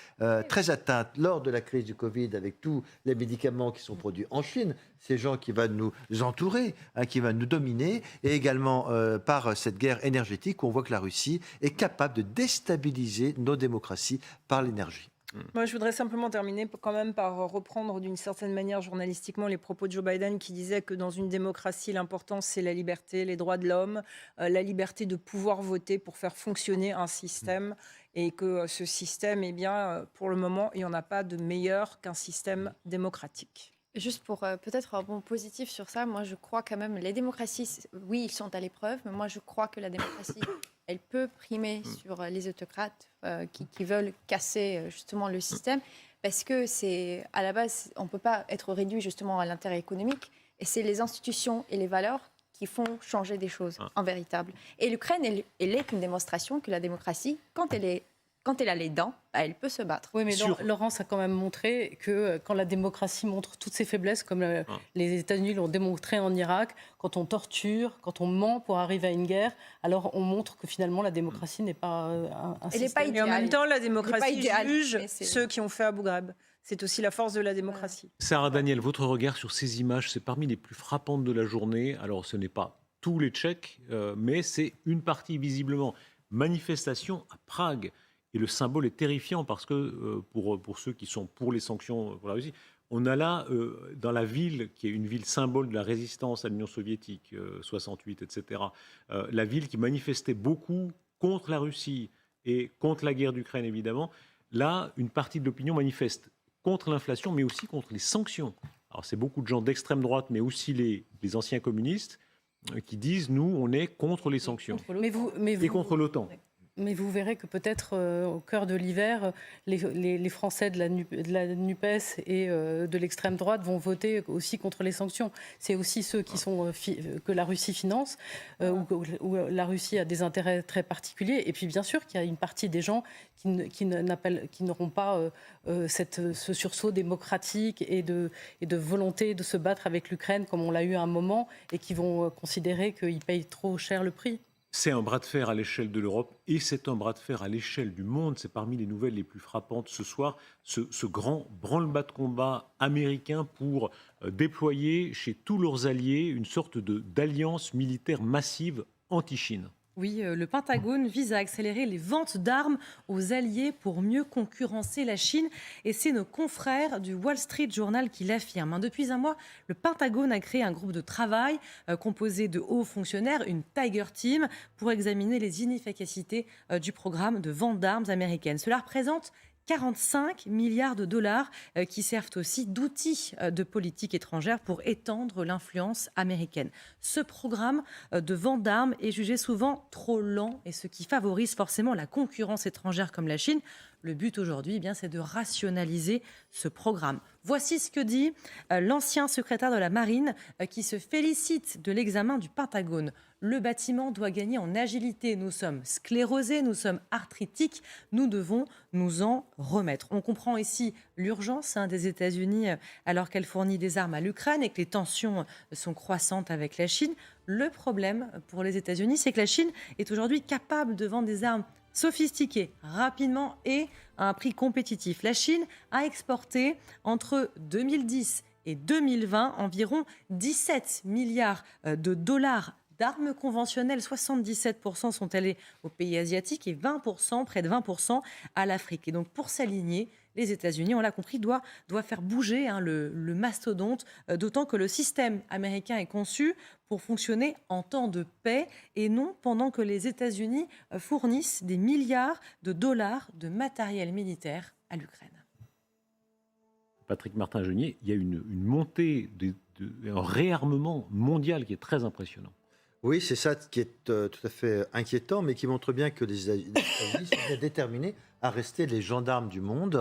très atteinte lors de la crise du Covid, avec tous les médicaments qui sont produits en Chine, ces gens qui vont nous entourer, qui vont nous dominer, et également par cette guerre énergétique où on voit que la Russie est capable de déstabiliser nos démocraties par l'énergie. Moi, je voudrais simplement terminer quand même par reprendre d'une certaine manière journalistiquement les propos de Joe Biden qui disait que dans une démocratie, l'important c'est la liberté, les droits de l'homme, la liberté de pouvoir voter pour faire fonctionner un système et que ce système, eh bien, pour le moment, il n'y en a pas de meilleur qu'un système démocratique. Juste pour peut-être un bon positif sur ça, moi je crois quand même les démocraties, oui, ils sont à l'épreuve, mais moi je crois que la démocratie, elle peut primer sur les autocrates qui veulent casser justement le système, parce que c'est à la base, on ne peut pas être réduit justement à l'intérêt économique, et c'est les institutions et les valeurs qui font changer des choses en véritable. Et l'Ukraine, elle est une démonstration que la démocratie, quand elle a les dents, elle peut se battre. Oui, mais Laurence a quand même montré que quand la démocratie montre toutes ses faiblesses, comme les États-Unis l'ont démontré en Irak, quand on torture, quand on ment pour arriver à une guerre, alors on montre que finalement la démocratie n'est pas un système. Et en même temps, la démocratie juge ceux qui ont fait Abu Ghraib. C'est aussi la force de la démocratie. Sarah Daniel, votre regard sur ces images, c'est parmi les plus frappantes de la journée. Alors, ce n'est pas tous les Tchèques, mais c'est une partie visiblement. Manifestation à Prague. Et le symbole est terrifiant parce que, pour ceux qui sont pour les sanctions pour la Russie, on a là, dans la ville, qui est une ville symbole de la résistance à l'Union soviétique, 68, etc., la ville qui manifestait beaucoup contre la Russie et contre la guerre d'Ukraine, évidemment, là, une partie de l'opinion manifeste contre l'inflation, mais aussi contre les sanctions. Alors, c'est beaucoup de gens d'extrême droite, mais aussi les anciens communistes, qui disent, nous, on est contre les sanctions. Et contre l'OTAN. Mais vous verrez que peut-être au cœur de l'hiver, les Français de la NUPES et de l'extrême droite vont voter aussi contre les sanctions. C'est aussi ceux qui sont que la Russie finance, où la Russie a des intérêts très particuliers. Et puis bien sûr qu'il y a une partie des gens qui n'auront pas ce sursaut démocratique et de volonté de se battre avec l'Ukraine comme on l'a eu à un moment, et qui vont considérer qu'ils payent trop cher le prix. C'est un bras de fer à l'échelle de l'Europe et c'est un bras de fer à l'échelle du monde. C'est parmi les nouvelles les plus frappantes ce soir, ce grand branle-bas de combat américain pour déployer chez tous leurs alliés une sorte d'alliance militaire massive anti-Chine. Oui, le Pentagone vise à accélérer les ventes d'armes aux alliés pour mieux concurrencer la Chine. Et c'est nos confrères du Wall Street Journal qui l'affirment. Depuis un mois, le Pentagone a créé un groupe de travail composé de hauts fonctionnaires, une Tiger Team, pour examiner les inefficacités du programme de vente d'armes américaines. Cela représente 45 milliards de dollars qui servent aussi d'outils de politique étrangère pour étendre l'influence américaine. Ce programme de vente d'armes est jugé souvent trop lent et ce qui favorise forcément la concurrence étrangère comme la Chine. Le but aujourd'hui, c'est de rationaliser ce programme. Voici ce que dit l'ancien secrétaire de la Marine qui se félicite de l'examen du Pentagone. Le bâtiment doit gagner en agilité. Nous sommes sclérosés, nous sommes arthritiques. Nous devons nous en remettre. On comprend ici l'urgence des États-Unis alors qu'elle fournit des armes à l'Ukraine et que les tensions sont croissantes avec la Chine. Le problème pour les États-Unis, c'est que la Chine est aujourd'hui capable de vendre des armes sophistiquées, rapidement et à un prix compétitif. La Chine a exporté entre 2010 et 2020 environ 17 milliards de dollars d'armes conventionnelles. 77% sont allés aux pays asiatiques et 20%, près de 20%, à l'Afrique. Et donc pour s'aligner, les États-Unis, on l'a compris, doit faire bouger le mastodonte, d'autant que le système américain est conçu pour fonctionner en temps de paix et non pendant que les États-Unis fournissent des milliards de dollars de matériel militaire à l'Ukraine. Patrick Martin-Genier, il y a une montée, un réarmement mondial qui est très impressionnant. Oui, c'est ça qui est tout à fait inquiétant, mais qui montre bien que les États-Unis sont déterminés à rester les gendarmes du monde.